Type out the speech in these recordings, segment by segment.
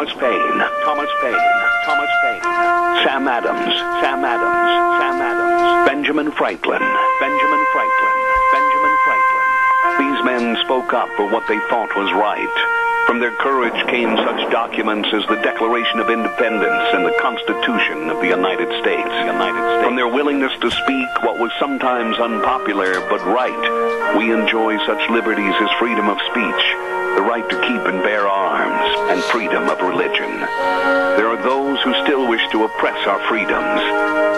Thomas Paine, Thomas Paine, Thomas Paine, Sam Adams, Sam Adams, Sam Adams, Benjamin Franklin, Benjamin Franklin, Benjamin Franklin. These men spoke up for what they thought was right. From their courage came such documents as the Declaration of Independence and the Constitution of the United States. From their willingness to speak what was sometimes unpopular but right, we enjoy such liberties as freedom of speech, the right to keep and bear arms, and freedom of religion. There are those who still wish to oppress our freedoms,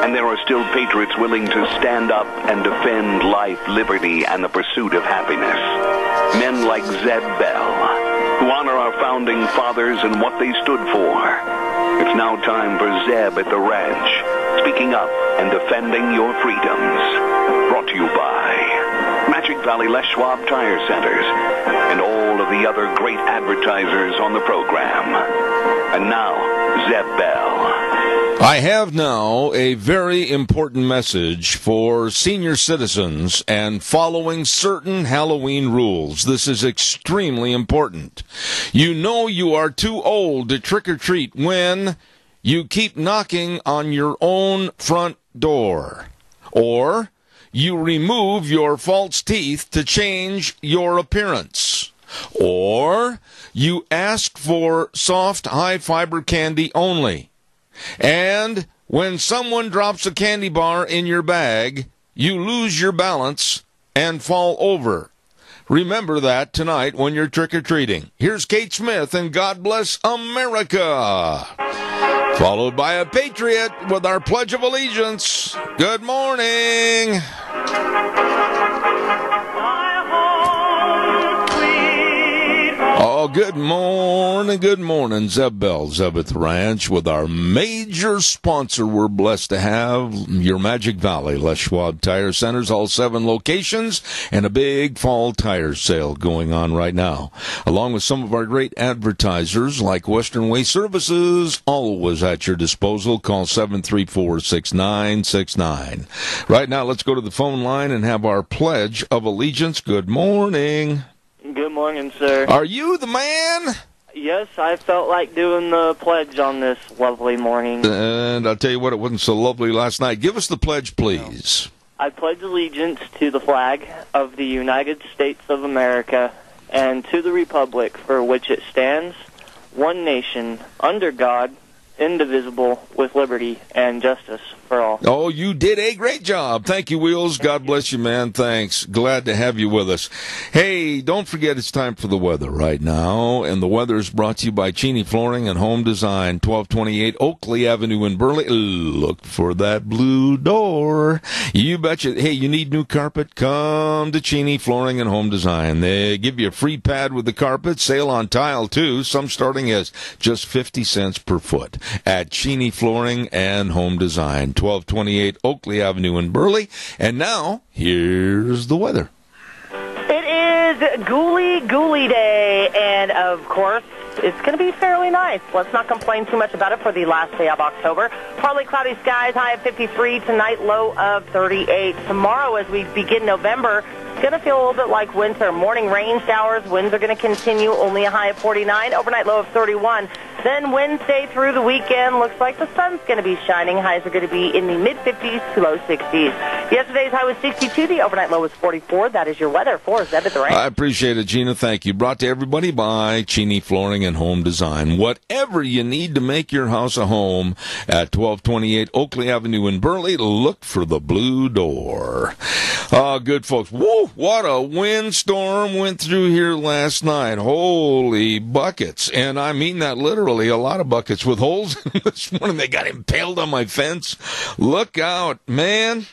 and there are still patriots willing to stand up and defend life, liberty, and the pursuit of happiness. Men like Zeb Bell, who honor our founding fathers and what they stood for. It's now time for Zeb at the ranch, speaking up and defending your freedoms. Brought to you by Magic Valley Les Schwab Tire Centers and all of the other great advertisers on the program. And now, Zeb Bell. I have now a very important message for senior citizens and following certain Halloween rules. This is extremely important. You know you are too old to trick-or-treat when you keep knocking on your own front door, or you remove your false teeth to change your appearance, or you ask for soft, high-fiber candy only. And when someone drops a candy bar in your bag, you lose your balance and fall over. Remember that tonight when you're trick-or-treating. Here's Kate Smith and God Bless America, followed by a Patriot with our Pledge of Allegiance. Good morning. Oh, good morning, Zeb Bell, Zeb at the Ranch, with our major sponsor we're blessed to have, your Magic Valley Les Schwab Tire Centers, all 7 locations, and a big fall tire sale going on right now, along with some of our great advertisers like Western Way Services, always at your disposal. Call 734-6969. Right now, let's go to the phone line and have our Pledge of Allegiance. Good morning. Good morning, sir. Are you the man? Yes, I felt like doing the pledge on this lovely morning. And I'll tell you what, it wasn't so lovely last night. Give us the pledge, please. I pledge allegiance to the flag of the United States of America and to the republic for which it stands, one nation, under God, indivisible, with liberty and justice for all. Oh, you did a great job. Thank you, Wheels. God bless you, man. Thanks. Glad to have you with us. Hey, don't forget it's time for the weather right now, and the weather is brought to you by Cheney Flooring and Home Design, 1228 Oakley Avenue in Burley. Look for that blue door. You betcha. Hey, you need new carpet? Come to Cheney Flooring and Home Design. They give you a free pad with the carpet, sale on tile, too, some starting as just 50 cents per foot at Cheney Flooring and Home Design, 1228 Oakley Avenue in Burley. And now, here's the weather. It is Ghoulie Day, and of course, it's going to be fairly nice. Let's not complain too much about it for the last day of October. Partly cloudy skies, high of 53 tonight, low of 38. Tomorrow, as we begin November, it's going to feel a little bit like winter. Morning rain showers, winds are going to continue, only a high of 49, overnight low of 31. Then Wednesday through the weekend, looks like the sun's going to be shining. Highs are going to be in the mid-50s to low 60s. Yesterday's high was 62. The overnight low was 44. That is your weather for Zeb at the Ranch. I appreciate it, Gina. Thank you. Brought to everybody by Cheney Flooring and Home Design. Whatever you need to make your house a home at 1228 Oakley Avenue in Burley, look for the blue door. Good folks. Woo! What a windstorm went through here last night. Holy buckets. And I mean that literally. A lot of buckets with holes in them this morning. They got impaled on my fence. Look out, man.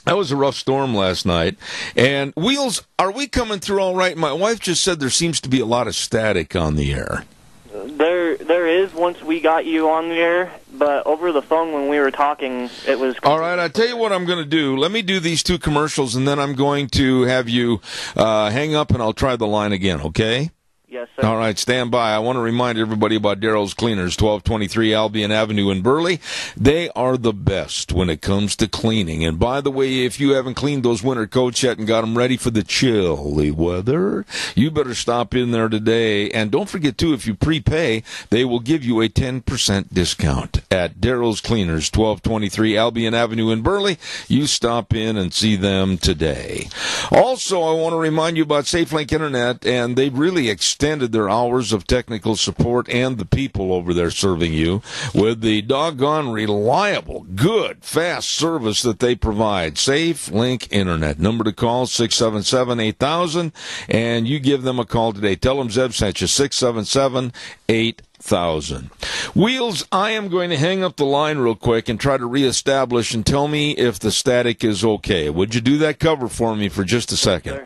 That was a rough storm last night. And Wheels, are we coming through all right? My wife just said there seems to be a lot of static on the air. There is once we got you on the air, but over the phone when we were talking, it was... All right, I'll tell you what I'm going to do. Let me do these 2 commercials, and then I'm going to have you hang up, and I'll try the line again, okay? Yes, sir. All right, stand by. I want to remind everybody about Daryl's Cleaners, 1223 Albion Avenue in Burley. They are the best when it comes to cleaning. And by the way, if you haven't cleaned those winter coats yet and got them ready for the chilly weather, you better stop in there today. And don't forget, too, if you prepay, they will give you a 10% discount at Daryl's Cleaners, 1223 Albion Avenue in Burley. You stop in and see them today. Also, I want to remind you about SafeLink Internet, and they really extended their hours of technical support and the people over there serving you with the doggone reliable, good, fast service that they provide. SafeLink Internet. Number to call, 677-8000, and you give them a call today. Tell them Zeb sent you, 677-8000. Wheels, I am going to hang up the line real quick and try to reestablish and tell me if the static is okay. Would you do that cover for me for just a second? Sure.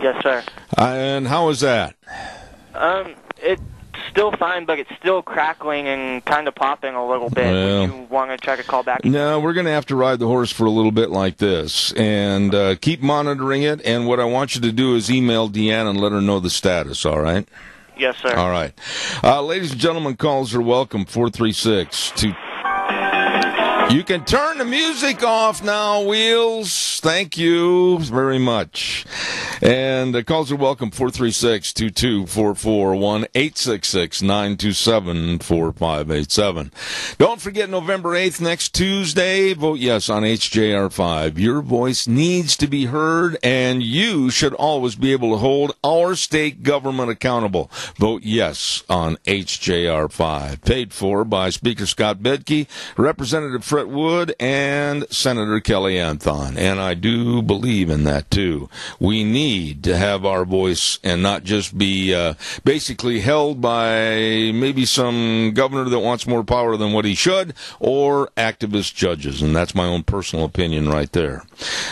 Yes, sir. And how is that? It's still fine, but it's still crackling and kind of popping a little bit. Well, Would you want to try to call back? No, we're going to have to ride the horse for a little bit like this and keep monitoring it. And what I want you to do is email Deanna and let her know the status, all right? Yes, sir. All right. Ladies and gentlemen, calls are welcome, 436-2. You can turn the music off now, Wheels. Thank you very much. And the calls are welcome, 436-2244, 1-866-927-4587. Don't forget November 8th, next Tuesday, vote yes on HJR5. Your voice needs to be heard, and you should always be able to hold our state government accountable. Vote yes on HJR5. Paid for by Speaker Scott Bedke, Representative Fred Wood, and Senator Kelly Anthon. And I do believe in that, too. We need to have our voice and not just be basically held by maybe some governor that wants more power than what he should, or activist judges. And that's my own personal opinion right there.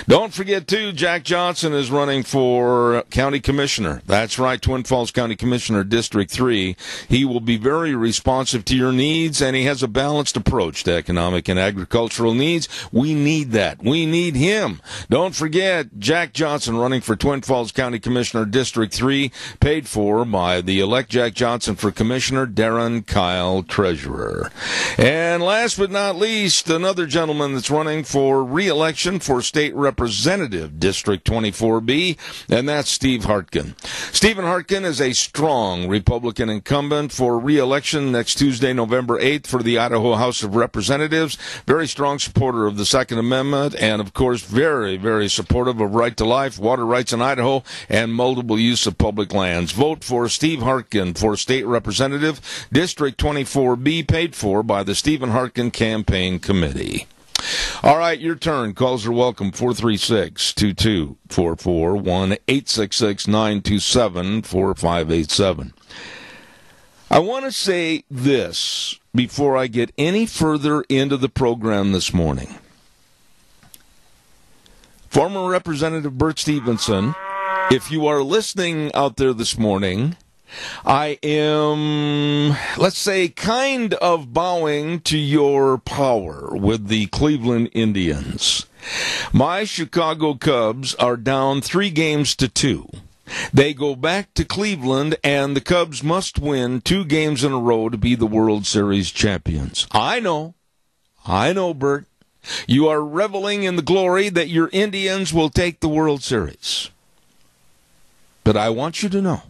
Don't forget, too, Jack Johnson is running for county commissioner. That's right, Twin Falls County Commissioner, District 3. He will be very responsive to your needs, and he has a balanced approach to economic and agricultural needs. We need that. We need him. Don't forget, Jack Johnson running for Twin Falls County Commissioner, District 3, paid for by the elect Jack Johnson for Commissioner, Darren Kyle, Treasurer. And last but not least, another gentleman that's running for re-election for State Representative, District 24B, and that's Steve Hartkin. Stephen Hartkin is a strong Republican incumbent for re-election next Tuesday, November 8th for the Idaho House of Representatives. Very strong supporter of the Second Amendment and, of course, very, very supportive of right to life, water rights in Idaho, and multiple use of public lands. Vote for Steve Hartkin for State Representative, District 24B, paid for by the Stephen Hartkin Campaign Committee. All right, your turn. Calls are welcome, 436-2244, 1-866-927-4587. I want to say this before I get any further into the program this morning. Former Representative Bert Stevenson, if you are listening out there this morning, I am, let's say, kind of bowing to your power with the Cleveland Indians. My Chicago Cubs are down 3-2. They go back to Cleveland, and the Cubs must win 2 games in a row to be the World Series champions. I know, Bert. You are reveling in the glory that your Indians will take the World Series. But I want you to know,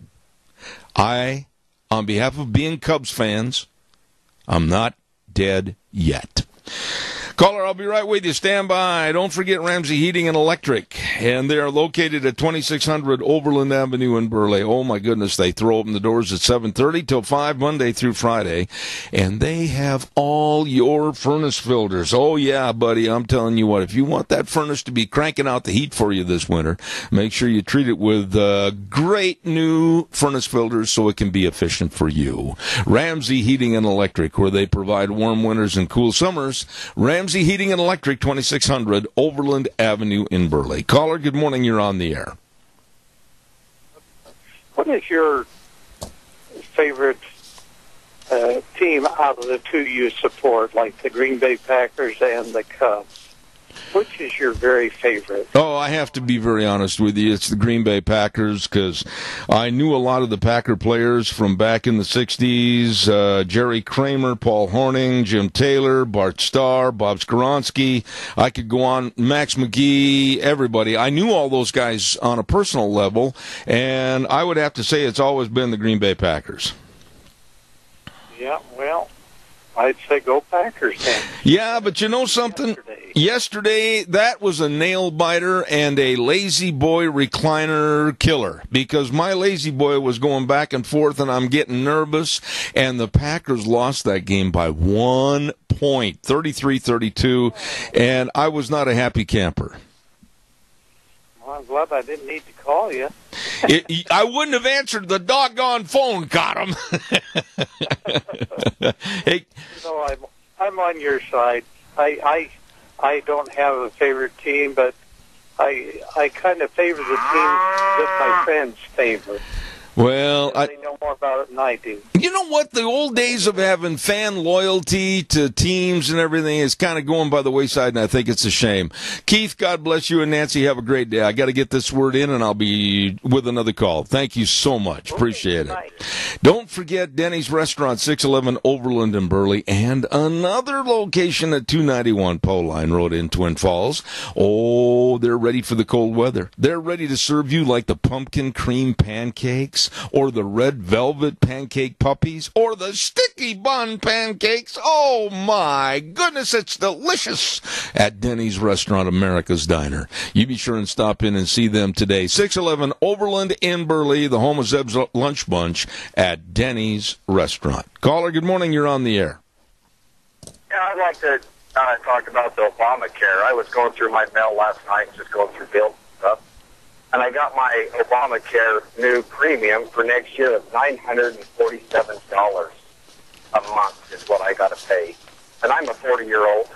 I, on behalf of being Cubs fans, I'm not dead yet. Caller, I'll be right with you. Stand by. Don't forget Ramsey Heating and Electric. And they are located at 2600 Overland Avenue in Burley. Oh, my goodness. They throw open the doors at 7:30 till 5 Monday through Friday. And they have all your furnace filters. Oh, yeah, buddy. I'm telling you what. If you want that furnace to be cranking out the heat for you this winter, make sure you treat it with great new furnace filters so it can be efficient for you. Ramsey Heating and Electric, where they provide warm winters and cool summers. Ramsey Heating and Electric, 2600 Overland Avenue in Burley. Caller, good morning. You're on the air. What is your favorite team out of the two you support, like the Green Bay Packers and the Cubs? Which is your very favorite? Oh, I have to be very honest with you. It's the Green Bay Packers because I knew a lot of the Packer players from back in the 60s. Jerry Kramer, Paul Hornung, Jim Taylor, Bart Starr, Bob Skoronski. I could go on, Max McGee, everybody. I knew all those guys on a personal level, and I would have to say it's always been the Green Bay Packers. Yeah, well, I'd say go Packers then. Yeah, but you know something? Yesterday, that was a nail-biter and a lazy boy recliner killer because my lazy boy was going back and forth, and I'm getting nervous, and the Packers lost that game by 1 point, 33-32, and I was not a happy camper. Well, I'm glad I didn't need to call you. I wouldn't have answered the doggone phone, got him. Hey. No, I'm on your side. I don't have a favorite team, but I kind of favor the team that my friends favor. Well, they know more about it than I do. You know what? The old days of having fan loyalty to teams and everything is kind of going by the wayside, and I think it's a shame. Keith, God bless you, and Nancy, have a great day. I got to get this word in, and I'll be with another call. Thank you so much. Appreciate it. Don't forget Denny's Restaurant, 611 Overland in Burley, and another location at 291 Poline Road in Twin Falls. Oh, they're ready for the cold weather. They're ready to serve you like the pumpkin cream pancakes, or the red velvet pancake puppies, or the sticky bun pancakes. Oh, my goodness, it's delicious at Denny's Restaurant, America's Diner. You be sure and stop in and see them today. 611 Overland in Burley, the home of Zeb's Lunch Bunch at Denny's Restaurant. Caller, good morning. You're on the air. Yeah, I'd like to talk about the Obamacare. I was going through my mail last night, just going through bills and stuff. And I got my Obamacare new premium for next year of $947 a month is what I got to pay. And I'm a 40-year-old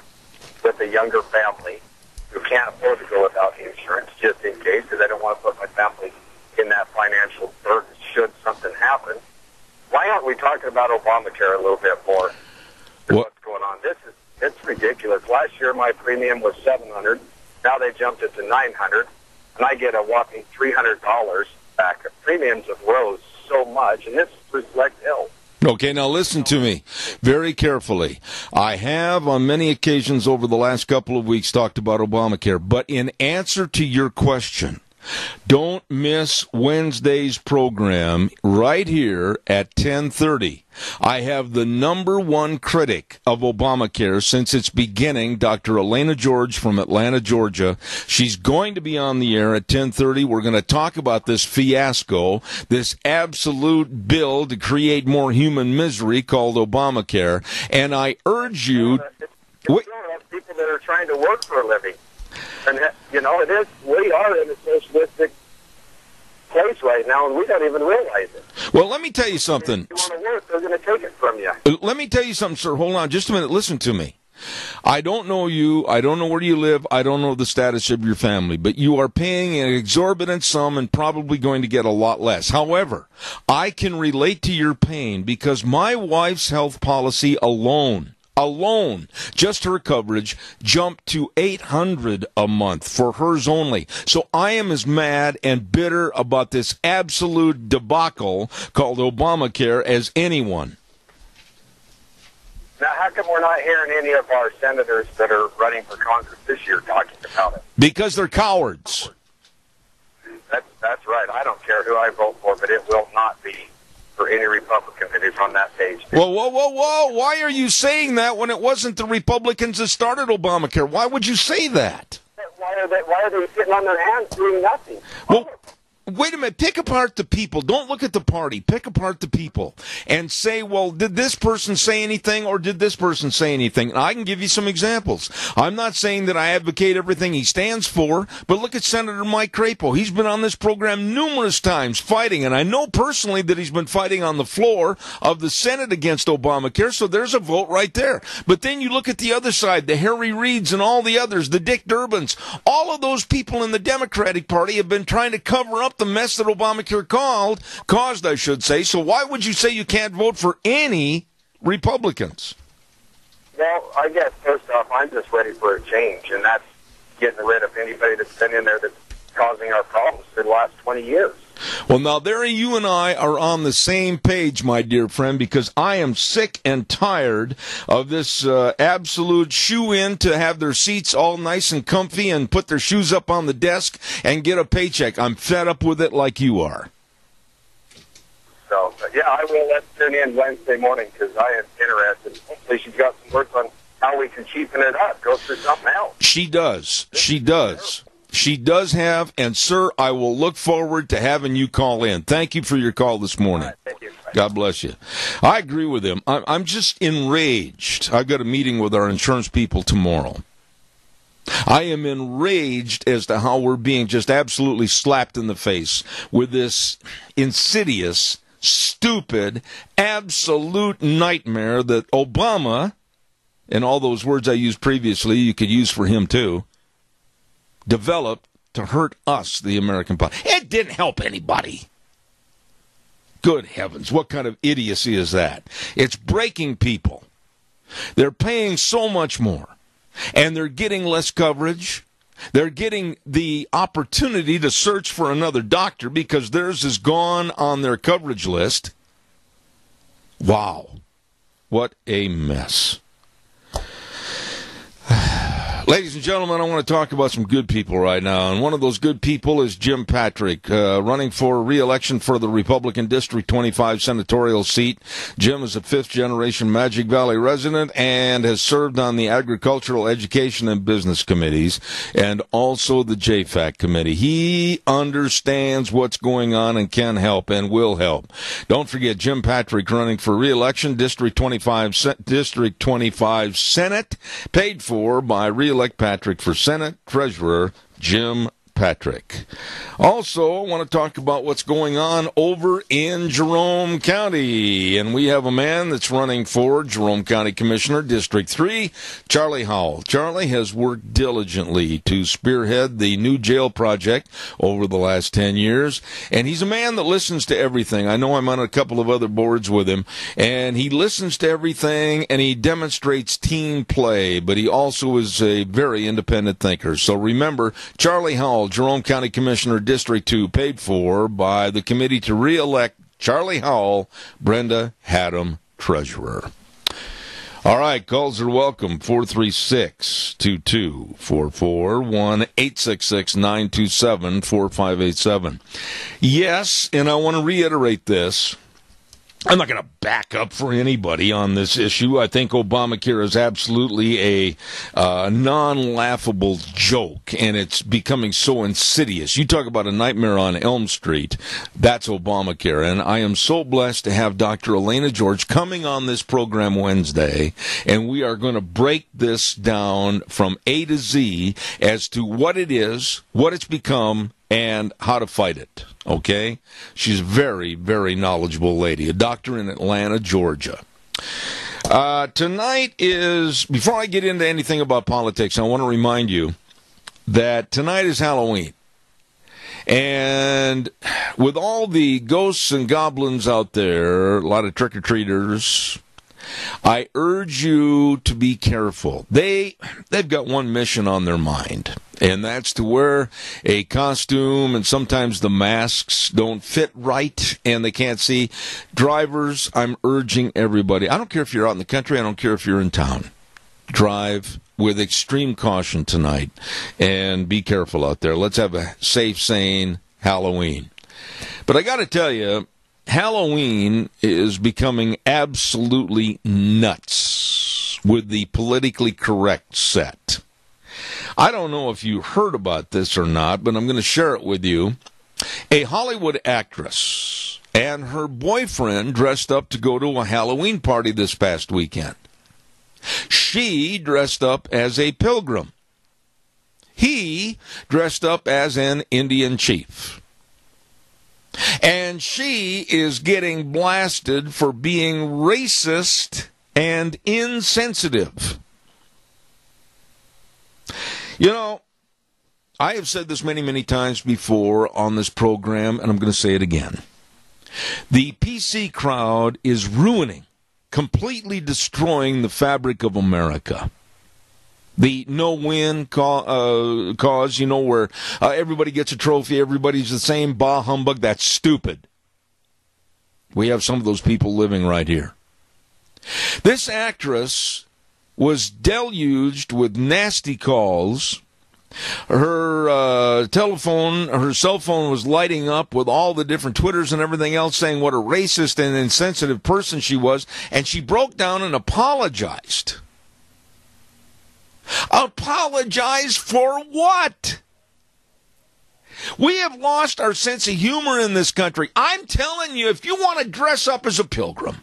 with a younger family who can't afford to go without insurance just in case, because I don't want to put my family in that financial burden should something happen. Why aren't we talking about Obamacare a little bit more? What's going on? It's ridiculous. Last year my premium was $700. Now they jumped it to $900. And I get a whopping $300 back. Premiums have rose so much, and this is through Select Health. Okay, now listen to me very carefully. I have on many occasions over the last couple of weeks talked about Obamacare, but in answer to your question, don't miss Wednesday's program right here at 10:30. I have the number one critic of Obamacare since its beginning, Dr. Elena George from Atlanta, Georgia. She's going to be on the air at 10:30. We're going to talk about this fiasco, this absolute bill to create more human misery called Obamacare. And I urge you... People that are trying to work for a living. And, you know, we are in a socialistic place right now, and we don't even realize it. Well, let me tell you something. If you want to work, they're going to take it from you. Let me tell you something, sir. Hold on just a minute. Listen to me. I don't know you. I don't know where you live. I don't know the status of your family, but you are paying an exorbitant sum and probably going to get a lot less. However, I can relate to your pain because my wife's health policy alone, just her coverage jumped to $800 a month for hers only. So I am as mad and bitter about this absolute debacle called Obamacare as anyone. Now, how come we're not hearing any of our senators that are running for Congress this year talking about it? Because they're cowards. That's right. I don't care who I vote for, but it will not be for any Republican that is on that page. Whoa. Why are you saying that when it wasn't the Republicans that started Obamacare? Why would you say that? Why are they sitting on their hands doing nothing? Well, wait a minute. Pick apart the people. Don't look at the party. Pick apart the people and say, well, did this person say anything or did this person say anything? And I can give you some examples. I'm not saying that I advocate everything he stands for, but look at Senator Mike Crapo. He's been on this program numerous times fighting, and I know personally that he's been fighting on the floor of the Senate against Obamacare, so there's a vote right there. But then you look at the other side, the Harry Reids and all the others, the Dick Durbins. All of those people in the Democratic Party have been trying to cover up up the mess that Obamacare caused, I should say. So why would you say you can't vote for any Republicans? Well, I guess first off, I'm just ready for a change, and that's getting rid of anybody that's been in there that's causing our problems for the last 20 years. Well, now, there you and I are on the same page, my dear friend, because I am sick and tired of this absolute shoe-in to have their seats all nice and comfy and put their shoes up on the desk and get a paycheck. I'm fed up with it like you are. So, yeah, I will let's tune in Wednesday morning because I am interested. Hopefully she's got some words on how we can cheapen it up, go through something else. She does. She does. She does have, and, sir, I will look forward to having you call in. Thank you for your call this morning. All right, thank you. God bless you. I agree with him. I'm just enraged. I've got a meeting with our insurance people tomorrow. I am enraged as to how we're being just absolutely slapped in the face with this insidious, stupid, absolute nightmare that Obama, and all those words I used previously, you could use for him too, developed to hurt us, the American public. It didn't help anybody. Good heavens, what kind of idiocy is that? It's breaking people. They're paying so much more, and they're getting less coverage. They're getting the opportunity to search for another doctor because theirs is gone on their coverage list. Wow, what a mess. Ladies and gentlemen, I want to talk about some good people right now, and one of those good people is Jim Patrick, running for re-election for the Republican District 25 senatorial seat. Jim is a fifth-generation Magic Valley resident and has served on the Agricultural, Education, and Business Committees, and also the JFAC Committee. He understands what's going on and can help and will help. Don't forget, Jim Patrick running for re-election, District 25 Senate, paid for by re-elect Patrick for Senate Treasurer Jim Patrick. Also, I want to talk about what's going on over in Jerome County. And we have a man that's running for Jerome County Commissioner, District 3, Charlie Howell. Charlie has worked diligently to spearhead the new jail project over the last 10 years. And he's a man that listens to everything. I know I'm on a couple of other boards with him. And he listens to everything, and he demonstrates team play. But he also is a very independent thinker. So remember, Charlie Howell, Jerome County Commissioner, District 2, paid for by the committee to re-elect Charlie Howell, Brenda Haddam, Treasurer. All right, calls are welcome. 436-2244, 1-866-927-4587. Yes, and I want to reiterate this. I'm not going to back up for anybody on this issue. I think Obamacare is absolutely a non-laughable joke, and it's becoming so insidious. You talk about a nightmare on Elm Street, that's Obamacare. And I am so blessed to have Dr. Elena George coming on this program Wednesday, and we are going to break this down from A to Z as to what it is, what it's become, and how to fight it, okay? She's a very, very knowledgeable lady, a doctor in Atlanta, Georgia. Tonight is, before I get into anything about politics, I want to remind you that tonight is Halloween. And with all the ghosts and goblins out there, a lot of trick-or-treaters, I urge you to be careful. They've got one mission on their mind, and that's to wear a costume, and sometimes the masks don't fit right, and they can't see. Drivers, I'm urging everybody, I don't care if you're out in the country, I don't care if you're in town, drive with extreme caution tonight, and be careful out there. Let's have a safe, sane Halloween. But I got to tell you, Halloween is becoming absolutely nuts with the politically correct set. I don't know if you heard about this or not, but I'm going to share it with you. A Hollywood actress and her boyfriend dressed up to go to a Halloween party this past weekend. She dressed up as a pilgrim. He dressed up as an Indian chief. And she is getting blasted for being racist and insensitive. You know, I have said this many, many times before on this program, and I'm going to say it again. The PC crowd is ruining, completely destroying the fabric of America. The no-win cause, where everybody gets a trophy, everybody's the same, bah humbug, that's stupid. We have some of those people living right here. This actress was deluged with nasty calls. Her cell phone was lighting up with all the different Twitters and everything else saying what a racist and insensitive person she was, and she broke down and apologized. Apologize for what? We have lost our sense of humor in this country. I'm telling you, if you want to dress up as a pilgrim,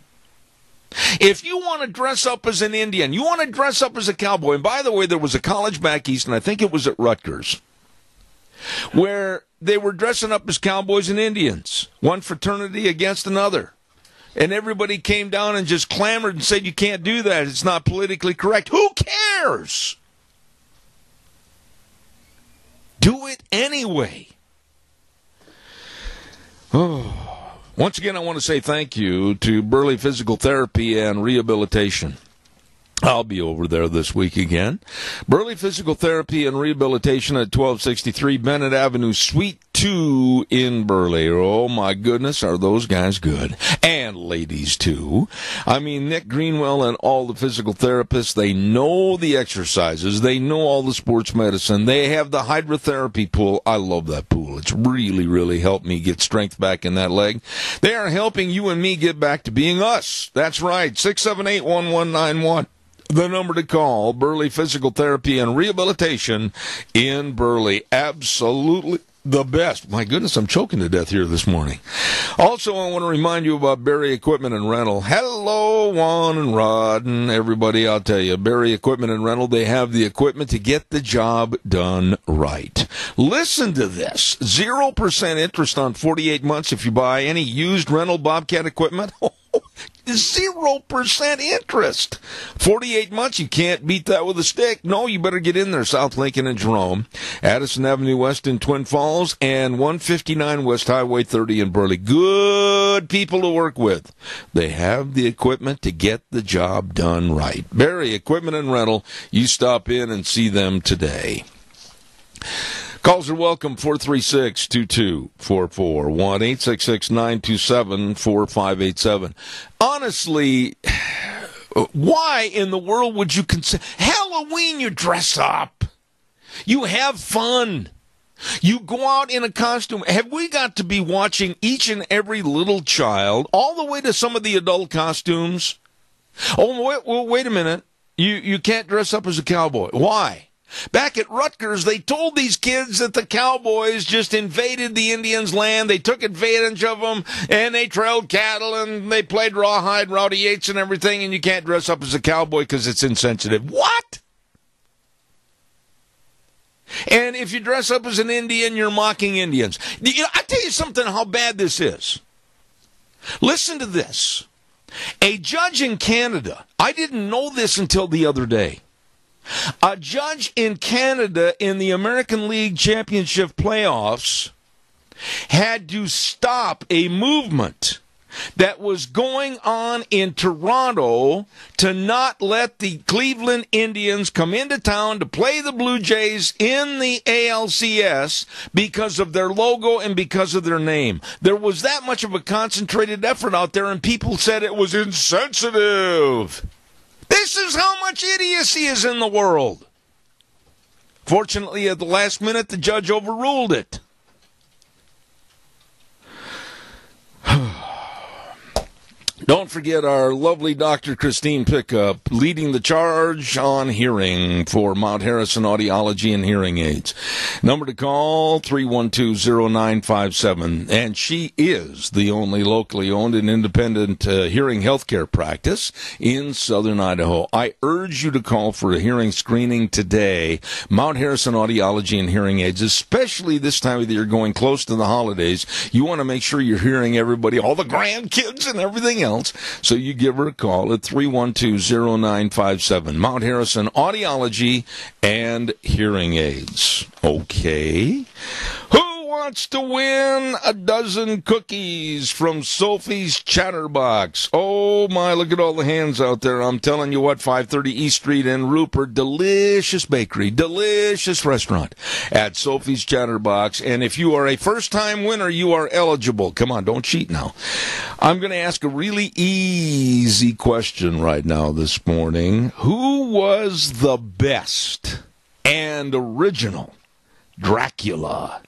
if you want to dress up as an Indian, you want to dress up as a cowboy, and by the way, there was a college back east, and I think it was at Rutgers, where they were dressing up as cowboys and Indians, one fraternity against another. And everybody came down and just clamored and said, you can't do that. It's not politically correct. Who cares? Do it anyway. Oh. Once again, I want to say thank you to Burley Physical Therapy and Rehabilitation. I'll be over there this week again. Burley Physical Therapy and Rehabilitation at 1263 Bennett Avenue, Suite 2 in Burley. Oh, my goodness, are those guys good. And ladies, too. I mean, Nick Greenwell and all the physical therapists, they know the exercises. They know all the sports medicine. They have the hydrotherapy pool. I love that pool. It's really, really helped me get strength back in that leg. They are helping you and me get back to being us. That's right, 678-1191. The number to call, Burley Physical Therapy and Rehabilitation in Burley. Absolutely the best. My goodness, I'm choking to death here this morning. Also, I want to remind you about Berry Equipment and Rental. Hello, Juan and Rod and everybody. I'll tell you, Berry Equipment and Rental, they have the equipment to get the job done right. Listen to this. 0% interest on 48 months if you buy any used rental Bobcat equipment. 0% interest. 48 months, you can't beat that with a stick. No, you better get in there. South Lincoln and Jerome, Addison Avenue West in Twin Falls, and 159 West Highway 30 in Burley. Good people to work with. They have the equipment to get the job done right. Berry Equipment and Rental. You stop in and see them today. Calls are welcome, 436-2244, 1-866-927-4587. Honestly, why in the world would you consider Halloween? You dress up. You have fun. You go out in a costume. Have we got to be watching each and every little child, all the way to some of the adult costumes? Oh, wait a minute. You can't dress up as a cowboy. Why? Back at Rutgers, they told these kids that the cowboys just invaded the Indians' land. They took advantage of them, and they trailed cattle, and they played rawhide, Rowdy Yates, and everything, and you can't dress up as a cowboy because it's insensitive. What? And if you dress up as an Indian, you're mocking Indians. I tell you something, how bad this is. Listen to this. A judge in Canada, I didn't know this until the other day. A judge in Canada in the American League Championship playoffs had to stop a movement that was going on in Toronto to not let the Cleveland Indians come into town to play the Blue Jays in the ALCS because of their logo and because of their name. There was that much of a concentrated effort out there, and people said it was insensitive. This is how much idiocy is in the world. Fortunately, at the last minute, the judge overruled it. Don't forget our lovely Dr. Christine Pickup leading the charge on hearing for Mount Harrison Audiology and Hearing Aids. Number to call, 312-0957. And she is the only locally owned and independent hearing healthcare practice in southern Idaho. I urge you to call for a hearing screening today. Mount Harrison Audiology and Hearing Aids, especially this time of the year going close to the holidays. You want to make sure you're hearing everybody, all the grandkids and everything else. else. So you give her a call at 312-0957. Mount Harrison Audiology and Hearing Aids. Okay. Who wants to win a dozen cookies from Sophie's Chatterbox? Oh, my, look at all the hands out there. I'm telling you what, 530 East Street in Rupert, delicious bakery, delicious restaurant at Sophie's Chatterbox. And if you are a first-time winner, you are eligible. Come on, don't cheat now. I'm going to ask a really easy question right now this morning. Who was the best and original Dracula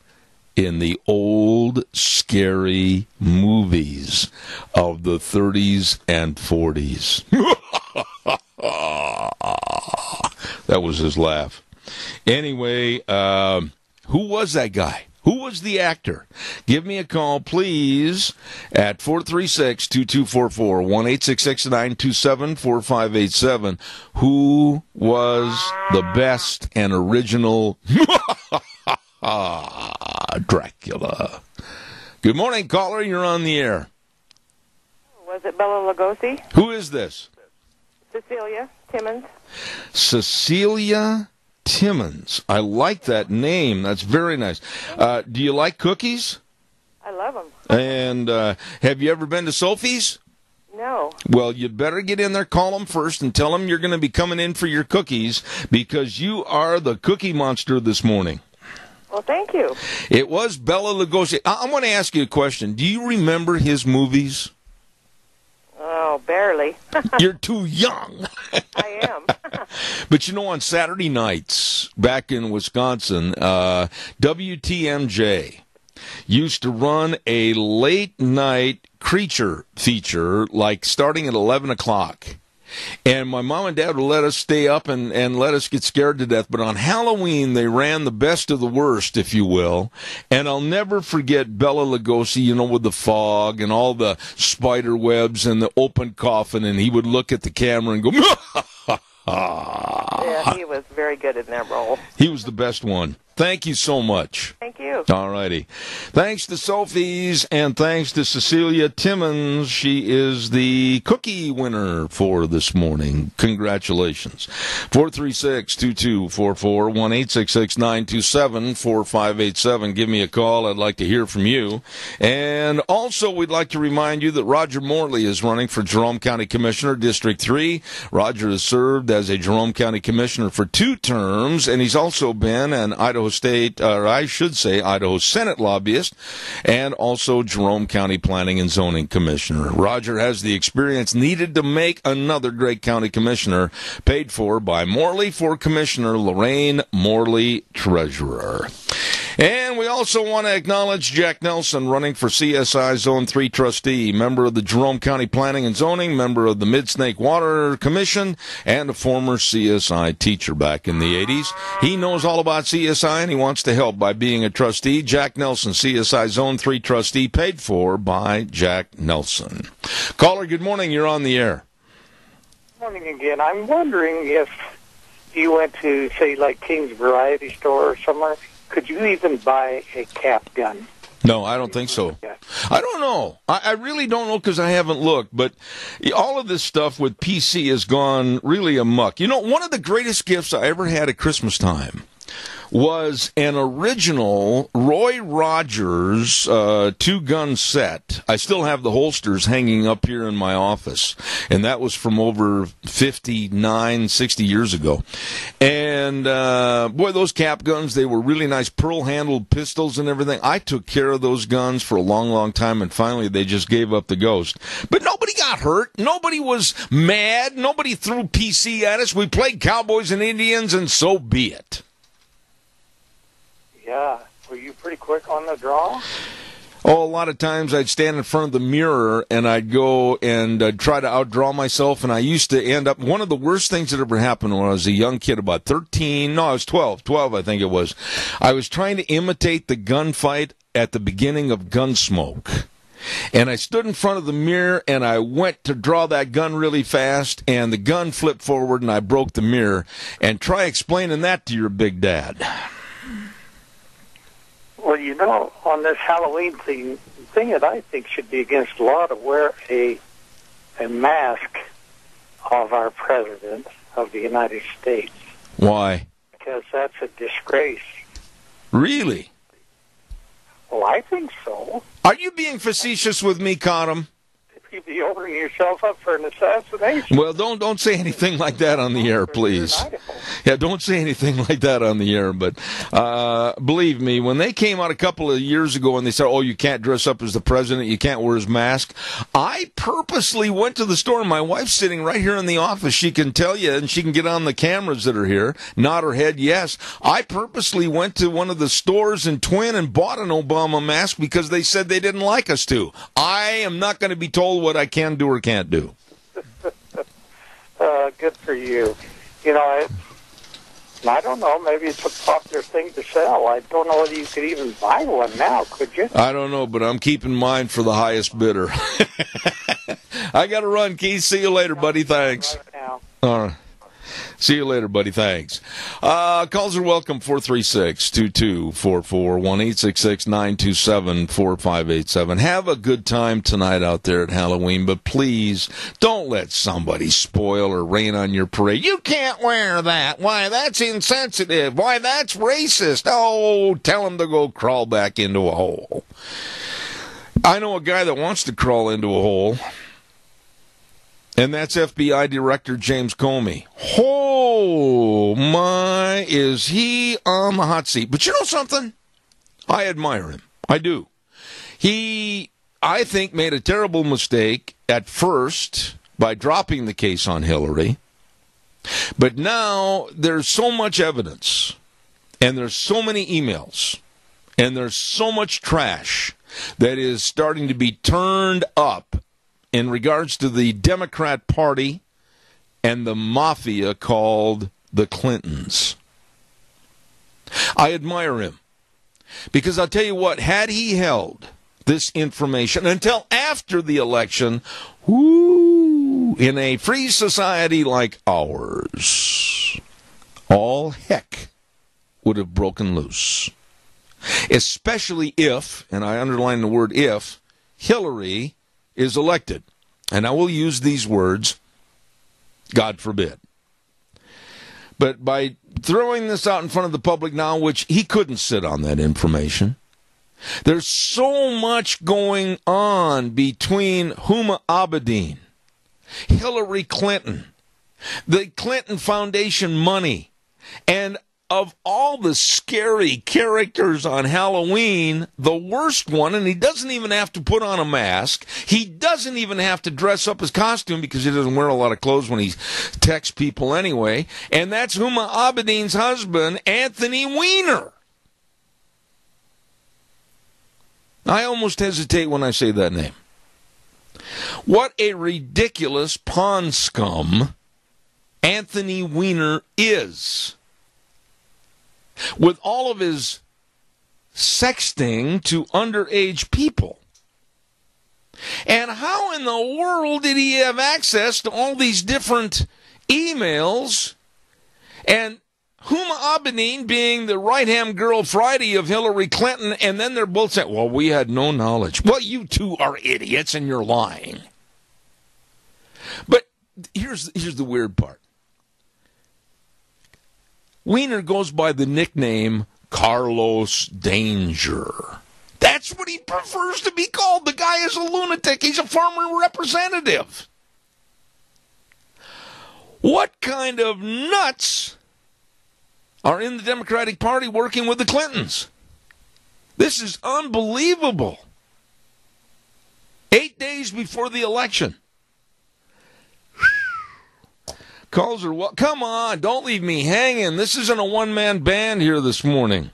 in the old scary movies of the 30s and 40s? That was his laugh. Anyway, who was that guy? Who was the actor? Give me a call, please, at 436-2244, 1-866-927-4587. Who was the best and original Dracula? Good morning, caller. You're on the air. Was it Bela Lugosi? Who is this? Cecilia Timmons. Cecilia Timmons. I like that name. That's very nice. Do you like cookies? I love them. And have you ever been to Sophie's? No. Well, you'd better get in there, call them first, and tell them you're going to be coming in for your cookies because you are the cookie monster this morning. Well, thank you. It was Bela Lugosi. I want to ask you a question. Do you remember his movies? Oh, barely. You're too young. I am. But you know, on Saturday nights back in Wisconsin, WTMJ used to run a late night creature feature, like starting at 11 o'clock. And my mom and dad would let us stay up and let us get scared to death. But on Halloween, they ran the best of the worst, if you will. And I'll never forget Bela Lugosi, you know, with the fog and all the spider webs and the open coffin. And he would look at the camera and go, Yeah, he was very good in that role. He was the best one. Thank you so much. Thank you. All righty. Thanks to Sophie's and thanks to Cecilia Timmons. She is the cookie winner for this morning. Congratulations. 436-2244, 1-866-927-4587. Give me a call. I'd like to hear from you. And also, we'd like to remind you that Roger Morley is running for Jerome County Commissioner, District 3. Roger has served as a Jerome County Commissioner for 2 terms, and he's also been an Idaho State, or I should say Idaho Senate lobbyist, and also Jerome County Planning and Zoning Commissioner. Roger has the experience needed to make another great county commissioner, paid for by Morley for Commissioner, Lorraine Morley, Treasurer. And we also want to acknowledge Jack Nelson, running for CSI Zone 3 trustee, member of the Jerome County Planning and Zoning, member of the Mid-Snake Water Commission, and a former CSI teacher back in the 80s. He knows all about CSI, and he wants to help by being a trustee. Jack Nelson, CSI Zone 3 trustee, paid for by Jack Nelson. Caller, good morning. You're on the air. Morning again. I'm wondering if you went to, say, like King's Variety Store or somewhere, could you even buy a cap gun? No, I don't think so. I don't know. I really don't know because I haven't looked. But all of this stuff with PC has gone really amok. You know, one of the greatest gifts I ever had at Christmas time was an original Roy Rogers 2-gun set. I still have the holsters hanging up here in my office, and that was from over 59, 60 years ago. And boy, those cap guns, they were really nice, pearl-handled pistols and everything. I took care of those guns for a long, long time, and finally they just gave up the ghost. But nobody got hurt. Nobody was mad. Nobody threw PC at us. We played Cowboys and Indians, and so be it. Yeah. Were you pretty quick on the draw? Oh, a lot of times I'd stand in front of the mirror and I'd go and try to outdraw myself, and I used to end up, one of the worst things that ever happened when I was a young kid, about 13, no, I was 12 I think it was. I was trying to imitate the gunfight at the beginning of Gunsmoke. And I stood in front of the mirror, and I went to draw that gun really fast, and the gun flipped forward, and I broke the mirror. And try explaining that to your big dad. Well, you know, on this Halloween thing that I think should be against the law to wear a a mask of our President of the United States. Why? Because that's a disgrace. Really? Well, I think so. Are you being facetious with me, Cottam? You'd be opening yourself up for an assassination. Well, don't say anything like that on the air, please. Yeah, don't say anything like that on the air. But believe me, when they came out a couple of years ago and they said, oh, you can't dress up as the president, you can't wear his mask, I purposely went to the store. My wife's sitting right here in the office. She can tell you, and she can get on the cameras that are here, nod her head yes. I purposely went to one of the stores in Twin and bought an Obama mask because they said they didn't like us to. I am not going to be told what I can do or can't do. Good for you. You know, I don't know. Maybe it's a popular thing to sell. I don't know whether you could even buy one now, could you? I don't know, but I'm keeping mine for the highest bidder. I got to run, Keith. See you later, buddy. Thanks. Right now. All right. See you later, buddy. Thanks. Calls are welcome, 436-2244, 1-866-927-4587. Have a good time tonight out there at Halloween, but please don't let somebody spoil or rain on your parade. You can't wear that. Why, that's insensitive. Why, that's racist. Oh, tell them to go crawl back into a hole. I know a guy that wants to crawl into a hole. And that's FBI Director James Comey. Oh, my, is he on the hot seat. But you know something? I admire him. I do. He, I think, made a terrible mistake at first by dropping the case on Hillary. But now there's so much evidence, and there's so many emails, and there's so much trash that is starting to be turned up in regards to the Democrat Party and the mafia called the Clintons. I admire him because I'll tell you what, had he held this information until after the election, in a free society like ours, all heck would have broken loose. Especially if, and I underline the word if, Hillary is elected. And I will use these words, God forbid. But by throwing this out in front of the public now, which he couldn't sit on that information, there's so much going on between Huma Abedin, Hillary Clinton, the Clinton Foundation money, and of all the scary characters on Halloween, the worst one, and he doesn't even have to put on a mask. He doesn't even have to dress up his costume because he doesn't wear a lot of clothes when he texts people anyway. And that's Huma Abedin's husband, Anthony Weiner. I almost hesitate when I say that name. What a ridiculous pawn scum Anthony Weiner is. With all of his sexting to underage people. And how in the world did he have access to all these different emails? And Huma Abedin being the right-hand girl Friday of Hillary Clinton, and then they're both saying, well, we had no knowledge. Well, you two are idiots and you're lying. But here's the weird part. Weiner goes by the nickname Carlos Danger. That's what he prefers to be called. The guy is a lunatic. He's a former representative. What kind of nuts are in the Democratic Party working with the Clintons? This is unbelievable. 8 days before the election. Calls are, well, come on, don't leave me hanging. This isn't a one-man band here this morning.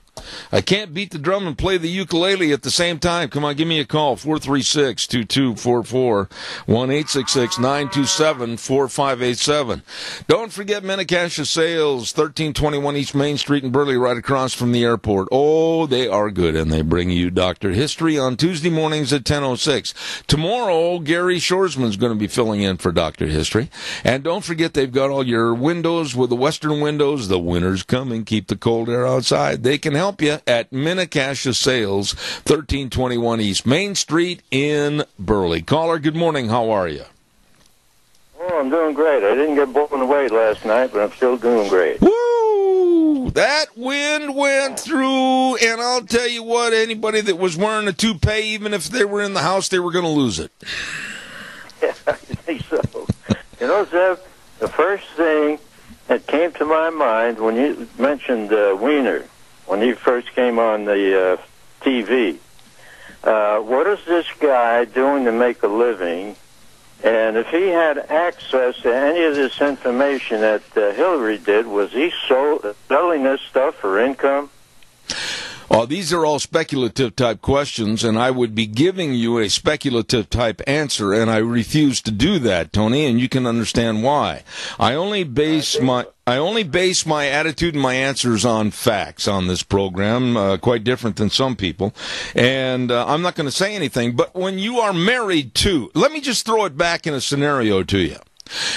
I can't beat the drum and play the ukulele at the same time. Come on, give me a call, 436-2244, 1-866-927-4587. Don't forget Menacasha Sales, 1321 East Main Street in Burley, right across from the airport. Oh, they are good, and they bring you Dr. History on Tuesday mornings at 10:06. Tomorrow, Gary Shoresman's going to be filling in for Dr. History. And don't forget, they've got all your windows with the western windows. The winter's coming. Keep the cold air outside. They can help you at Menacasha Sales, 1321 East Main Street in Burley. Caller, good morning. How are you? I'm doing great. I didn't get blown away last night, but I'm still doing great. Woo! That wind went through, and I'll tell you what, anybody that was wearing a toupee, even if they were in the house, they were going to lose it. Yeah, I think so. You know, Zev, the first thing that came to my mind when you mentioned Wiener, when he first came on the TV, what is this guy doing to make a living? And if he had access to any of this information that Hillary did, was he selling this stuff for income? Well, these are all speculative type questions, and I would be giving you a speculative type answer, and I refuse to do that, Tony, and you can understand why. I only base my attitude and my answers on facts on this program, quite different than some people. And I'm not going to say anything, but when you are married to, let me just throw it back in a scenario to you.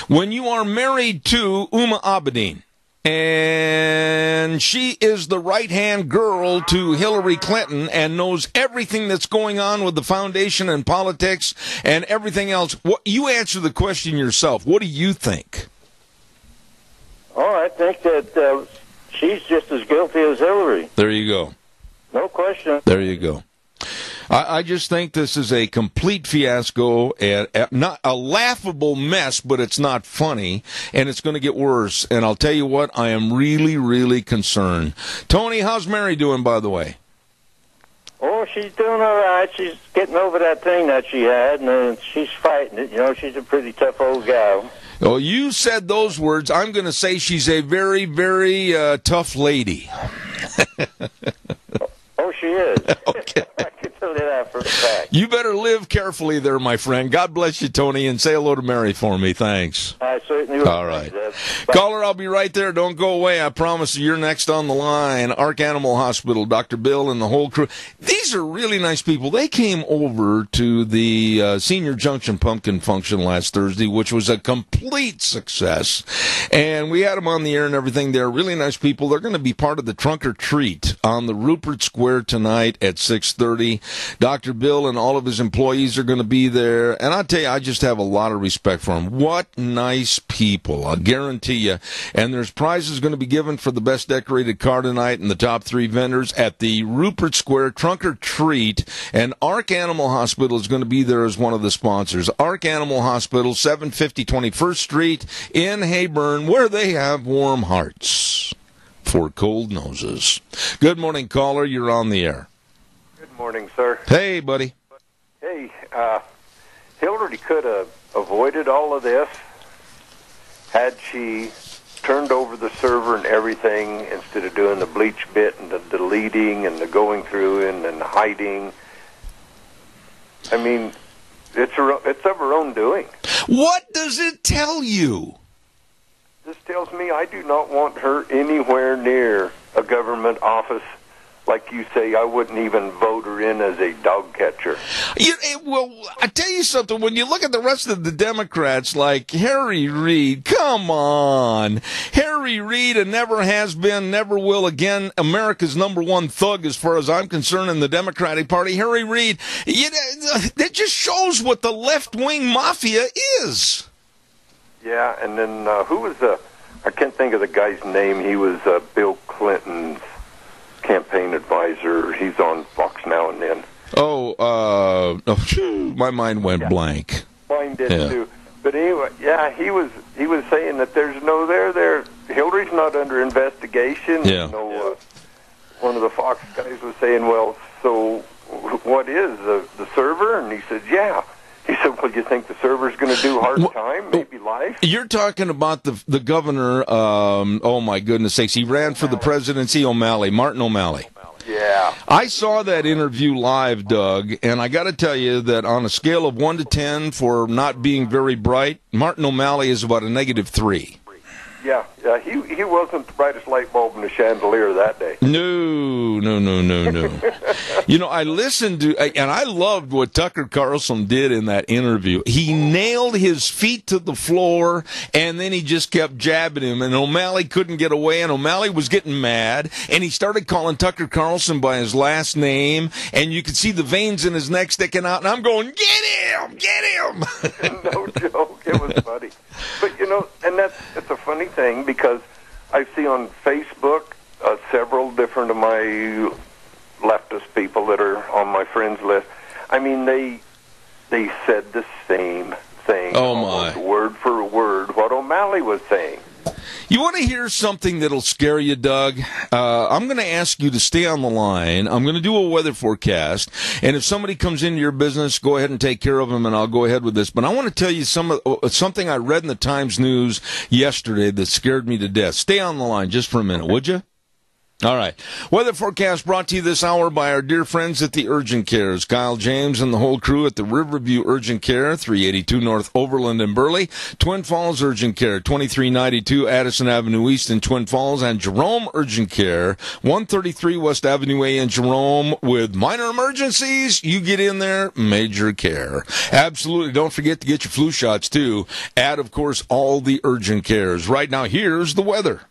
When you are married to Uma Abedin, and she is the right-hand girl to Hillary Clinton and knows everything that's going on with the foundation and politics and everything else, you answer the question yourself. What do you think? Oh, I think that she's just as guilty as Hillary. There you go. No question. There you go. I just think this is a complete fiasco, and not a laughable mess, but it's not funny, and it's going to get worse. And I'll tell you what, I am really, really concerned. Tony, how's Mary doing, by the way? Oh, she's doing all right. She's getting over that thing that she had, and she's fighting it. You know, she's a pretty tough old gal. Oh, you said those words. I'm going to say she's a very, very tough lady. Oh, she is. Okay. I can tell you that for a fact. You better live carefully there, my friend. God bless you, Tony, and say hello to Mary for me. Thanks. I certainly will. All right. Caller, I'll be right there. Don't go away. I promise you, you're next on the line. Ark Animal Hospital, Dr. Bill and the whole crew. These are really nice people. They came over to the Senior Junction Pumpkin Function last Thursday, which was a complete success. And we had them on the air and everything. They're really nice people. They're going to be part of the Trunk or Treat on the Rupert Square tonight at 6:30. Dr. Bill and all of his employees are going to be there. And I'll tell you, I just have a lot of respect for them. What nice people, I guarantee you. And there's prizes going to be given for the best decorated car tonight and the top 3 vendors at the Rupert Square Trunk or Treat. And Ark Animal Hospital is going to be there as one of the sponsors. Ark Animal Hospital, 750 21st Street in Hayburn, where they have warm hearts for cold noses. Good morning, caller. You're on the air. Good morning, sir. Hey, buddy. Hey, Hillary could have avoided all of this had she turned over the server and everything instead of doing the bleach bit and the deleting and the going through and the hiding. I mean, it's of her own doing. What does it tell you? This tells me I do not want her anywhere near a government office. Like you say, I wouldn't even vote her in as a dog catcher. Well, I tell you something. When you look at the rest of the Democrats, like Harry Reid, come on. Harry Reid, and never has been, never will again, America's #1 thug as far as I'm concerned in the Democratic Party. Harry Reid, that just shows what the left-wing mafia is. Yeah, and then who was I can't think of the guy's name. He was Bill Clinton's campaign advisor. He's on Fox now and then. My mind went blank. Mine did too. But anyway, yeah, he was saying that there's no there. Hillary's not under investigation. Yeah. One of the Fox guys was saying, well, so what is the server? And he said, yeah. He said, well, you think the server's going to do hard time, maybe life? You're talking about the governor, oh my goodness sakes, he ran for the presidency, Martin O'Malley. Yeah. I saw that interview live, Doug, and I got to tell you that on a scale of 1 to 10 for not being very bright, Martin O'Malley is about a -3. Yeah, he wasn't the brightest light bulb in the chandelier that day. No. I listened to, and I loved what Tucker Carlson did in that interview. He nailed his feet to the floor, and then he just kept jabbing him, and O'Malley couldn't get away, and O'Malley was getting mad, and he started calling Tucker Carlson by his last name, and you could see the veins in his neck sticking out, and I'm going, get him! No joke, it was funny. funny thing because I see on Facebook several different of my leftist people that are on my friends list. I mean, they said the same thing, almost word for word, what O'Malley was saying. You want to hear something that'll scare you, Doug? I'm going to ask you to stay on the line. I'm going to do a weather forecast, and if somebody comes into your business, go ahead and take care of them, and I'll go ahead with this. But I want to tell you something I read in the Times News yesterday that scared me to death. Stay on the line just for a minute, would you? All right. Weather forecast brought to you this hour by our dear friends at the Urgent Cares. Kyle James and the whole crew at the Riverview Urgent Care, 382 North Overland in Burley. Twin Falls Urgent Care, 2392 Addison Avenue East in Twin Falls. And Jerome Urgent Care, 133 West Avenue A in Jerome. With minor emergencies, you get in there, major care. Absolutely. Don't forget to get your flu shots, too. At, of course, all the Urgent Cares. Right now, here's the weather.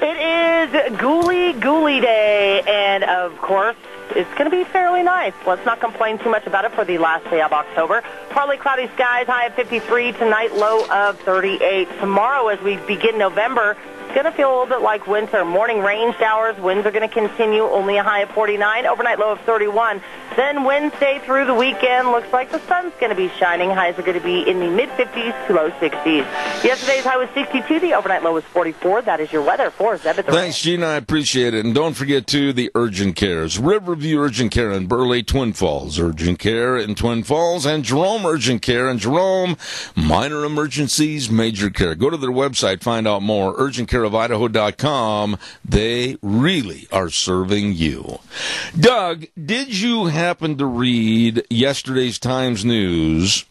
It is Gooly Day, and of course, it's going to be fairly nice. Let's not complain too much about it for the last day of October. Partly cloudy skies, high of 53 tonight, low of 38. Tomorrow, as we begin November, it's going to feel a little bit like winter. Morning rain showers, winds are going to continue, only a high of 49, overnight low of 31. Then Wednesday through the weekend, looks like the sun's going to be shining. Highs are going to be in the mid-50s to low 60s. Yesterday's high was 62. The overnight low was 44. That is your weather for Zeb at the Thanks, Gina. I appreciate it. And don't forget, too, the Urgent Cares. Riverview Urgent Care in Burley, Twin Falls Urgent Care in Twin Falls, and Jerome Urgent Care in Jerome. Minor emergencies, major care. Go to their website, find out more. UrgentCareOfIdaho.com. They really are serving you. Doug, did you happen to read yesterday's Times News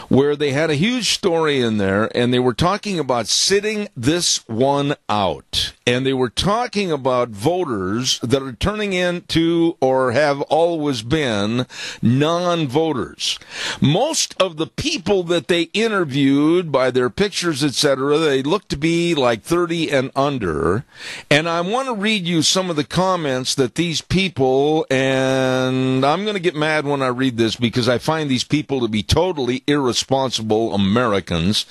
where they had a huge story in there, and they were talking about sitting this one out, and they were talking about voters that are turning into or have always been non-voters. Most of the people that they interviewed, by their pictures, etc., they look to be like 30 and under, and I want to read you some of the comments that these people, and I'm going to get mad when I read this because I find these people to be totally irresponsible Americans.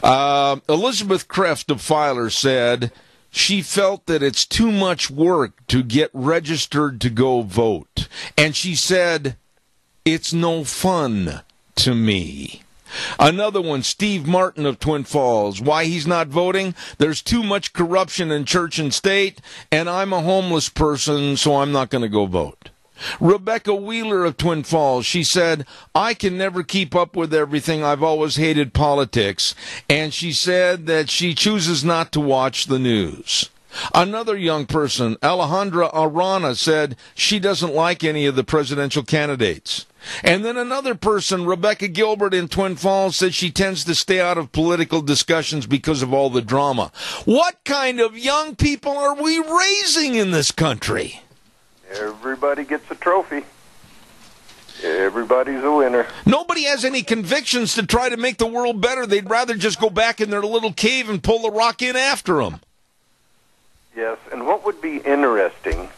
Elizabeth Kreft of Filer said she felt that it's too much work to get registered to go vote. And she said, it's no fun to me. Another one, Steve Martin of Twin Falls. Why he's not voting? There's too much corruption in church and state, and I'm a homeless person, so I'm not going to go vote. Rebecca Wheeler of Twin Falls, she said, I can never keep up with everything. I've always hated politics. And she said that she chooses not to watch the news. Another young person, Alejandra Arana, said she doesn't like any of the presidential candidates. And then another person, Rebecca Gilbert in Twin Falls, said she tends to stay out of political discussions because of all the drama. What kind of young people are we raising in this country? Everybody gets a trophy. Everybody's a winner. Nobody has any convictions to try to make the world better. They'd rather just go back in their little cave and pull the rock in after them. Yes, and what would be interesting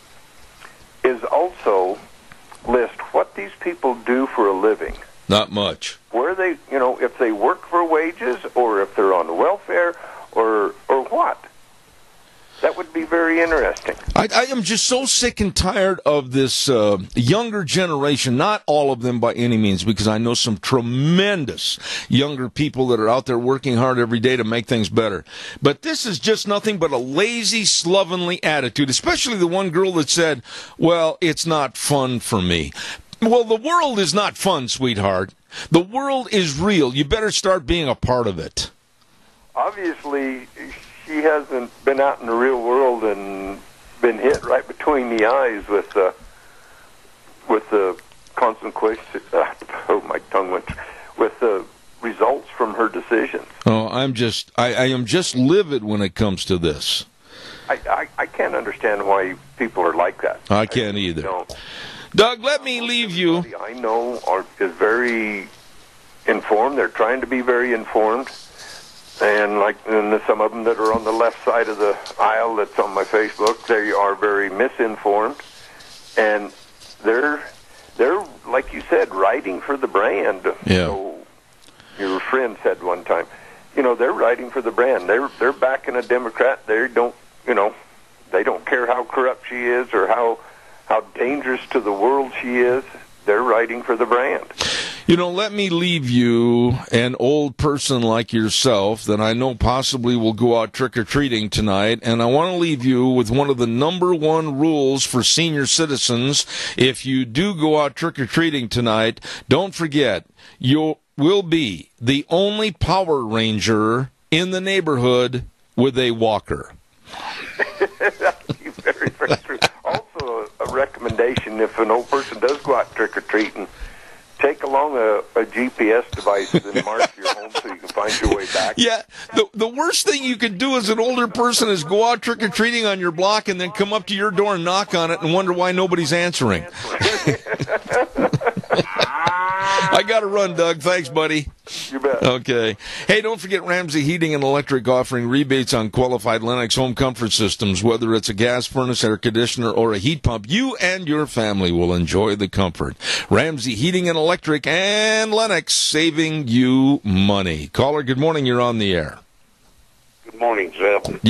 is also list what these people do for a living. Not much. Where they, if they work for wages or if they're on welfare or what. That would be very interesting. I am just so sick and tired of this younger generation, not all of them by any means, because I know some tremendous younger people that are out there working hard every day to make things better. But this is just nothing but a lazy, slovenly attitude, especially the one girl that said, well, it's not fun for me. Well, the world is not fun, sweetheart. The world is real. You better start being a part of it. Obviously, she hasn't been out in the real world and been hit right between the eyes with the consequences. My tongue went with the results from her decisions. Oh, I am just livid when it comes to this. I can't understand why people are like that. I can't either. Doug, let me leave you. I know is very informed. They're trying to be very informed. And some of them that are on the left side of the aisle that's on my Facebook, they are very misinformed. And they're like you said, writing for the brand. Yeah. So your friend said one time, they're writing for the brand. They're backing a Democrat. They don't care how corrupt she is or how dangerous to the world she is. They're writing for the brand. Let me leave you, an old person like yourself that I know possibly will go out trick-or-treating tonight, and I want to leave you with one of the number one rules for senior citizens. If you do go out trick-or-treating tonight, don't forget, you will be the only Power Ranger in the neighborhood with a walker. Very, very true. Also, a recommendation, if an old person does go out trick-or-treating, take along a GPS device and mark your home so you can find your way back. Yeah, the worst thing you could do as an older person is go out trick-or-treating on your block and then come up to your door and knock on it and wonder why nobody's answering. I got to run, Doug. Thanks, buddy. You bet. Okay. Hey, don't forget Ramsey Heating and Electric offering rebates on qualified Lennox home comfort systems. Whether it's a gas furnace, air conditioner, or a heat pump, you and your family will enjoy the comfort. Ramsey Heating and Electric and Lennox, saving you money. Caller, good morning. You're on the air. Good morning, Zeb.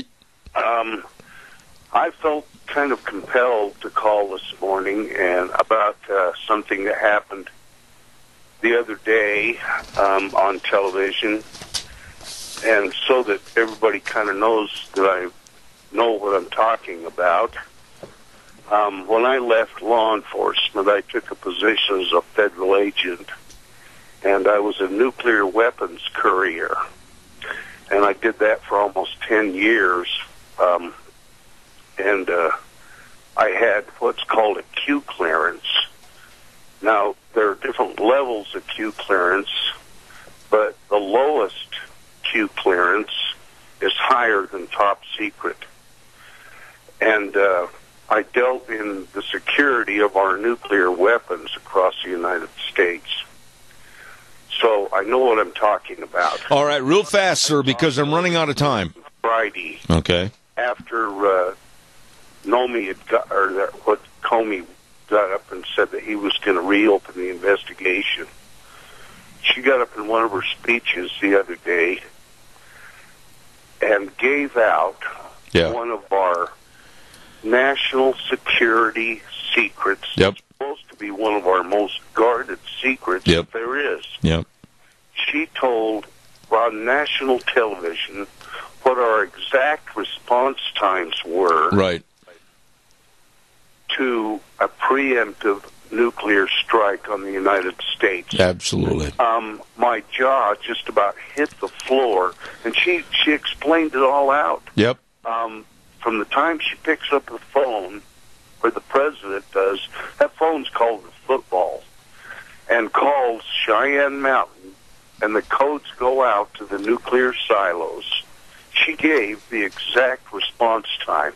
I felt kind of compelled to call this morning and about something that happened the other day on television, and so that everybody kind of knows that I know what I'm talking about. When I left law enforcement, I took a position as a federal agent, and I was a nuclear weapons courier, and I did that for almost 10 years, and I had what's called a Q clearance. Now, there are different levels of Q clearance, but the lowest Q clearance is higher than top secret. And I dealt in the security of our nuclear weapons across the United States. So I know what I'm talking about. All right, real fast, sir, because I'm running out of time. Friday, Okay. after Comey got up and said that he was going to reopen the investigation. She got up in one of her speeches the other day and gave out one of our national security secrets. Yep. It's supposed to be one of our most guarded secrets that there is. Yep. She told on national television what our exact response times were Right. to a preemptive nuclear strike on the United States. Absolutely. My jaw just about hit the floor, and she explained it all out. Yep. From the time she picks up the phone, or the president does, that phone's called the football, and calls Cheyenne Mountain, and the codes go out to the nuclear silos. She gave the exact response time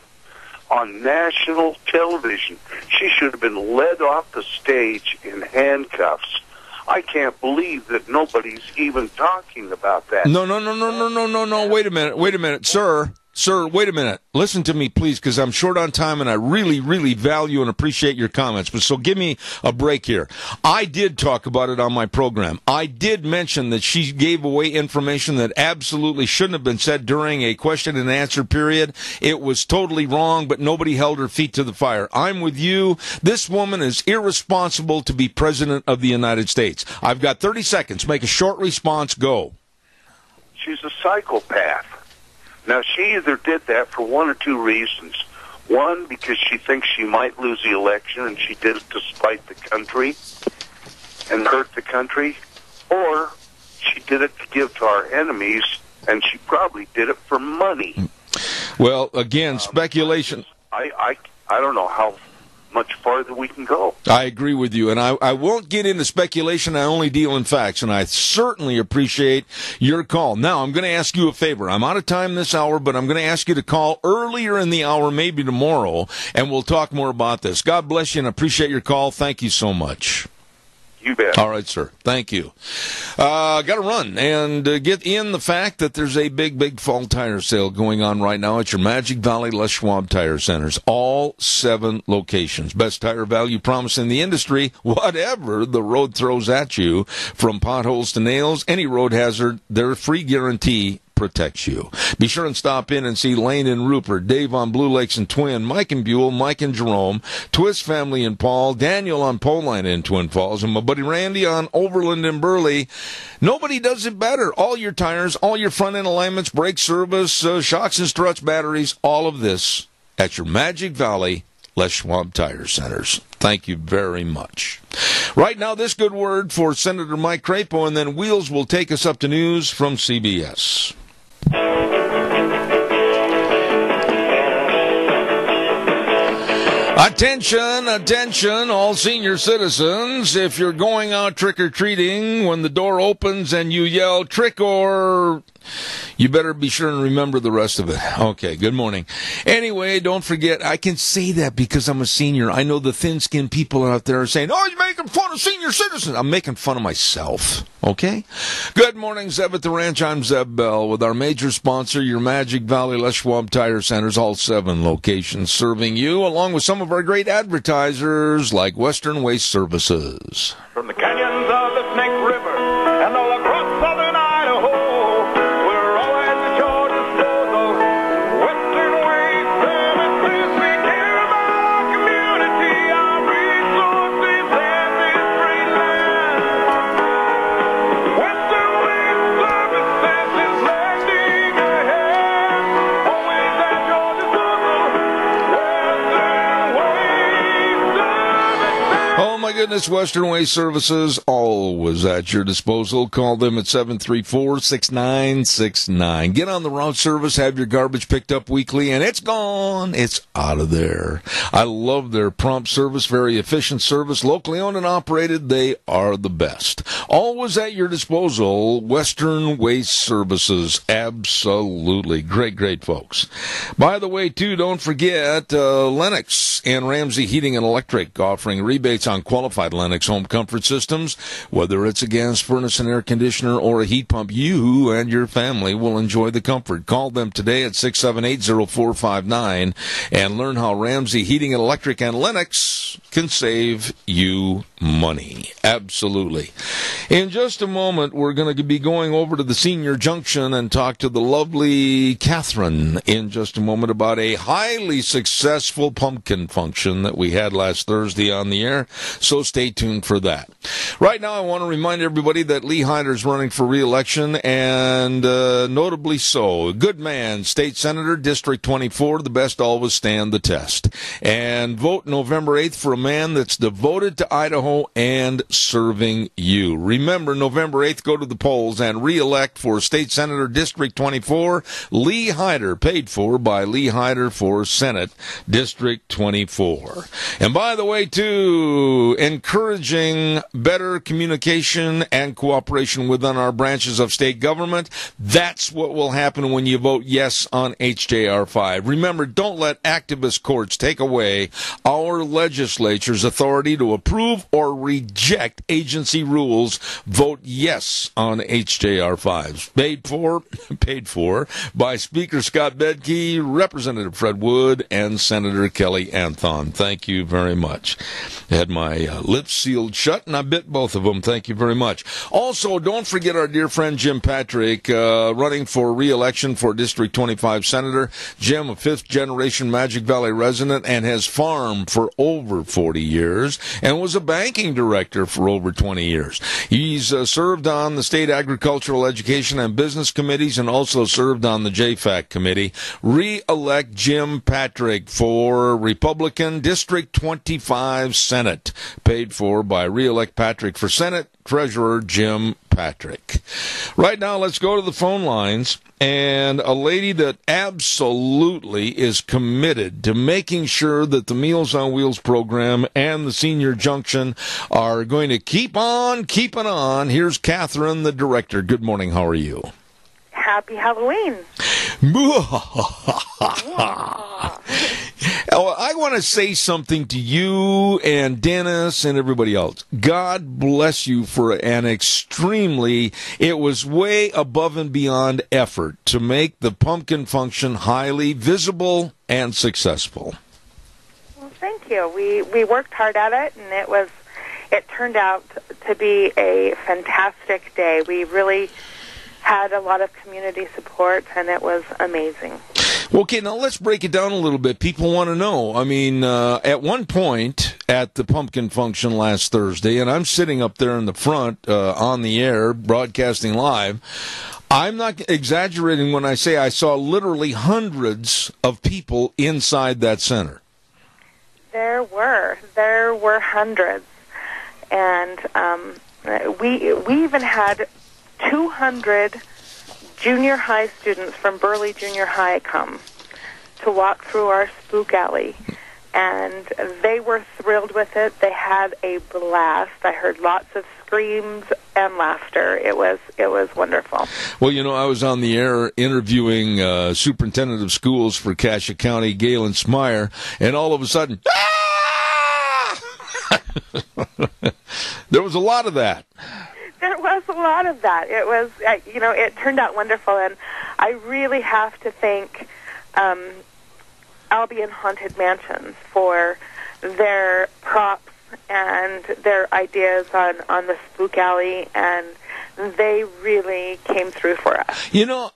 on national television. She should have been led off the stage in handcuffs. I can't believe that nobody's even talking about that. No. Wait a minute, sir. Sir, wait a minute. Listen to me, please, because I'm short on time, and I really, really value and appreciate your comments. But so give me a break here. I did talk about it on my program. I did mention that she gave away information that absolutely shouldn't have been said during a question and answer period. It was totally wrong, but nobody held her feet to the fire. I'm with you. This woman is irresponsible to be president of the United States. I've got 30 seconds. Make a short response. Go. She's a psychopath. Now, she either did that for one or two reasons. One, because she thinks she might lose the election, and she did it to spite the country and hurt the country. Or she did it to give to our enemies, and she probably did it for money. Well, again, speculation. I don't know how much farther we can go. I agree with you, and I won't get into speculation. I only deal in facts, and I certainly appreciate your call. Now, I'm going to ask you a favor. I'm out of time this hour, but I'm going to ask you to call earlier in the hour, maybe tomorrow, and we'll talk more about this. God bless you, and I appreciate your call. Thank you so much. You bet. All right, sir. Thank you. Got to run and get in the fact that there's a big fall tire sale going on right now at your Magic Valley Les Schwab Tire Centers. All 7 locations. Best tire value promise in the industry, whatever the road throws at you. From potholes to nails, any road hazard, their free guarantee protects you. Be sure and stop in and see Lane and Rupert, Dave on Blue Lakes and Twin, Mike and Buell, Mike and Jerome, Twist family and Paul, Daniel on Poline in Twin Falls, and my buddy Randy on Overland and Burley. Nobody does it better. All your tires, all your front end alignments, brake service, shocks and struts, batteries, all of this at your Magic Valley Les Schwab Tire Centers. Thank you very much. Right now, this good word for Senator Mike Crapo, and then Wheels will take us up to news from CBS. Attention, all senior citizens. If you're going out trick-or-treating, when the door opens and you yell trick or... you better be sure and remember the rest of it. Okay, good morning. Anyway, don't forget, I can say that because I'm a senior. I know the thin-skinned people out there are saying, oh, you're making fun of senior citizens. I'm making fun of myself, okay? Good morning, Zeb at the Ranch. I'm Zeb Bell with our major sponsor, your Magic Valley Les Schwab Tire Centers, all 7 locations serving you, along with some of our great advertisers like Western Waste Services. From the canyons of the Snake River and all across southern Idaho, we're always at your disposal. Western Waste Services, we care about our community, our resources, and this great land. Western Waste Services is lending a hand, always at your disposal. Western Waste Services. Oh my goodness, Western Waste Services, always at your disposal. Call them at 734-6969. Get on the route service, have your garbage picked up weekly, and it's gone. It's out of there. I love their prompt service, very efficient service, locally owned and operated. They are the best. Always at your disposal, Western Waste Services. Absolutely. Great folks. By the way, too, don't forget Lennox and Ramsey Heating and Electric offering rebates on qualified Lennox home comfort systems. Whether it's a gas furnace, an air conditioner, or a heat pump, you and your family will enjoy the comfort. Call them today at 678-0459 and learn how Ramsey Heating and Electric and Lennox can save you money. Absolutely. In just a moment, we're going to be going over to the Senior Junction and talk to the lovely Catherine in just a moment about a highly successful pumpkin function that we had last Thursday on the air. So stay tuned for that. Right now, I want to remind everybody that Lee Hyder's running for re-election, and notably so. Good man, State Senator, District 24. The best always stand the test. And vote November 8th for a man that's devoted to Idaho and serving you. Remember, November 8th, go to the polls and re-elect for State Senator, District 24, Lee Hyder, paid for by Lee Hyder for Senate, District 24. And by the way, too, encouraging better communication and cooperation within our branches of state government. That's what will happen when you vote yes on HJR 5. Remember, don't let activist courts take away our legislature's authority to approve or reject agency rules. Vote yes on HJR 5. Paid for by Speaker Scott Bedke, Representative Fred Wood, and Senator Kelly Anthon. Thank you very much. I had my lips sealed shut, and I bit both of them. Thank you very much. Also, don't forget our dear friend Jim Patrick, running for re-election for District 25 Senator. Jim, a fifth-generation Magic Valley resident, and has farmed for over 40 years, and was a banking director for over 20 years. He's served on the State Agricultural Education and Business Committees, and also served on the JFAC Committee. Re-elect Jim Patrick for Republican District 25 Senate. Paid for by Re-elect Patrick for Senate. Treasurer Jim Patrick. Right now, let's go to the phone lines. And a lady that absolutely is committed to making sure that the Meals on Wheels program and the Senior Junction are going to keep on keeping on. Here's Catherine, the director. Good morning. How are you? Happy Halloween. Oh, I want to say something to you and Dennis and everybody else. God bless you for it was way above and beyond effort to make the pumpkin function highly visible and successful. Well, thank you. We worked hard at it, and it turned out to be a fantastic day. We really had a lot of community support, and it was amazing. Okay, now let's break it down a little bit. People want to know. I mean, at one point at the pumpkin function last Thursday, and I'm sitting up there in the front on the air broadcasting live, I'm not exaggerating when I say I saw literally hundreds of people inside that center. There were hundreds, and we even had 200 junior high students from Burley Junior High come to walk through our spook alley, and they were thrilled with it. They had a blast. I heard lots of screams and laughter. It was wonderful. Well, you know, I was on the air interviewing superintendent of schools for Cassia County, Galen Smyer, and all of a sudden, there was a lot of that. There was a lot of that. It was, it turned out wonderful, and I really have to thank Albion Haunted Mansions for their props and their ideas on the spook alley, and they really came through for us. You know,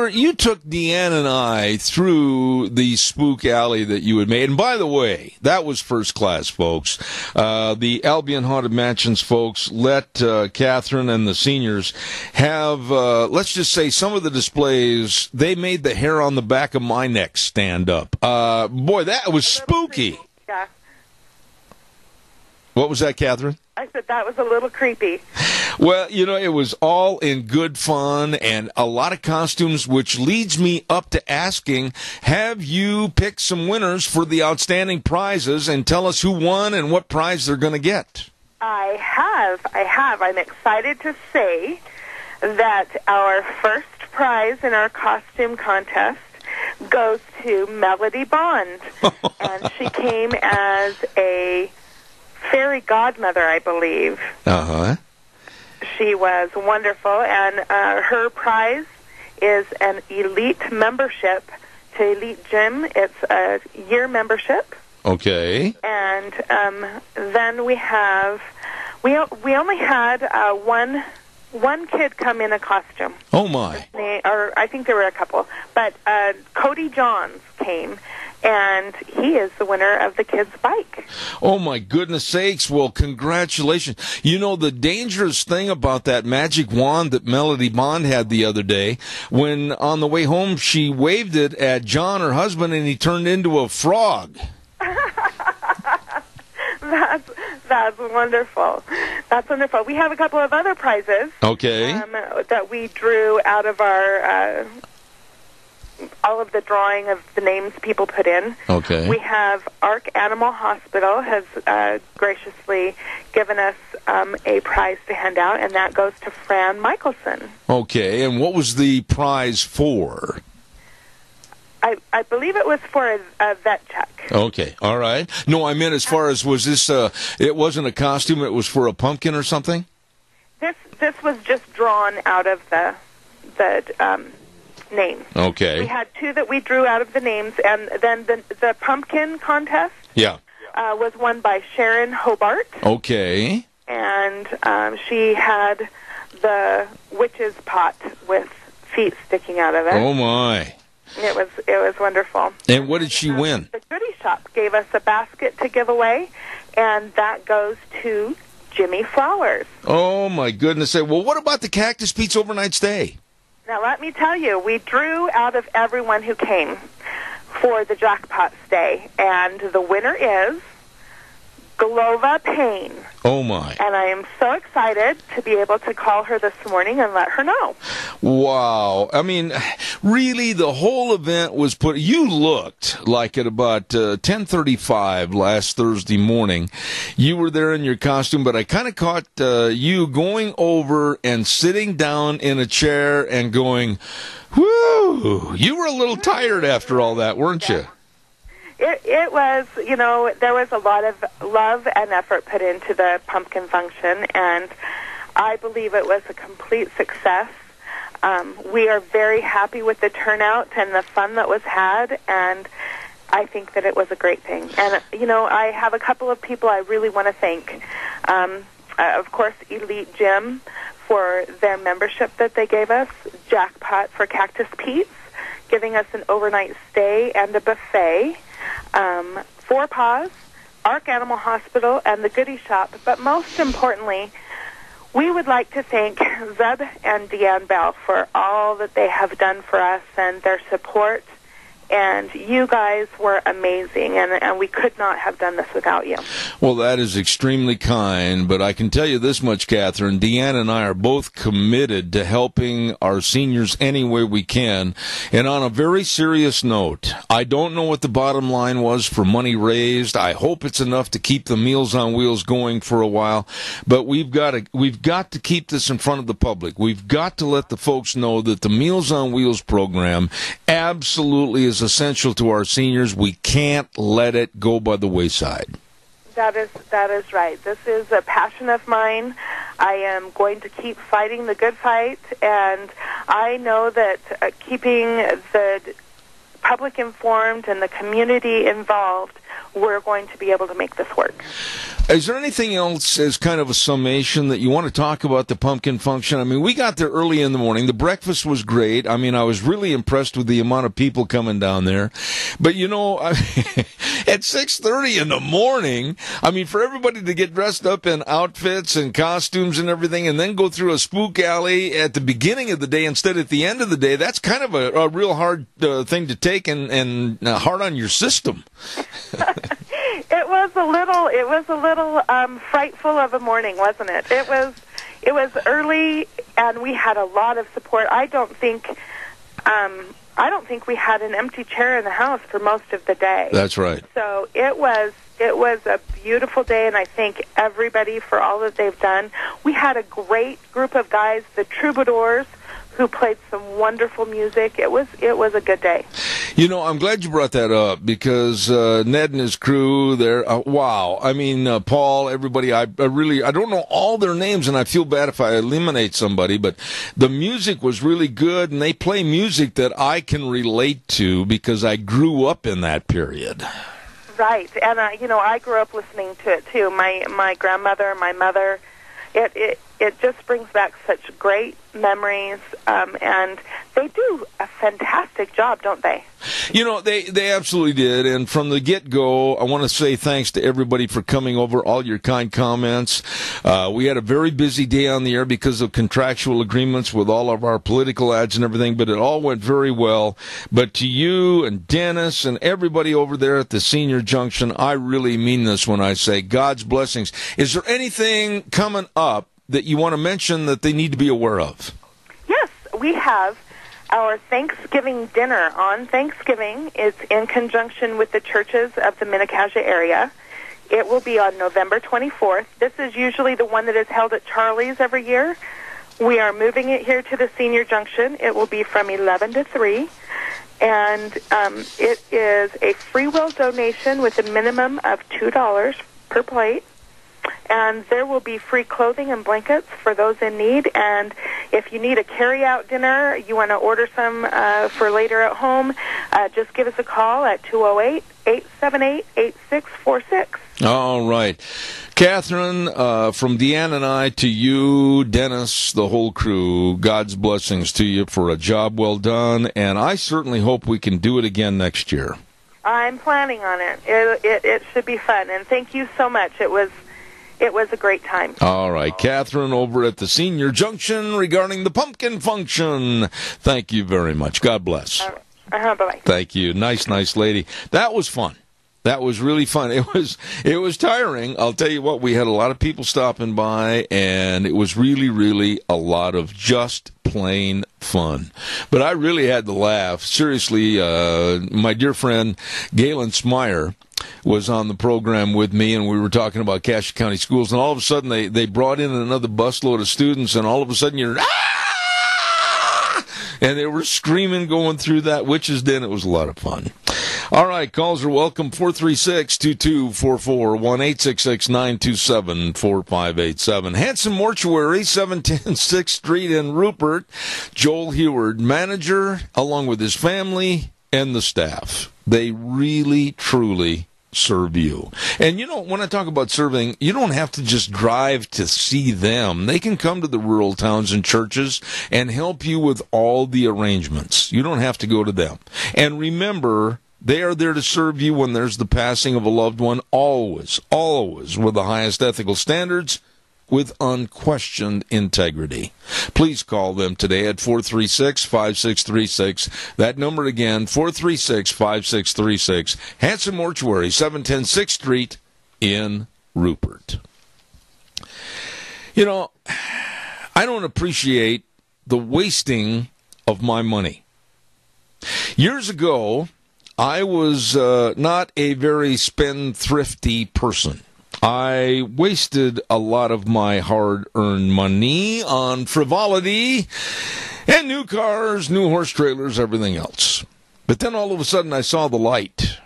you took Deanne and I through the spook alley that you had made. And by the way, that was first class, folks. The Albion Haunted Mansions folks let Catherine and the seniors have, let's just say, some of the displays. They made the hair on the back of my neck stand up. Boy, that was spooky. Yeah. What was that, Catherine? I said that was a little creepy. Well, you know, it was all in good fun and a lot of costumes, which leads me up to asking, have you picked some winners for the outstanding prizes, and tell us who won and what prize they're going to get? I have. I'm excited to say that our first prize in our costume contest goes to Melody Bond. And she came as a fairy godmother, I believe. Uh-huh. She was wonderful, and her prize is an elite membership to Elite Gym. It's a year membership. Okay. And then we only had one kid come in a costume. Oh, my. Or I think there were a couple. But Cody Johns came, and he is the winner of the kids' bike. Oh, my goodness sakes. Well, congratulations. You know, the dangerous thing about that magic wand that Melody Bond had the other day, when on the way home she waved it at John, her husband, and he turned into a frog. That's wonderful. That's wonderful. We have a couple of other prizes. Okay. That we drew out of our all of the drawing of the names people put in. Okay. We have Ark Animal Hospital has graciously given us a prize to hand out, and that goes to Fran Michelson. Okay, and what was the prize for? I believe it was for a vet check. Okay, all right. No, I meant as far as, was this, it wasn't a costume, it was for a pumpkin or something? This was just drawn out of the names. Okay. We had two that we drew out of the names, and then the pumpkin contest was won by Sharon Hobart. Okay. And she had the witch's pot with feet sticking out of it. Oh, my. It was wonderful. And what did she win? The Goodie Shop gave us a basket to give away, and that goes to Jimmy Flowers. Oh, my goodness. Well, what about the Cactus Pete's overnight stay? Now, let me tell you, we drew out of everyone who came for the jackpot stay, and the winner is Glova Payne. Oh, my. And I am so excited to be able to call her this morning and let her know. Wow. I mean, really, the whole event was you looked like at about 10:35 last Thursday morning. You were there in your costume, but I kind of caught you going over and sitting down in a chair and going, whoo, you were a little tired after all that, weren't you? It was, there was a lot of love and effort put into the pumpkin function, and I believe it was a complete success. We are very happy with the turnout and the fun that was had, and I think that it was a great thing. And, I have a couple of people I really want to thank. Of course, Elite Gym for their membership that they gave us, Jackpot for Cactus Pete's, giving us an overnight stay and a buffet, Four Paws, Ark Animal Hospital, and the Goodie Shop. But most importantly, we would like to thank Zeb and Deanne Bell for all that they have done for us and their support. And you guys were amazing, and we could not have done this without you. Well, that is extremely kind, but I can tell you this much, Catherine. Deanne and I are both committed to helping our seniors any way we can. And on a very serious note, I don't know what the bottom line was for money raised. I hope it's enough to keep the Meals on Wheels going for a while. But we've got to keep this in front of the public. We've got to let the folks know that the Meals on Wheels program absolutely is essential to our seniors. We can't let it go by the wayside. That is right. This is a passion of mine. I am going to keep fighting the good fight, and I know that keeping the public informed and the community involved, we're going to be able to make this work. Is there anything else as kind of a summation that you want to talk about the pumpkin function? I mean, we got there early in the morning. The breakfast was great. I mean, I was really impressed with the amount of people coming down there. But, at 6:30 in the morning, I mean, for everybody to get dressed up in outfits and costumes and everything and then go through a spook alley at the beginning of the day instead at the end of the day, that's kind of a real hard thing to take and hard on your system. It was a little frightful of a morning, wasn't it? It was early, and we had a lot of support. I don't think we had an empty chair in the house for most of the day. That's right. So it was a beautiful day, and I thank everybody for all that they've done. We had a great group of guys, the Troubadours, who played some wonderful music. It was a good day. I'm glad you brought that up because Ned and his crew there, wow. I mean, Paul, everybody, I don't know all their names, and I feel bad if I eliminate somebody, but the music was really good, and they play music that I can relate to because I grew up in that period. Right, and I grew up listening to it too. My grandmother, my mother, it just brings back such great memories, and they do a fantastic job, don't they? They absolutely did, and from the get-go, I want to say thanks to everybody for coming over, all your kind comments. We had a very busy day on the air because of contractual agreements with all of our political ads and everything, but it all went very well. But to you and Dennis and everybody over there at the Senior Junction, I really mean this when I say God's blessings. Is there anything coming up that you want to mention that they need to be aware of? Yes, we have our Thanksgiving dinner on Thanksgiving. It's in conjunction with the churches of the Mini-Cassia area. It will be on November 24th. This is usually the one that is held at Charlie's every year. We are moving it here to the Senior Junction. It will be from 11 to 3. And it is a free will donation with a minimum of $2 per plate. And there will be free clothing and blankets for those in need. And if you need a carry-out dinner, you want to order some for later at home, just give us a call at 208-878-8646. All right. Catherine, from Deanne and I to you, Dennis, the whole crew, God's blessings to you for a job well done. And I certainly hope we can do it again next year. I'm planning on it. It should be fun. And thank you so much. It was a great time. All right. Catherine over at the Senior Junction regarding the pumpkin function. Thank you very much. God bless. Bye-bye. Thank you. Nice lady. That was fun. That was really fun. It was tiring. I'll tell you what, we had a lot of people stopping by, and it was really, really a lot of just plain fun. But I really had to laugh. Seriously, my dear friend Galen Smyer was on the program with me, and we were talking about Cassia County Schools, and all of a sudden they brought in another busload of students, and all of a sudden you're, ah! And they were screaming going through that witch's den. It was a lot of fun. All right, calls are welcome. 436-2244, 1-866-927-4587. Hanson Mortuary, 710 6th Street in Rupert. Joel Heward, manager, along with his family and the staff. They really, truly serve you. And you know, when I talk about serving, you don't have to just drive to see them. They can come to the rural towns and churches and help you with all the arrangements. You don't have to go to them. And remember, they are there to serve you when there's the passing of a loved one, always, always with the highest ethical standards, with unquestioned integrity. Please call them today at 436-5636. That number again, 436-5636. Hanson Mortuary, 710 6th Street in Rupert. You know, I don't appreciate the wasting of my money. Years ago, I was not a very spendthrifty person. I wasted a lot of my hard-earned money on frivolity and new cars, new horse trailers, everything else. But then all of a sudden I saw the light.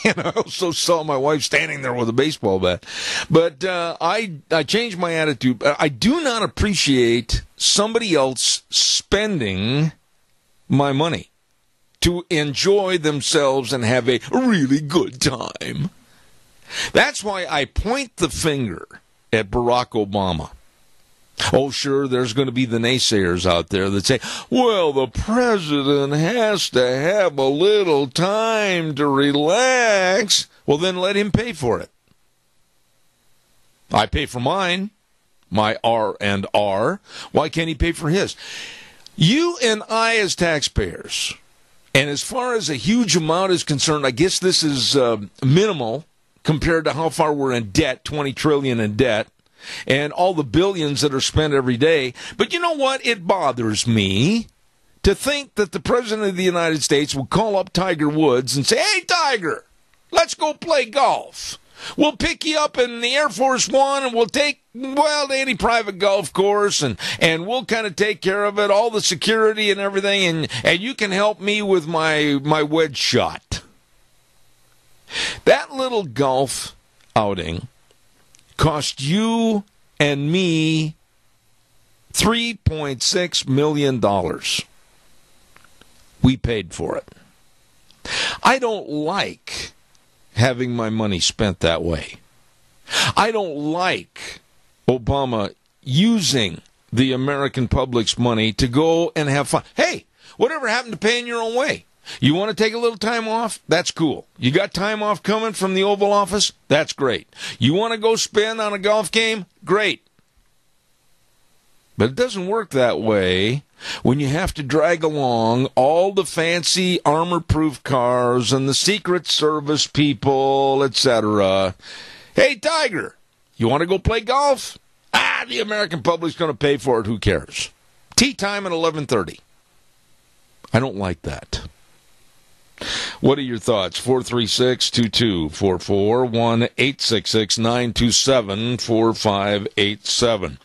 And I also saw my wife standing there with a baseball bat. But I changed my attitude. I do not appreciate somebody else spending my money to enjoy themselves and have a really good time. That's why I point the finger at Barack Obama. Oh, sure, there's going to be the naysayers out there that say, well, the president has to have a little time to relax. Well, then let him pay for it. I pay for mine, my R&R. Why can't he pay for his? You and I as taxpayers, and as far as a huge amount is concerned, I guess this is minimal compared to how far we're in debt, $20 trillion in debt, and all the billions that are spent every day. But you know what? It bothers me to think that the President of the United States will call up Tiger Woods and say, hey, Tiger, let's go play golf. We'll pick you up in the Air Force One, and we'll take, well, to any private golf course, and we'll kind of take care of it, all the security and everything, and you can help me with my wedge shot. That little golf outing cost you and me $3.6 million. We paid for it. I don't like having my money spent that way. I don't like Obama using the American public's money to go and have fun. Hey, whatever happened to paying your own way? You want to take a little time off? That's cool. You got time off coming from the Oval Office? That's great. You want to go spend on a golf game? Great. But it doesn't work that way when you have to drag along all the fancy armor-proof cars and the Secret Service people, etc. Hey, Tiger, you want to go play golf? The American public's going to pay for it. Who cares? Tea time at 11:30. I don't like that. What are your thoughts? 436-2244, 1-866-927-4587.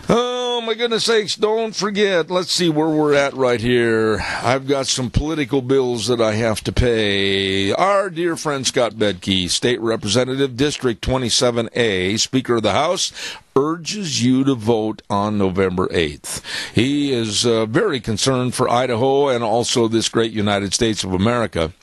Oh, my goodness sakes, don't forget. Let's see where we're at right here. I've got some political bills that I have to pay. Our dear friend Scott Bedke, State Representative, District 27A, Speaker of the House, urges you to vote on November 8th. He is very concerned for Idaho and also this great United States of America.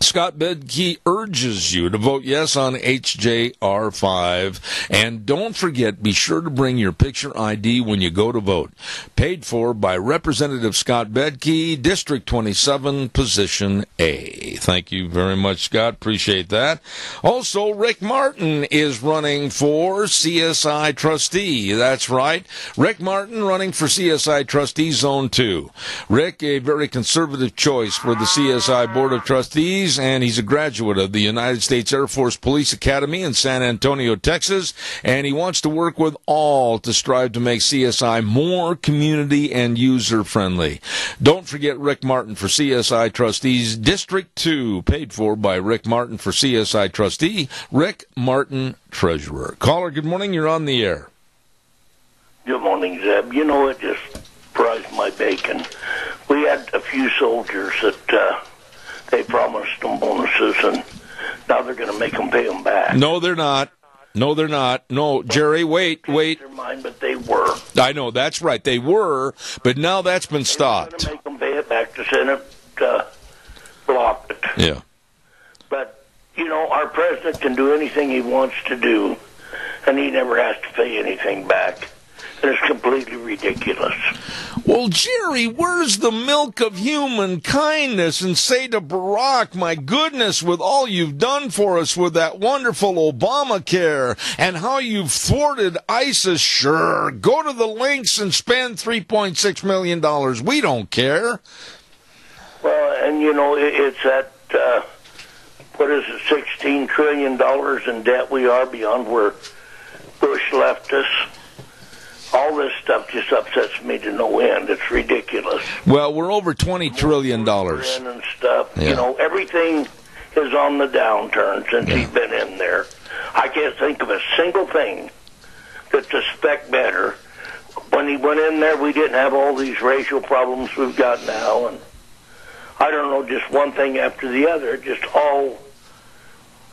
Scott Bedke urges you to vote yes on HJR 5. And don't forget, be sure to bring your picture ID when you go to vote. Paid for by Representative Scott Bedke, District 27, Position A. Thank you very much, Scott. Appreciate that. Also, Rick Martin is running for CSI trustee. That's right. Rick Martin running for CSI trustee Zone 2. Rick, a very conservative choice for the CSI Board of Trustees, and he's a graduate of the United States Air Force Police Academy in San Antonio, Texas, and he wants to work with all to strive to make CSI more community and user-friendly. Don't forget Rick Martin for CSI Trustees, District 2, paid for by Rick Martin for CSI Trustee, Rick Martin, Treasurer. Caller, good morning. You're on the air. Good morning, Zeb. You know, it just fries my bacon. We had a few soldiers that they promised them bonuses, and now they're going to make them pay them back. No, they're not. No, they're not. No, Jerry, wait. Their mind, but they were. I know, that's right. They were, but now that's been stopped. They're going to make them pay it back. The Senate blocked it. Yeah. But, our president can do anything he wants to do, and he never has to pay anything back. And it's completely ridiculous. Well, Jerry, where's the milk of human kindness? And say to Barack, my goodness, with all you've done for us with that wonderful Obamacare and how you've thwarted ISIS, sure, go to the links and spend $3.6 million. We don't care. Well, and, it's at, what is it, $16 trillion in debt we are beyond where Bush left us. All this stuff just upsets me to no end. It's ridiculous. Well, we're over $20 trillion. And stuff. Yeah. Everything is on the downturn since he's been in there. I can't think of a single thing that's a speck better. When he went in there, we didn't have all these racial problems we've got now. And I don't know, just one thing after the other, just all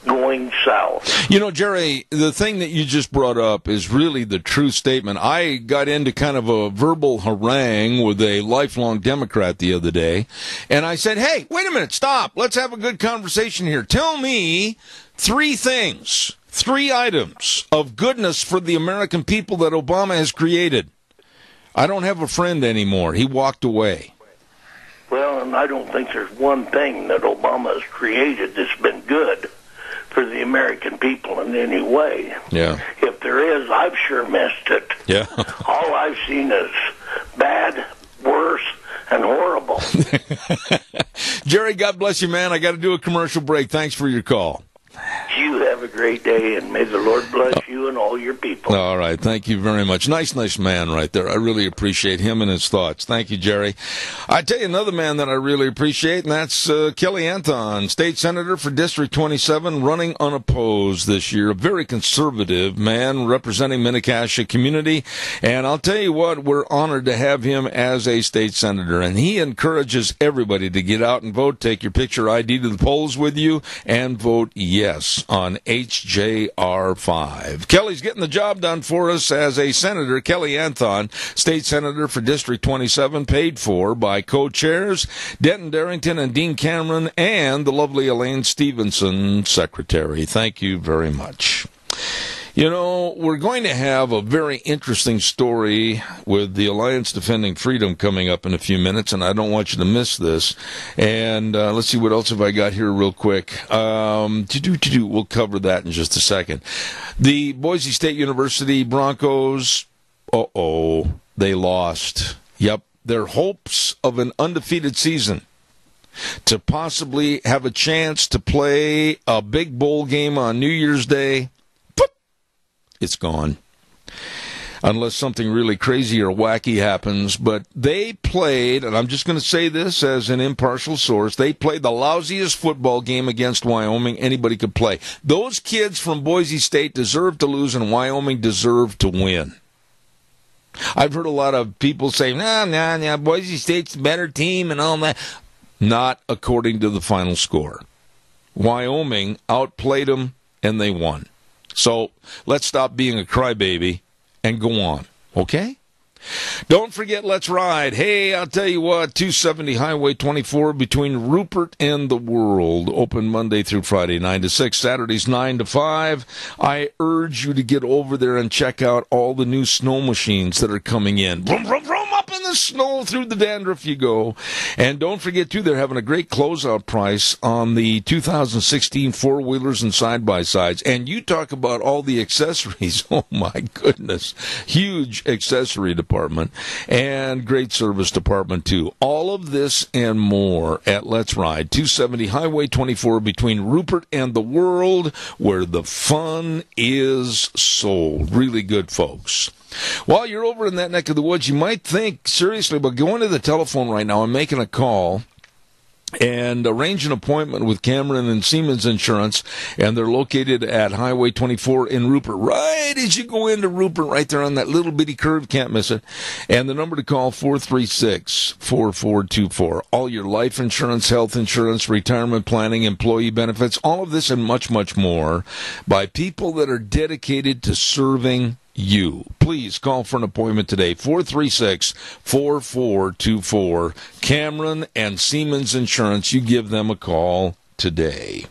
going south. Jerry, the thing that you just brought up is really the true statement. I got into kind of a verbal harangue with a lifelong Democrat the other day, and I said, hey, wait a minute, stop. Let's have a good conversation here. Tell me 3 things, 3 items of goodness for the American people that Obama has created. I don't have a friend anymore. He walked away. Well, and I don't think there's one thing that Obama has created that's been good for the American people in any way. Yeah. If there is, I've sure missed it. Yeah. All I've seen is bad, worse, and horrible. Jerry, God bless you, man. I got to do a commercial break. Thanks for your call. You have a great day, and may the Lord bless you and all your people. All right. Thank you very much. Nice man right there. I really appreciate him and his thoughts. Thank you, Jerry. I tell you another man that I really appreciate, and that's Kelly Anthon, state senator for District 27, running unopposed this year. A very conservative man representing Mini-Cassia community. And I'll tell you what, we're honored to have him as a state senator. And he encourages everybody to get out and vote. Take your picture ID to the polls with you and vote yes on HJR5. Kelly's getting the job done for us as a senator. Kelly Anthon, state senator for District 27, paid for by co-chairs Denton Darrington and Dean Cameron and the lovely Elaine Stevenson, secretary. Thank you very much. We're going to have a very interesting story with the Alliance Defending Freedom coming up in a few minutes, and I don't want you to miss this. And let's see, what else have I got here real quick? We'll cover that in just a second. The Boise State University Broncos, they lost. Yep, their hopes of an undefeated season to possibly have a chance to play a big bowl game on New Year's Day, it's gone. Unless something really crazy or wacky happens. But they played, and I'm just going to say this as an impartial source, they played the lousiest football game against Wyoming anybody could play. Those kids from Boise State deserve to lose, and Wyoming deserved to win. I've heard a lot of people say, nah, Boise State's a better team and all that. Not according to the final score. Wyoming outplayed them, and they won. So let's stop being a crybaby and go on, okay? Don't forget, let's ride. Hey, I'll tell you what, 270 Highway 24 between Rupert and the World. Open Monday through Friday, 9 to 6, Saturdays 9 to 5. I urge you to get over there and check out all the new snow machines that are coming in. Vroom, vroom, vroom, up in the snow, through the dandruff you go. And don't forget, too, they're having a great closeout price on the 2016 four-wheelers and side-by-sides. And you talk about all the accessories. Oh, my goodness. Huge accessory department and great service department, too. All of this and more at Let's Ride, 270 Highway 24 between Rupert and the World, where the fun is sold. Really good, folks. While you're over in that neck of the woods, you might think seriously about going to the telephone right now and making a call and arrange an appointment with Cameron and Siemens Insurance, and they're located at Highway 24 in Rupert, right as you go into Rupert, right there on that little bitty curve, can't miss it. And the number to call, 436-4424. All your life insurance, health insurance, retirement planning, employee benefits, all of this and much, much more by people that are dedicated to serving you. Please call for an appointment today, 436-4424. Cameron and Siemens Insurance, you give them a call today.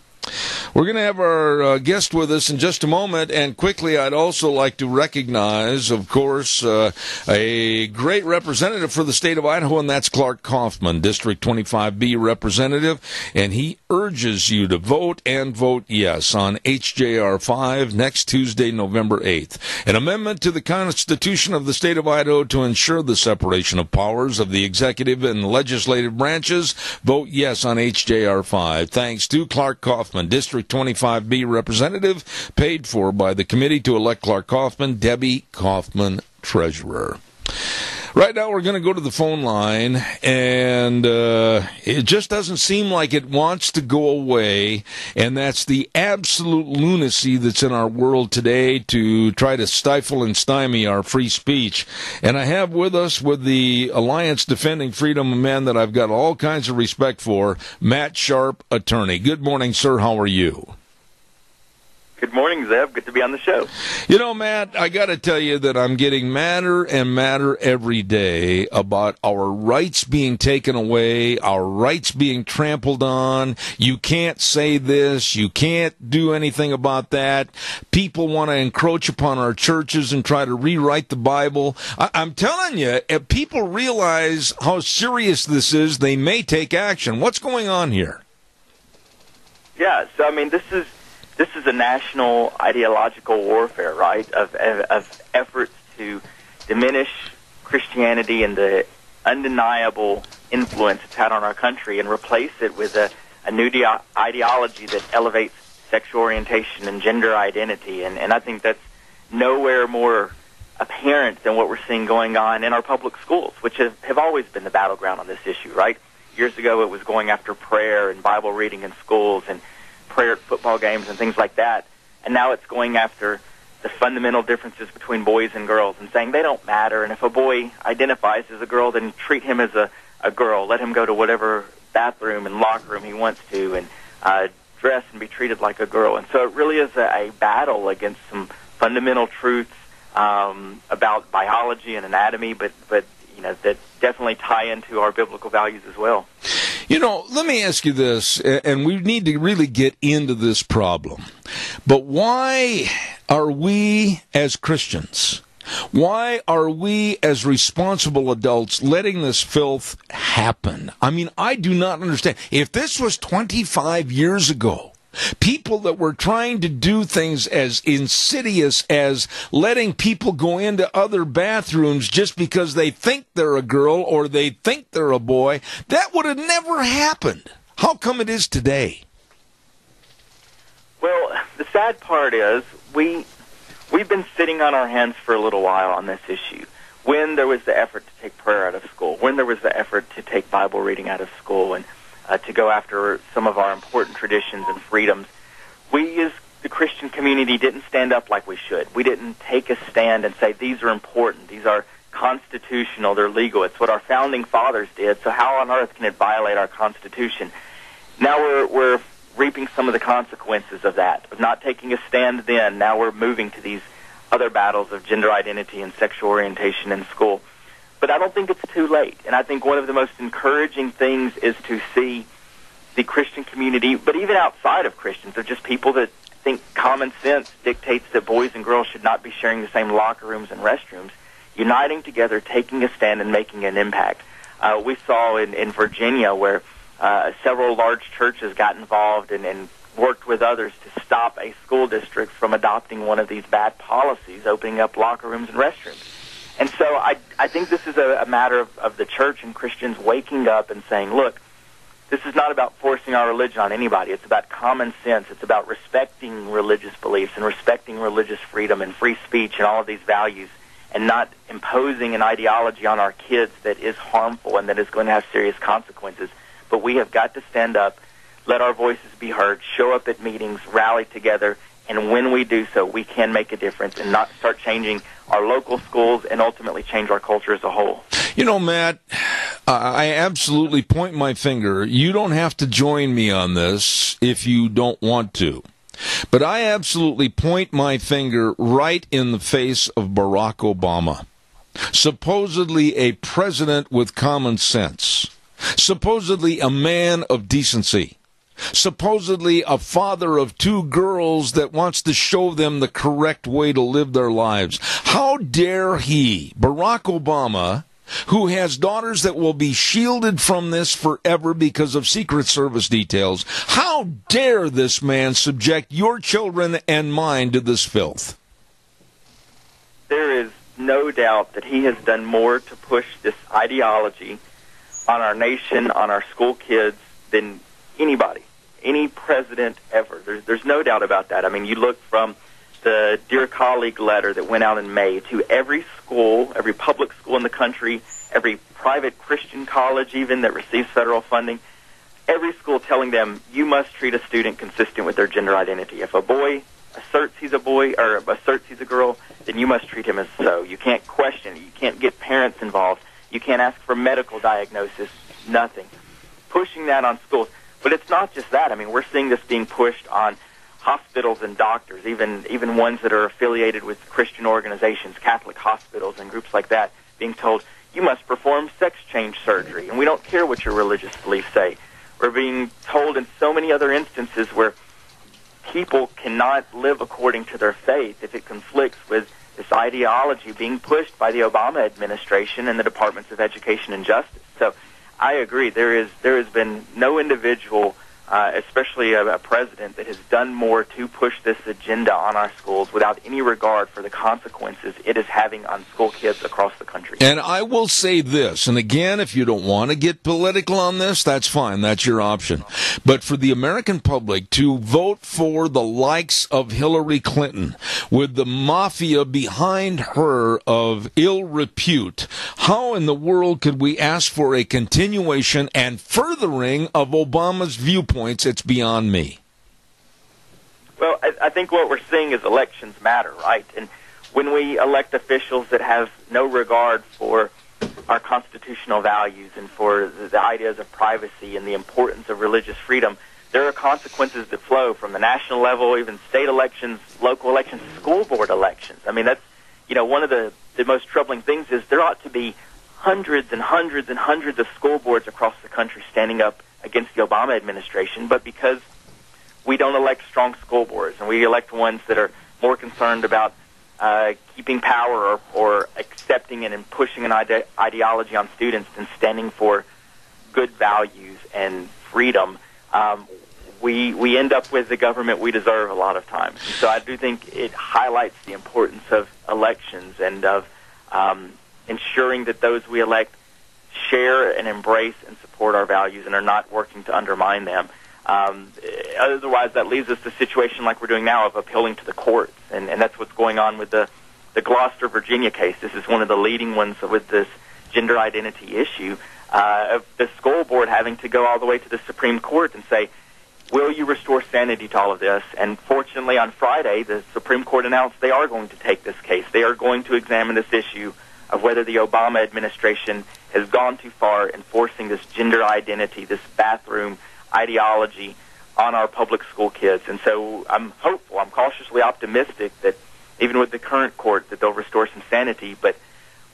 We're going to have our guest with us in just a moment, and quickly I'd also like to recognize, of course, a great representative for the state of Idaho, and that's Clark Kaufman, District 25B representative, and he urges you to vote and vote yes on HJR 5 next Tuesday, November 8th. An amendment to the Constitution of the state of Idaho to ensure the separation of powers of the executive and legislative branches. Vote yes on HJR 5. Thanks to Clark Kaufman, District 25B representative, paid for by the committee to elect Clark Kaufman, Debbie Kaufman, treasurer. Right now we're going to go to the phone line, and it just doesn't seem like it wants to go away, and that's the absolute lunacy that's in our world today to try to stifle and stymie our free speech. And I have with us, with the Alliance Defending Freedom, a man that I've got all kinds of respect for, Matt Sharp, attorney. Good morning, sir. How are you? Good morning, Zeb. Good to be on the show. You know, Matt, I got to tell you that I'm getting madder and madder every day about our rights being taken away, our rights being trampled on. You can't say this. You can't do anything about that. People want to encroach upon our churches and try to rewrite the Bible. I'm telling you, if people realize how serious this is, they may take action. What's going on here? Yeah, so, I mean, this is a national ideological warfare, right, of efforts to diminish Christianity and the undeniable influence it's had on our country and replace it with a new ideology that elevates sexual orientation and gender identity. And I think that's nowhere more apparent than what we're seeing going on in our public schools, which have always been the battleground on this issue, right? Years ago it was going after prayer and Bible reading in schools and prayer at football games and things like that. And now it's going after the fundamental differences between boys and girls and saying they don't matter. And if a boy identifies as a girl, then treat him as a girl. Let him go to whatever bathroom and locker room he wants to and dress and be treated like a girl. And so it really is a battle against some fundamental truths about biology and anatomy, but you know, that definitely tie into our biblical values as well. You know, let me ask you this, and we need to really get into this problem. But why are we as Christians, why are we as responsible adults letting this filth happen? I mean, I do not understand. If this was 25 years ago, people that were trying to do things as insidious as letting people go into other bathrooms just because they think they're a girl or they think they're a boy, that would have never happened. How come it is today? Well, the sad part is we've been sitting on our hands for a little while on this issue. When there was the effort to take prayer out of school, when there was the effort to take Bible reading out of school, and to go after some of our important traditions and freedoms, we as the Christian community didn't stand up like we should. We didn't take a stand and say these are important, these are constitutional, they're legal. It's what our founding fathers did, so how on earth can it violate our Constitution? Now we're reaping some of the consequences of that, of not taking a stand then. Now we're moving to these other battles of gender identity and sexual orientation in school. But I don't think it's too late. And I think one of the most encouraging things is to see the Christian community, but even outside of Christians, they're just people that think common sense dictates that boys and girls should not be sharing the same locker rooms and restrooms, uniting together, taking a stand, and making an impact. We saw in Virginia where several large churches got involved and worked with others to stop a school district from adopting one of these bad policies, opening up locker rooms and restrooms. And so I think this is a matter of the church and Christians waking up and saying, look, this is not about forcing our religion on anybody. It's about common sense. It's about respecting religious beliefs and respecting religious freedom and free speech and all of these values, and not imposing an ideology on our kids that is harmful and that is going to have serious consequences. but we have got to stand up, let our voices be heard, show up at meetings, rally together, and when we do so, we can make a difference and not start changing our local schools and ultimately change our culture as a whole. You know, Matt, I absolutely point my finger. You don't have to join me on this if you don't want to. But I absolutely point my finger right in the face of Barack Obama. Supposedly a president with common sense. Supposedly a man of decency. Supposedly a father of 2 girls that wants to show them the correct way to live their lives. How dare he, Barack Obama, who has daughters that will be shielded from this forever because of Secret Service details, how dare this man subject your children and mine to this filth? There is no doubt that he has done more to push this ideology on our nation, on our school kids, than anybody, any president ever. There's no doubt about that. I mean, you look from the Dear Colleague letter that went out in May to every school, every public school in the country, every private Christian college even that receives federal funding, every school telling them, you must treat a student consistent with their gender identity. If a boy asserts he's a boy or asserts he's a girl, then you must treat him as so. You can't question it. You can't get parents involved. You can't ask for medical diagnosis, nothing. Pushing that on schools. But it's not just that. I mean, we're seeing this being pushed on hospitals and doctors, even ones that are affiliated with Christian organizations, Catholic hospitals and groups like that, being told, you must perform sex change surgery, and we don't care what your religious beliefs say. We're being told in so many other instances where people cannot live according to their faith if it conflicts with this ideology being pushed by the Obama administration and the Departments of Education and Justice. So I agree. There has been no individual, especially a president, that has done more to push this agenda on our schools without any regard for the consequences it is having on school kids across the country. And I will say this, and again, if you don't want to get political on this, that's fine. That's your option. But for the American public to vote for the likes of Hillary Clinton with the mafia behind her of ill repute, how in the world could we ask for a continuation and furthering of Obama's viewpoints? It's beyond me. Well, I think what we're seeing is elections matter, right? And when we elect officials that have no regard for our constitutional values and for the ideas of privacy and the importance of religious freedom, there are consequences that flow from the national level, even state elections, local elections, school board elections. I mean, that's, one of the most troubling things is there ought to be hundreds and hundreds and hundreds of school boards across the country standing up against the Obama administration, but because we don't elect strong school boards and we elect ones that are more concerned about keeping power or accepting and pushing an ideology on students than standing for good values and freedom, we end up with the government we deserve a lot of times. And so I do think it highlights the importance of elections and of ensuring that those we elect share and embrace and support our values and are not working to undermine them. Otherwise, that leaves us to a situation like we're doing now of appealing to the courts, and that's what's going on with the Gloucester, Virginia case. This is one of the leading ones with this gender identity issue, of the school board having to go all the way to the Supreme Court and say, will you restore sanity to all of this? And fortunately, on Friday, the Supreme Court announced they are going to take this case. They are going to examine this issue of whether the Obama administration has gone too far in forcing this gender identity, this bathroom ideology on our public school kids. And so I'm hopeful, I'm cautiously optimistic that even with the current court that they'll restore some sanity. But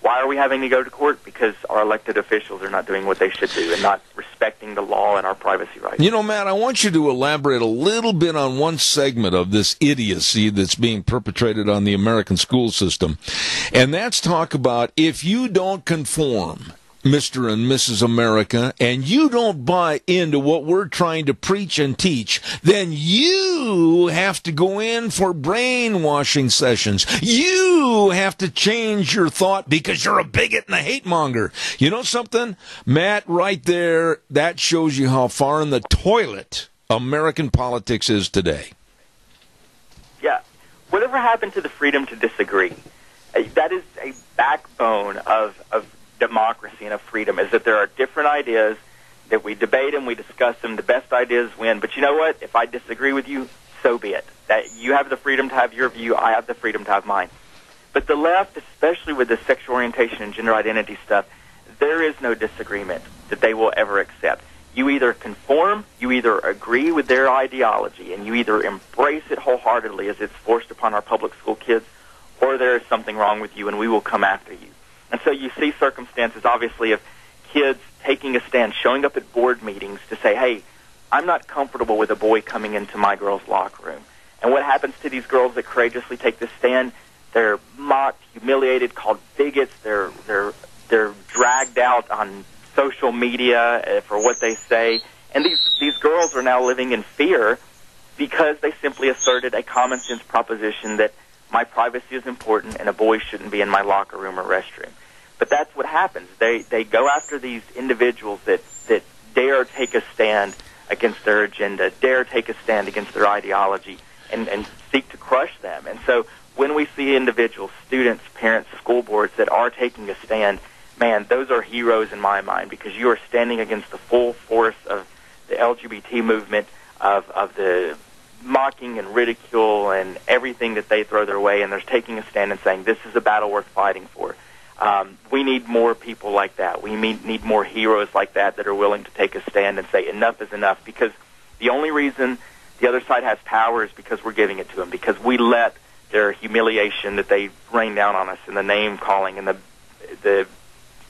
why are we having to go to court? Because our elected officials are not doing what they should do and not respecting the law and our privacy rights. Matt, I want you to elaborate a little bit on one segment of this idiocy that's being perpetrated on the American school system. And that's talk about if you don't conform, Mr. and Mrs. America, and you don't buy into what we're trying to preach and teach, then you have to go in for brainwashing sessions. You have to change your thought because you're a bigot and a hate monger. You know something? Matt, right there, that shows you how far in the toilet American politics is today. Yeah. Whatever happened to the freedom to disagree? That is a backbone of democracy and of freedom, is that there are different ideas that we debate them, we discuss them, the best ideas win. But you know what? If I disagree with you, so be it. That you have the freedom to have your view, I have the freedom to have mine. But the left, especially with the sexual orientation and gender identity stuff, there is no disagreement that they will ever accept. You either conform, you either agree with their ideology, and you either embrace it wholeheartedly as it's forced upon our public school kids, or there is something wrong with you, and we will come after you. And so you see circumstances, obviously, of kids taking a stand, showing up at board meetings to say, hey, I'm not comfortable with a boy coming into my girls' locker room. And what happens to these girls that courageously take this stand? They're mocked, humiliated, called bigots. They're dragged out on social media for what they say. And these girls are now living in fear because they simply asserted a common sense proposition that my privacy is important and a boy shouldn't be in my locker room or restroom. But that's what happens. They go after these individuals that dare take a stand against their agenda, dare take a stand against their ideology, and seek to crush them. And so when we see individuals, students, parents, school boards that are taking a stand, man, those are heroes in my mind, because you are standing against the full force of the LGBT movement, of the mocking and ridicule and everything that they throw their way, and they're taking a stand and saying, this is a battle worth fighting for. We need more people like that. We need more heroes like that are willing to take a stand and say enough is enough, because the only reason the other side has power is because we're giving it to them, because we let their humiliation that they rain down on us and the name calling and the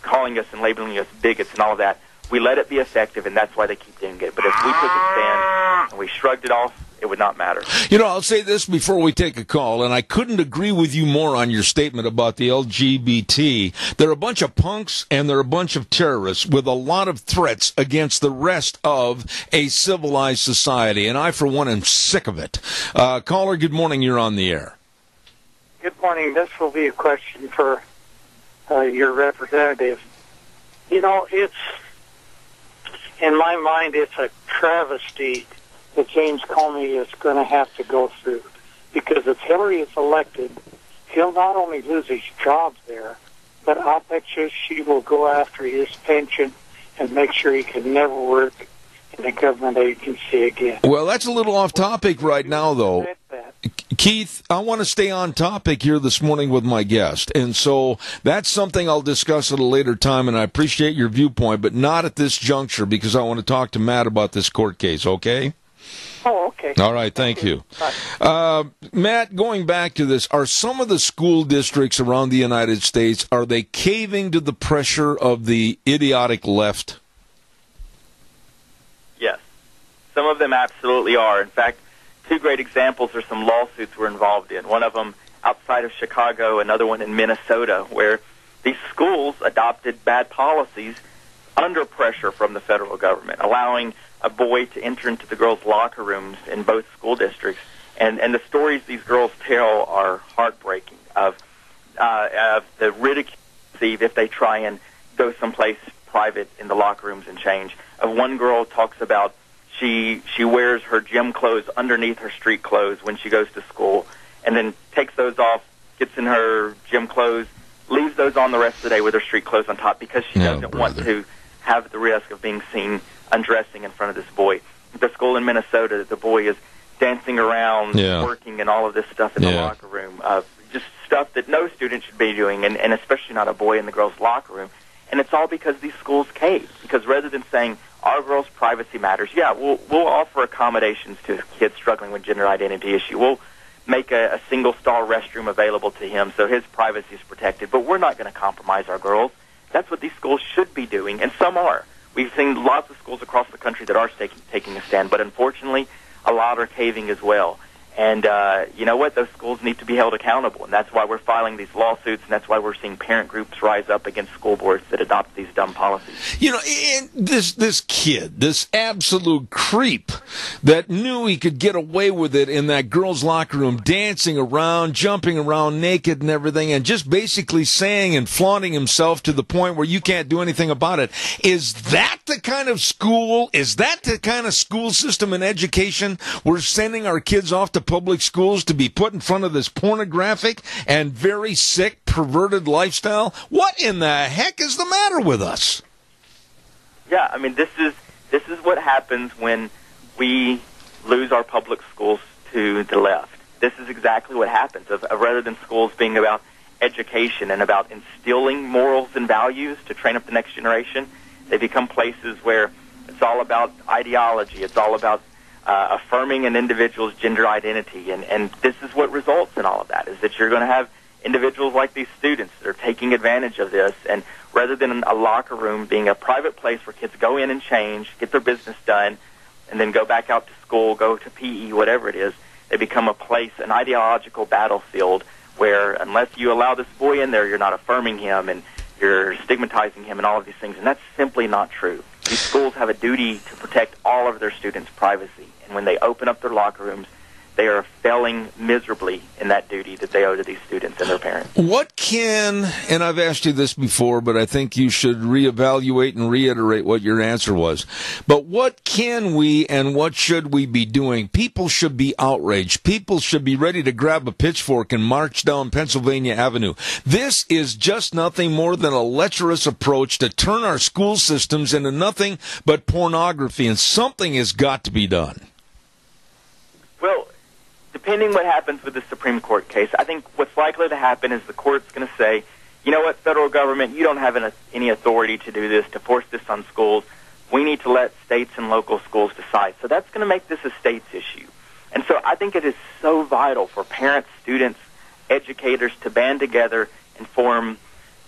calling us and labeling us bigots and all of that, we let it be effective, and that's why they keep doing it. But if we took a stand and we shrugged it off, it would not matter. You know, I'll say this before we take a call, and I couldn't agree with you more on your statement about the LGBT. They're a bunch of punks and they're a bunch of terrorists with a lot of threats against the rest of a civilized society, and I, for one, am sick of it. Caller, good morning. You're on the air. Good morning. This will be a question for your representative. You know, it's, in my mind, it's a travesty that James Comey is going to have to go through. Because if Hillary is elected, he'll not only lose his job there, but I'll bet you she will go after his pension and make sure he can never work in a government agency again. Well, that's a little off topic right now, though. Keith, I want to stay on topic here this morning with my guest, and so that's something I'll discuss at a later time, and I appreciate your viewpoint, but not at this juncture, because I want to talk to Matt about this court case, okay? Oh, okay. All right, thank you. Matt, going back to this, are some of the school districts around the United States, are they caving to the pressure of the idiotic left? Yes. Some of them absolutely are. In fact, two great examples are some lawsuits we're involved in. One of them outside of Chicago, another one in Minnesota, where these schools adopted bad policies under pressure from the federal government, allowing a boy to enter into the girls' locker rooms in both school districts. And the stories these girls tell are heartbreaking of the ridicule if they try and go someplace private in the locker rooms and change. One girl talks about she wears her gym clothes underneath her street clothes when she goes to school, and then takes those off, gets in her gym clothes, leaves those on the rest of the day with her street clothes on top, because she doesn't want to have the risk of being seen undressing in front of this boy. The school in Minnesota, the boy is dancing around, working, and all of this stuff in the locker room. Just stuff that no student should be doing, and especially not a boy in the girls' locker room. And it's all because these schools cave. Because rather than saying, our girls' privacy matters, we'll offer accommodations to kids struggling with gender identity issue. We'll make a single-stall restroom available to him so his privacy is protected. But we're not going to compromise our girls. That's what these schools should be doing, and some are. We've seen lots of schools across the country that are taking a stand, but unfortunately, a lot are caving as well. And you know what? Those schools need to be held accountable, and that's why we're filing these lawsuits, and that's why we're seeing parent groups rise up against school boards that adopt these dumb policies. You know, and this kid, this absolute creep that knew he could get away with it in that girl's locker room, dancing around, jumping around naked and everything, and just basically saying and flaunting himself to the point where you can't do anything about it. Is that the kind of school, is that the kind of school system and education we're sending our kids off to public schools to be put in front of this pornographic and very sick, perverted lifestyle? What in the heck is the matter with us? Yeah, I mean, this happens when we lose our public schools to the left. This is exactly what happens. Rather than schools being about education and about instilling morals and values to train up the next generation, they become places where it's all about ideology. It's all about affirming an individual's gender identity. And this is what results in all of that, is that you're going to have individuals like these students that are taking advantage of this. And rather than a locker room being a private place where kids go in and change, get their business done, and then go back out to school, go to PE, whatever it is, they become a place, an ideological battlefield where unless you allow this boy in there, you're not affirming him and you're stigmatizing him and all of these things. And that's simply not true. These schools have a duty to protect all of their students' privacy. And when they open up their locker rooms, they are failing miserably in that duty that they owe to these students and their parents. What can, and I've asked you this before, but I think you should reevaluate and reiterate what your answer was. But what can we and what should we be doing? People should be outraged. People should be ready to grab a pitchfork and march down Pennsylvania Avenue. This is just nothing more than a lecherous approach to turn our school systems into nothing but pornography, and something has got to be done. Well, depending what happens with the Supreme Court case, I think what's likely to happen is the court's going to say, you know what, federal government, you don't have any authority to do this, to force this on schools. We need to let states and local schools decide. So that's going to make this a state's issue. And so I think it is so vital for parents, students, educators to band together and form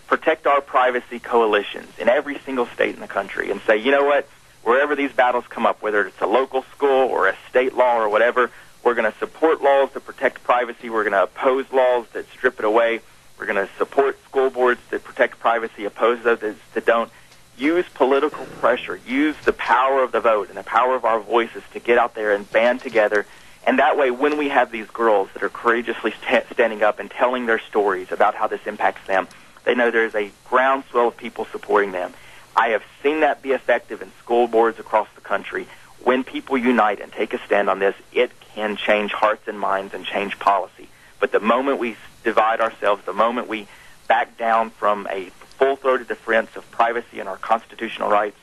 Protect Our Privacy coalitions in every single state in the country and say, you know what, wherever these battles come up, whether it's a local school or a state law or whatever, we're going to support laws that protect privacy. We're going to oppose laws that strip it away. We're going to support school boards that protect privacy, oppose those that don't. Use political pressure. Use the power of the vote and the power of our voices to get out there and band together. And that way, when we have these girls that are courageously standing up and telling their stories about how this impacts them, they know there's a groundswell of people supporting them. I have seen that be effective in school boards across the country. When people unite and take a stand on this, it can change hearts and minds and change policy. But the moment we divide ourselves, the moment we back down from a full-throated defense of privacy and our constitutional rights,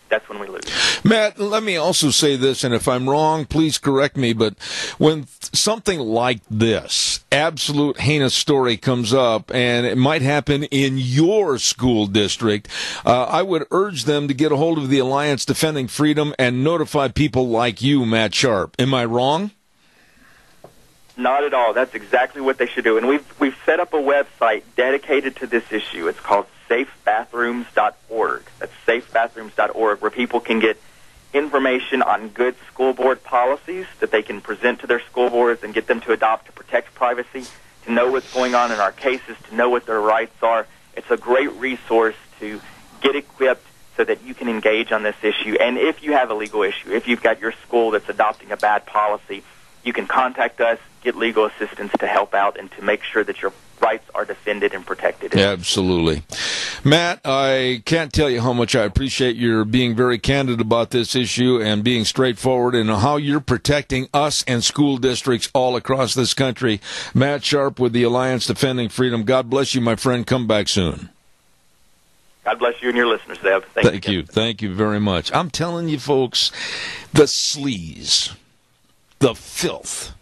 that's when we lose. Matt, let me also say this, and if I'm wrong, please correct me, but when something like this, absolute heinous story comes up, and it might happen in your school district, I would urge them to get a hold of the Alliance Defending Freedom and notify people like you, Matt Sharp. Am I wrong? Not at all. That's exactly what they should do. And we've set up a website dedicated to this issue. It's called safebathrooms.org. That's safebathrooms.org, where people can get information on good school board policies that they can present to their school boards and get them to adopt to protect privacy, to know what's going on in our cases, to know what their rights are. It's a great resource to get equipped so that you can engage on this issue. And if you have a legal issue, if you've got your school that's adopting a bad policy, you can contact us, get legal assistance to help out and to make sure that your rights are defended and protected. Absolutely. Matt, I can't tell you how much I appreciate your being very candid about this issue and being straightforward and how you're protecting us and school districts all across this country. Matt Sharp with the Alliance Defending Freedom. God bless you, my friend. Come back soon. God bless you and your listeners, Deb. Thank you. Thank you very much. I'm telling you, folks, the sleaze, the filth,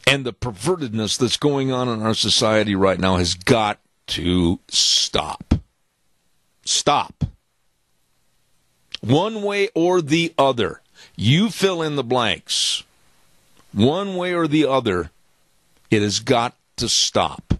and the pervertedness that's going on in our society right now has got to stop. Stop. One way or the other. You fill in the blanks. One way or the other, it has got to stop.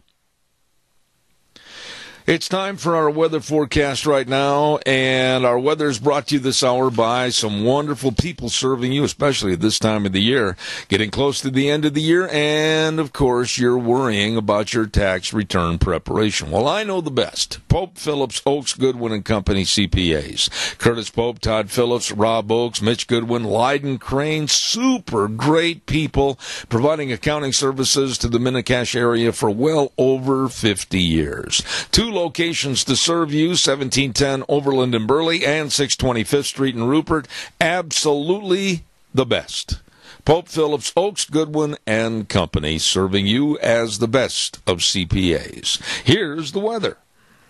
It's time for our weather forecast right now, and our weather is brought to you this hour by some wonderful people serving you, especially at this time of the year. Getting close to the end of the year, and, of course, you're worrying about your tax return preparation. Well, I know the best. Pope, Phillips, Oaks, Goodwin and Company CPAs. Curtis Pope, Todd Phillips, Rob Oaks, Mitch Goodwin, Lyden Crane, super great people providing accounting services to the Minicash area for well over 50 years. Two locations to serve you, 1710 Overland and Burley and 625th Street in Rupert. Absolutely the best. Pope, Phillips, Oaks, Goodwin and Company, serving you as the best of CPAs. Here's the weather.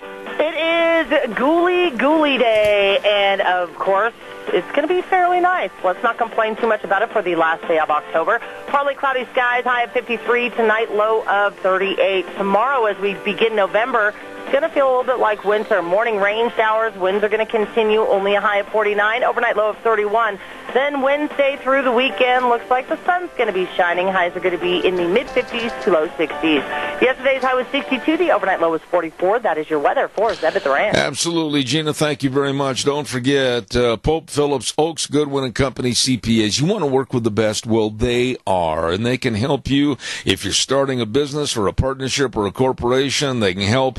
It is Ghoulie Day, and of course, it's going to be fairly nice. Let's not complain too much about it for the last day of October. Partly cloudy skies, high of 53 tonight, low of 38. Tomorrow, as we begin November, it's going to feel a little bit like winter. Morning rain showers, winds are going to continue, only a high of 49, overnight low of 31. Then Wednesday through the weekend, looks like the sun's going to be shining. Highs are going to be in the mid-50s to low 60s. Yesterday's high was 62. The overnight low was 44. That is your weather for Zebit the Ranch. Absolutely, Gina. Thank you very much. Don't forget, Pope, Phillips, Oaks, Goodwin and Company CPAs. You want to work with the best? Well, they are, and they can help you if you're starting a business or a partnership or a corporation. They can help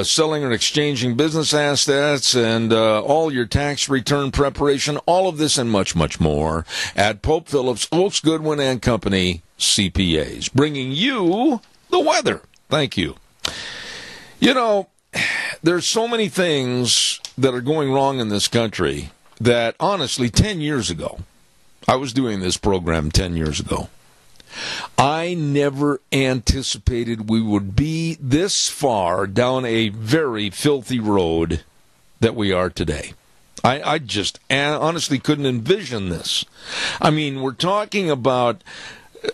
selling and exchanging business assets and all your tax return preparation, all of this and much, much more at Pope, Phillips, Oaks, Goodwin and Company CPAs, bringing you the weather. Thank you. You know, there's so many things that are going wrong in this country that, honestly, 10 years ago, I was doing this program 10 years ago. I never anticipated we would be this far down a very filthy road that we are today. I just honestly couldn't envision this. I mean, we're talking about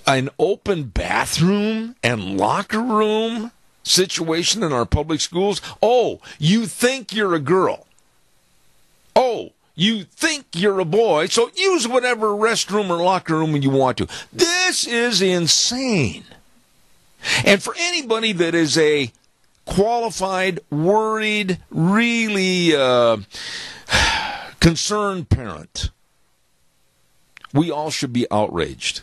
an open bathroom and locker room situation in our public schools. Oh, you think you're a girl. Oh, you think you're a boy, so use whatever restroom or locker room you want to. This is insane. And for anybody that is a qualified, worried, really concerned parent, we all should be outraged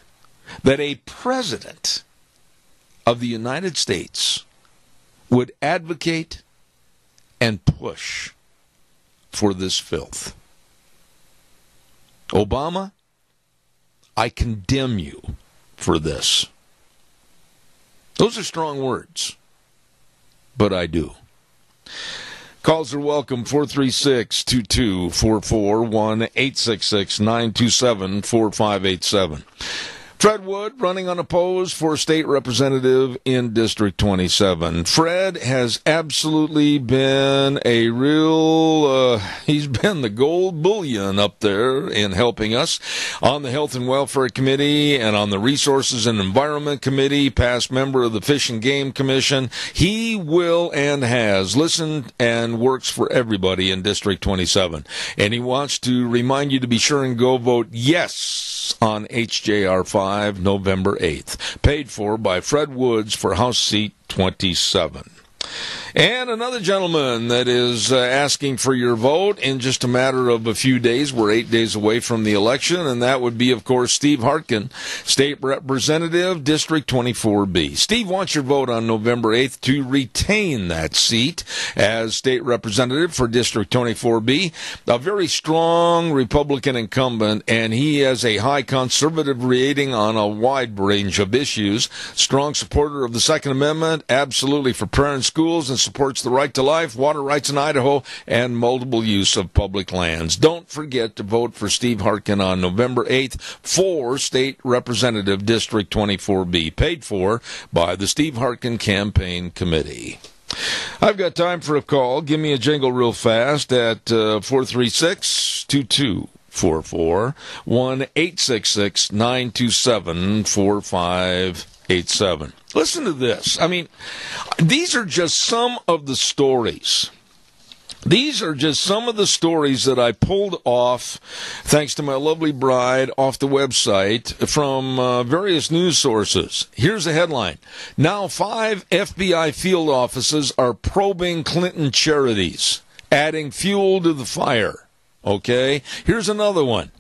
that a president of the United States would advocate and push for this filth. Obama, I condemn you for this. Those are strong words, but I do. Calls are welcome, 436-2244, 1-866-927-4587. Fred Wood, running unopposed for state representative in District 27. Fred has absolutely been a real, he's been the gold bullion up there in helping us on the Health and Welfare Committee and on the Resources and Environment Committee, past member of the Fish and Game Commission. He will and has listened and works for everybody in District 27. And he wants to remind you to be sure and go vote yes on HJR 5, November 8th. Paid for by Fred Woods for House Seat 27. And another gentleman that is asking for your vote in just a matter of a few days. We're 8 days away from the election, and that would be, of course, Steve Hartkin, State Representative, District 24B. Steve wants your vote on November 8th to retain that seat as State Representative for District 24B. A very strong Republican incumbent, and he has a high conservative rating on a wide range of issues. Strong supporter of the Second Amendment, absolutely for prayer in schools, and supports the right to life, water rights in Idaho, and multiple use of public lands. Don't forget to vote for Steve Hartkin on November 8th for State Representative District 24B, paid for by the Steve Hartkin Campaign Committee. I've got time for a call. Give me a jingle real fast at 436-2244, 1-866-927-4587. Listen to this. I mean, these are just some of the stories. These are just some of the stories that I pulled off, thanks to my lovely bride, off the website from various news sources. Here's a headline. Now 5 FBI field offices are probing Clinton charities, adding fuel to the fire. Okay? Here's another one.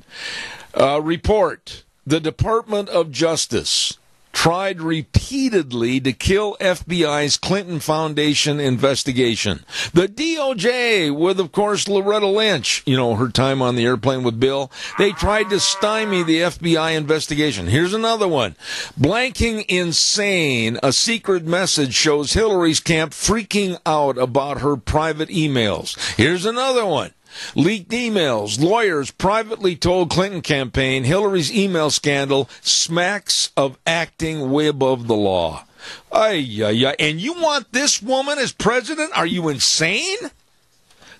Report. The Department of Justice tried repeatedly to kill FBI's Clinton Foundation investigation. The DOJ, with, of course, Loretta Lynch, you know, her time on the airplane with Bill, they tried to stymie the FBI investigation. Here's another one. Blanking insane, a secret message shows Hillary's camp freaking out about her private emails. Here's another one. Leaked emails. Lawyers privately told Clinton campaign Hillary's email scandal smacks of acting way above the law. Ay. And you want this woman as president? Are you insane?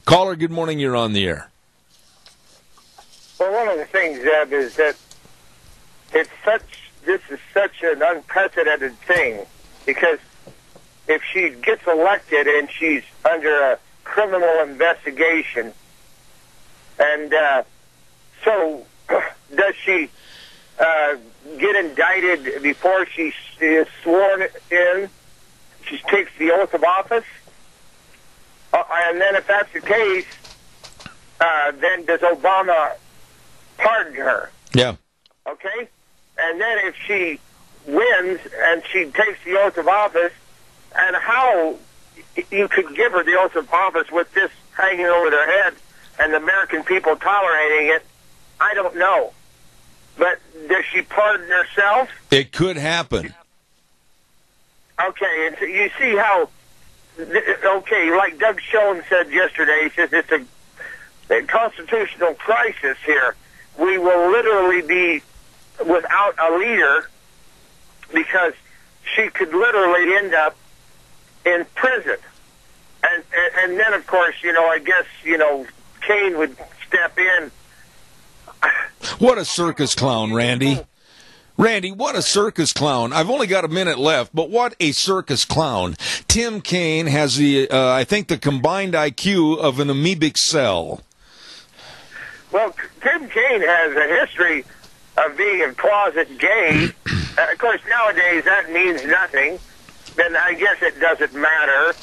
Caller, good morning. You're on the air. Well, one of the things, Zeb, is that this is such an unprecedented thing, because if she gets elected and she's under a criminal investigation, and so does she get indicted before she is sworn in? She takes the oath of office? And then if that's the case, then does Obama pardon her? Yeah. Okay? And then if she wins and she takes the oath of office, and how you could give her the oath of office with this hanging over their head and the American people tolerating it, I don't know. But does she pardon herself? It could happen. Okay, and so you see how, okay, like Doug Schoen said yesterday, he says it's a constitutional crisis here. We will literally be without a leader because she could literally end up in prison. And then, of course, I guess, Kane would step in. What a circus clown, Randy. Randy, what a circus clown. I've only got a minute left, but what a circus clown. Tim Kaine has I think the combined IQ of an amoebic cell. Well, Tim Kaine has a history of being a closet gay. Of course, nowadays that means nothing. Then I guess it doesn't matter.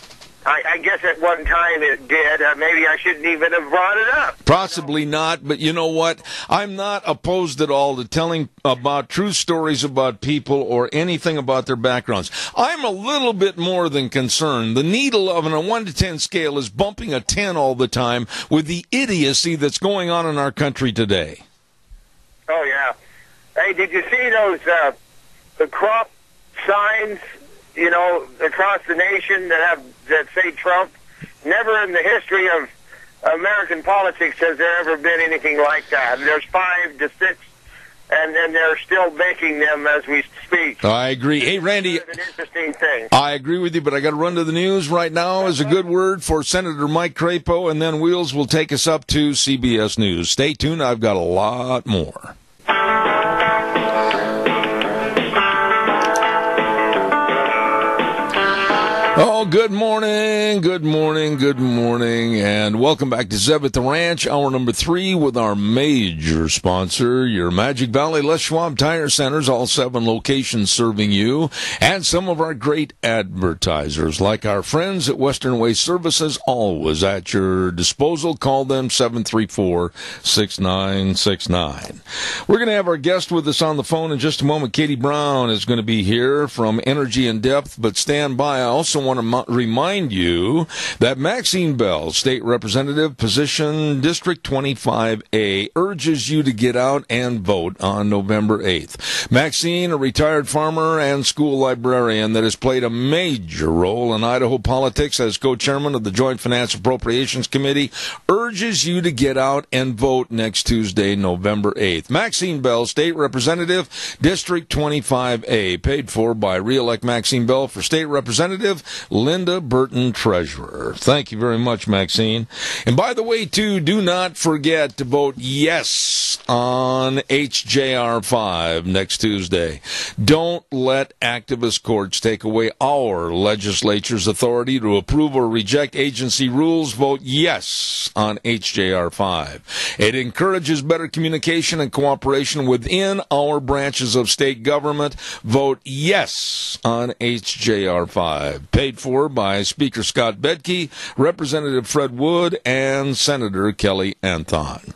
I guess at one time it did. Maybe I shouldn't even have brought it up. Possibly not, but you know what? I'm not opposed at all to telling about true stories about people or anything about their backgrounds. I'm a little bit more than concerned. The needle on a 1 to 10 scale is bumping a 10 all the time with the idiocy that's going on in our country today. Oh, yeah. Hey, did you see those the crop signs, across the nation that say Trump? Never in the history of American politics has there ever been anything like that. There's 5 to 6, and they're still making them as we speak. I agree. Hey, Randy. It's an interesting thing. I agree with you, but I got to run to the news right now. Is a good word for Senator Mike Crapo, and then Wheels will take us up to CBS News. Stay tuned. I've got a lot more. Oh, good morning, and welcome back to Zeb at the Ranch, hour number 3 with our major sponsor, your Magic Valley Les Schwab Tire Centers, all 7 locations serving you, and some of our great advertisers, like our friends at Western Way Services, always at your disposal. Call them 734-6969. We're going to have our guest with us on the phone in just a moment. Katie Brown is going to be here from Energy in Depth, but stand by. I also want to remind you that Maxine Bell, State Representative, position District 25A, urges you to get out and vote on November 8th. Maxine, a retired farmer and school librarian that has played a major role in Idaho politics as co-chairman of the Joint Finance Appropriations Committee, urges you to get out and vote next Tuesday, November 8th. Maxine Bell, State Representative, District 25A, paid for by Re-elect Maxine Bell for State Representative, Linda Burton, Treasurer. Thank you very much, Maxine. And by the way, too, do not forget to vote yes on HJR 5 next Tuesday. Don't let activist courts take away our legislature's authority to approve or reject agency rules. Vote yes on HJR 5. It encourages better communication and cooperation within our branches of state government. Vote yes on HJR 5. Paid for by Speaker Scott Bedke, Representative Fred Wood, and Senator Kelly Anthon.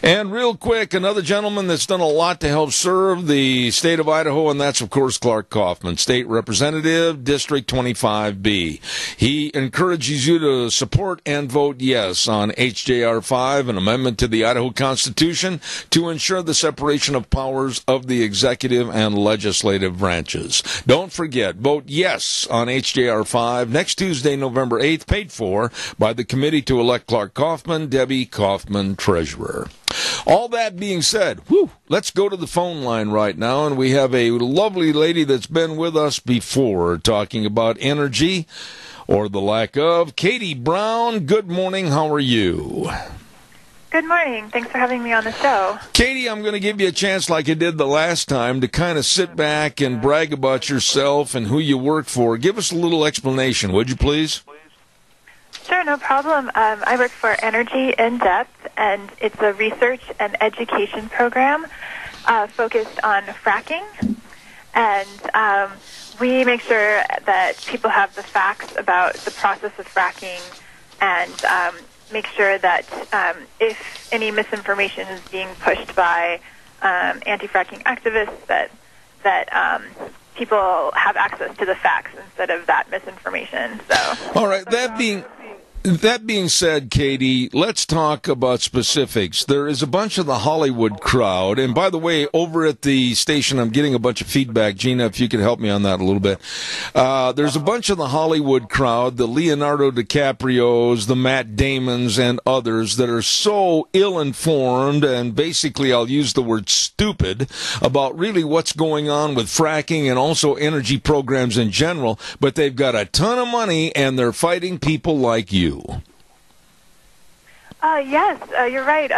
And real quick, another gentleman that's done a lot to help serve the state of Idaho, and that's, of course, Clark Kaufman, State Representative, District 25B. He encourages you to support and vote yes on HJR 5, an amendment to the Idaho Constitution to ensure the separation of powers of the executive and legislative branches. Don't forget, vote yes on HJR 5 next Tuesday, November 8th, paid for by the committee to elect Clark Kaufman, Debbie Kaufman, Treasurer. All that being said, let's go to the phone line right now, and we have a lovely lady that's been with us before talking about energy, or the lack of. Katie Brown, good morning, how are you? Good morning. Thanks for having me on the show. Katie, I'm going to give you a chance like I did the last time to kind of sit back and brag about yourself and who you work for. Give us a little explanation, would you please? Sure, no problem. I work for Energy in Depth, and it's a research and education program focused on fracking. And we make sure that people have the facts about the process of fracking and make sure that if any misinformation is being pushed by anti-fracking activists, that people have access to the facts instead of that misinformation. So, all right. That being said, Katie, let's talk about specifics. There is a bunch of the Hollywood crowd, and by the way, over at the station, I'm getting a bunch of feedback. Gina, if you could help me on that a little bit. There's a bunch of the Hollywood crowd, the Leonardo DiCaprios, the Matt Damons, and others that are so ill-informed, and basically, I'll use the word stupid, about really what's going on with fracking and also energy programs in general, but they've got a ton of money, and they're fighting people like you. Yes, you're right.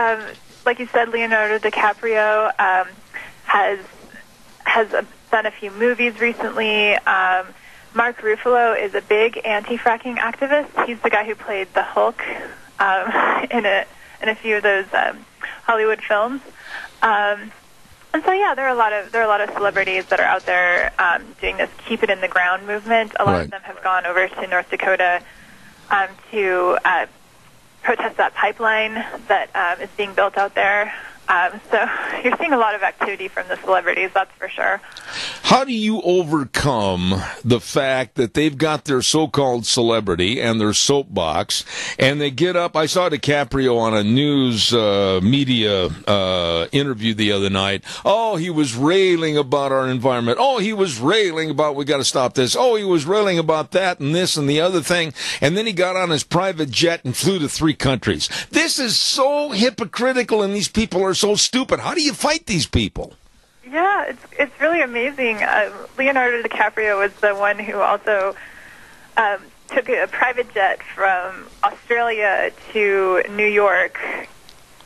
Like you said, Leonardo DiCaprio has done a few movies recently. Mark Ruffalo is a big anti-fracking activist. He's the guy who played the Hulk in a few of those Hollywood films. And so, yeah, there are a lot of celebrities that are out there doing this "keep it in the ground" movement. A lot of them have gone over to North Dakota to protest that pipeline that is being built out there. So you're seeing a lot of activity from the celebrities, that's for sure. How do you overcome the fact that they've got their so-called celebrity and their soapbox, and they get up? I saw DiCaprio on a news media interview the other night. Oh, he was railing about our environment. Oh, he was railing about we got to stop this. Oh, he was railing about that and this and the other thing. And then he got on his private jet and flew to 3 countries. This is so hypocritical, and these people are so stupid. How do you fight these people? Yeah, it's really amazing. Leonardo DiCaprio was the one who also took a private jet from Australia to New York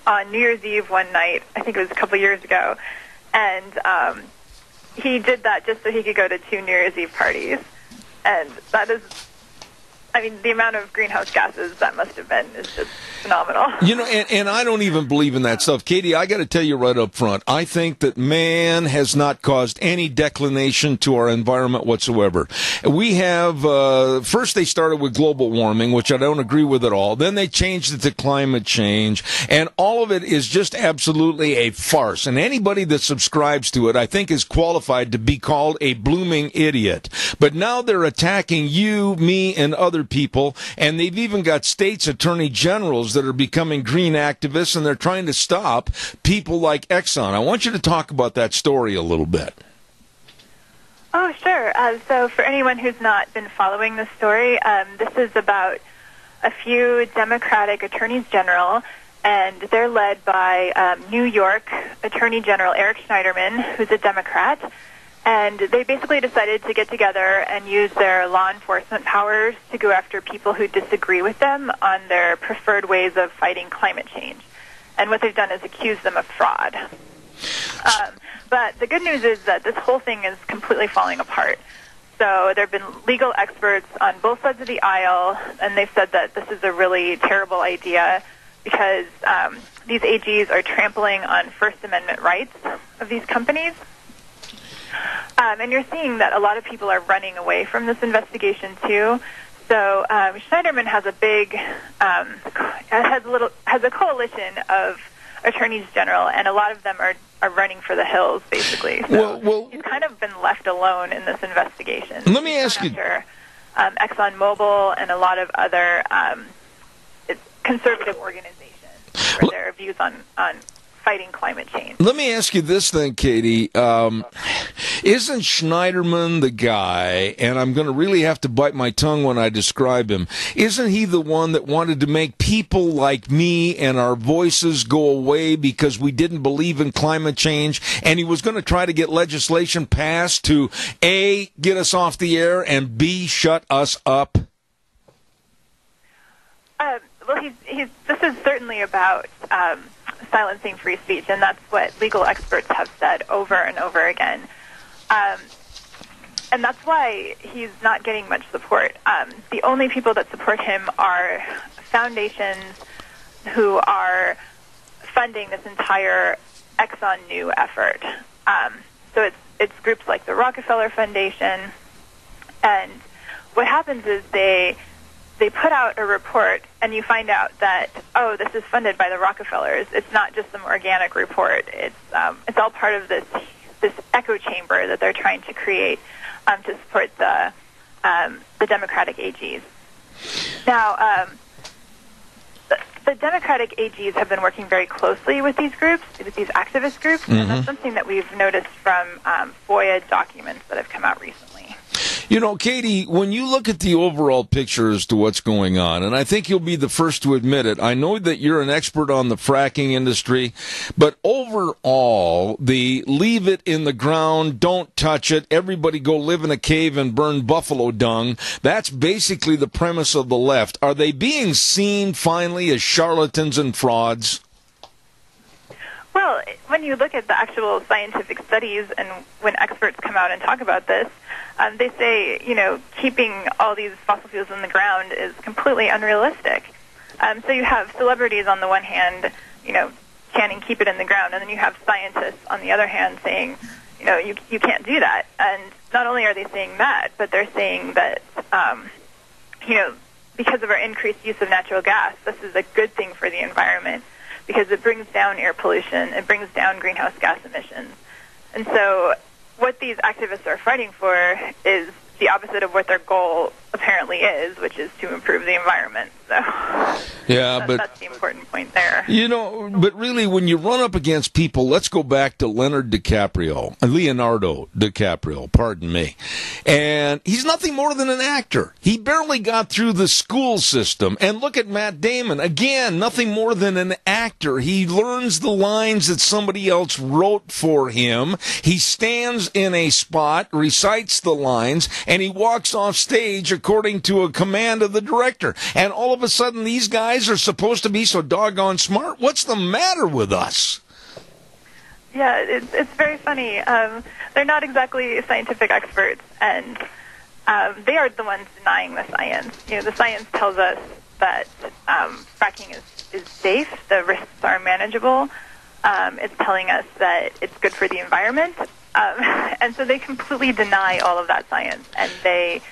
on New Year's Eve one night. I think it was a couple years ago. And he did that just so he could go to 2 New Year's Eve parties. And that is, I mean, the amount of greenhouse gases that must have been is just phenomenal. You know, and I don't even believe in that stuff. Katie, I got to tell you right up front, I think that man has not caused any declination to our environment whatsoever. We have, first they started with global warming, which I don't agree with at all. Then they changed it to climate change. And all of it is just absolutely a farce. And anybody that subscribes to it, I think, is qualified to be called a blooming idiot. But now they're attacking you, me, and other people. And they've even got states' attorney generals that are becoming green activists, and they're trying to stop people like Exxon. I want you to talk about that story a little bit. Oh, sure. So for anyone who's not been following the story, this is about a few Democratic attorneys general, and they're led by New York Attorney General Eric Schneiderman, who's a Democrat. And they basically decided to get together and use their law enforcement powers to go after people who disagree with them on their preferred ways of fighting climate change. And what they've done is accuse them of fraud. But the good news is that this whole thing is completely falling apart. So there have been legal experts on both sides of the aisle, and they've said that this is a really terrible idea because these AGs are trampling on First Amendment rights of these companies. And you're seeing that a lot of people are running away from this investigation too. So Schneiderman has a big, has a coalition of attorneys general, and a lot of them are running for the hills, basically. So he's kind of been left alone in this investigation. Let me ask you. ExxonMobil and a lot of other conservative organizations for their views on fighting climate change. Let me ask you this then, Katie. Isn't Schneiderman the guy, and I'm going to really have to bite my tongue when I describe him, isn't he the one that wanted to make people like me and our voices go away because we didn't believe in climate change, and he was going to try to get legislation passed to, A, get us off the air, and B, shut us up? Well, this is certainly about silencing free speech, and that's what legal experts have said over and over again. And that's why he's not getting much support. The only people that support him are foundations who are funding this entire Exxon New effort. So it's groups like the Rockefeller Foundation, and what happens is they put out a report, and you find out that, oh, this is funded by the Rockefellers. It's not just some organic report. It's all part of this echo chamber that they're trying to create to support the Democratic AGs. Now, the Democratic AGs have been working very closely with these groups, with these activist groups, and that's something that we've noticed from FOIA documents that have come out recently. You know, Katie, when you look at the overall picture as to what's going on, and I think you'll be the first to admit it, I know that you're an expert on the fracking industry, but overall, the leave it in the ground, don't touch it, everybody go live in a cave and burn buffalo dung, that's basically the premise of the left. Are they being seen finally as charlatans and frauds? Well, when you look at the actual scientific studies and when experts come out and talk about this, they say, keeping all these fossil fuels in the ground is completely unrealistic. So you have celebrities on the one hand, chanting keep it in the ground, and then you have scientists on the other hand saying, you can't do that. And not only are they saying that, but they're saying that, because of our increased use of natural gas, this is a good thing for the environment because it brings down air pollution, it brings down greenhouse gas emissions. And so what these activists are fighting for is the opposite of what their goal apparently is, which is to improve the environment. So yeah, that's the important point there. But really, when you run up against people, let's go back to Leonardo DiCaprio, pardon me. And he's nothing more than an actor. He barely got through the school system. And look at Matt Damon. Again, nothing more than an actor. He learns the lines that somebody else wrote for him. He stands in a spot, recites the lines, and he walks off stage according to a command of the director. And all of a sudden, these guys are supposed to be so doggone smart. What's the matter with us? Yeah, it's very funny. They're not exactly scientific experts, and they are the ones denying the science. The science tells us that fracking is safe, the risks are manageable. It's telling us that it's good for the environment. And so they completely deny all of that science, and they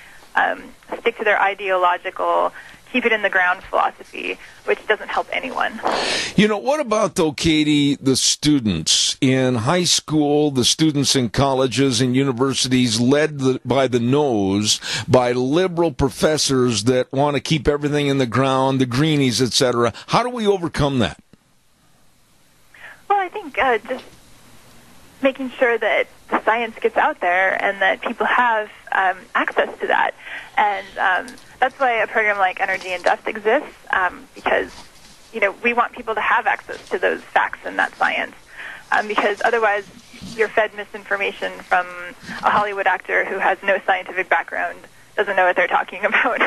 stick to their ideological keep it in the ground philosophy, which doesn't help anyone. What about, though, Katie, the students in high school, the students in colleges and universities led by the nose by liberal professors that want to keep everything in the ground, the greenies, etc.? How do we overcome that? Well, I think just making sure that the science gets out there and that people have access to that. And that's why a program like Energy in Depth exists, because, we want people to have access to those facts and that science, because otherwise you're fed misinformation from a Hollywood actor who has no scientific background, doesn't know what they're talking about.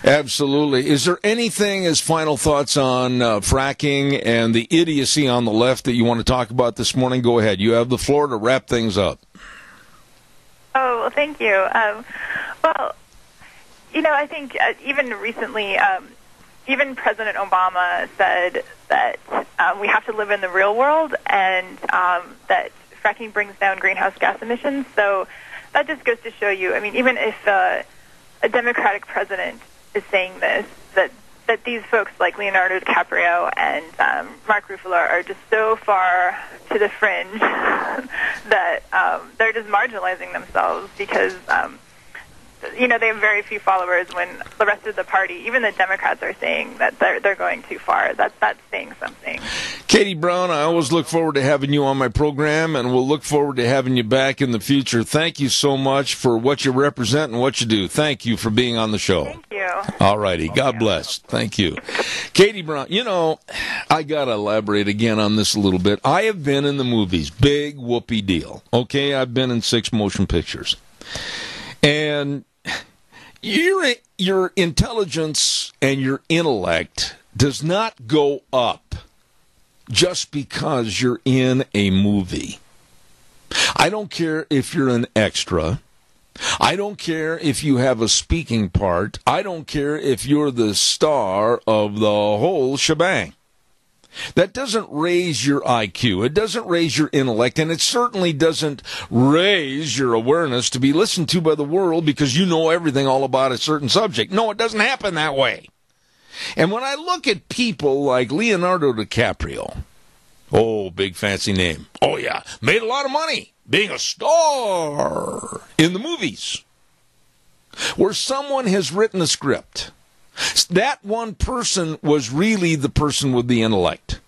Absolutely. Is there anything as final thoughts on fracking and the idiocy on the left that you want to talk about this morning? Go ahead. You have the floor to wrap things up. Oh, well, thank you. I think even recently, even President Obama said that we have to live in the real world and that fracking brings down greenhouse gas emissions. So that just goes to show you, even if a Democratic president is saying this, that these folks like Leonardo DiCaprio and Mark Ruffalo are just so far to the fringe that they're just marginalizing themselves because they have very few followers when the rest of the party, even the Democrats, are saying that they're going too far. That's saying something. Katie Brown, I always look forward to having you on my program, and we'll look forward to having you back in the future. Thank you so much for what you represent and what you do. Thank you for being on the show. Thank you. All righty. God bless. Thank you. Katie Brown, I got to elaborate again on this a little bit. I have been in the movies. Big whoopee deal. Okay, I've been in 6 motion pictures. And Your intelligence and your intellect does not go up just because you're in a movie. I don't care if you're an extra. I don't care if you have a speaking part. I don't care if you're the star of the whole shebang. That doesn't raise your IQ. It doesn't raise your intellect, and it certainly doesn't raise your awareness to be listened to by the world because you know everything all about a certain subject. No, it doesn't happen that way. And when I look at people like Leonardo DiCaprio, oh, big fancy name. Oh, yeah, made a lot of money being a star in the movies, where someone has written a script. That one person was really the person with the intellect.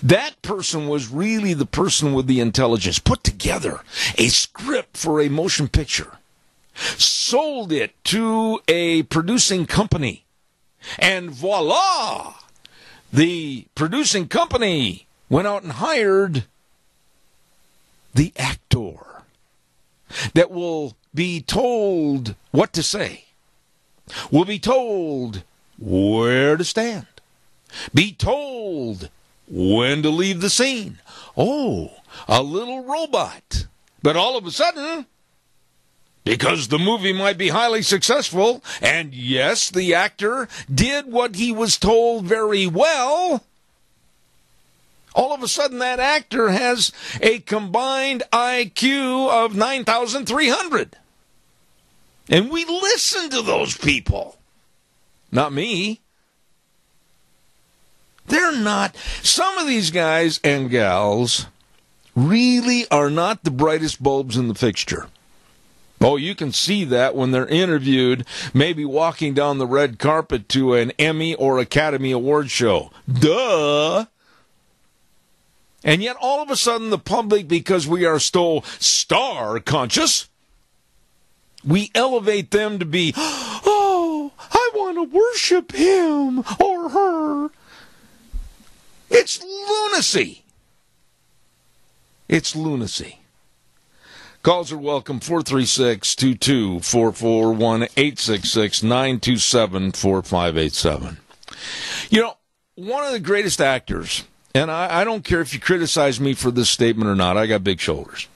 That person was really the person with the intelligence. Put together a script for a motion picture. Sold it to a producing company. And voila! The producing company went out and hired the actor that will be told what to say, will be told where to stand, be told when to leave the scene. Oh, a little robot. But all of a sudden, because the movie might be highly successful, and yes, the actor did what he was told very well, all of a sudden that actor has a combined IQ of 9,300. And we listen to those people. Not me. They're not. Some of these guys and gals really are not the brightest bulbs in the fixture. Oh, you can see that when they're interviewed, maybe walking down the red carpet to an Emmy or Academy Award show. Duh! And yet all of a sudden the public, because we are so star conscious, we elevate them to be, oh, I want to worship him or her. It's lunacy. It's lunacy. Calls are welcome, 436-2244, 1-866-927-4587. You know, one of the greatest actors, and I don't care if you criticize me for this statement or not, I got big shoulders.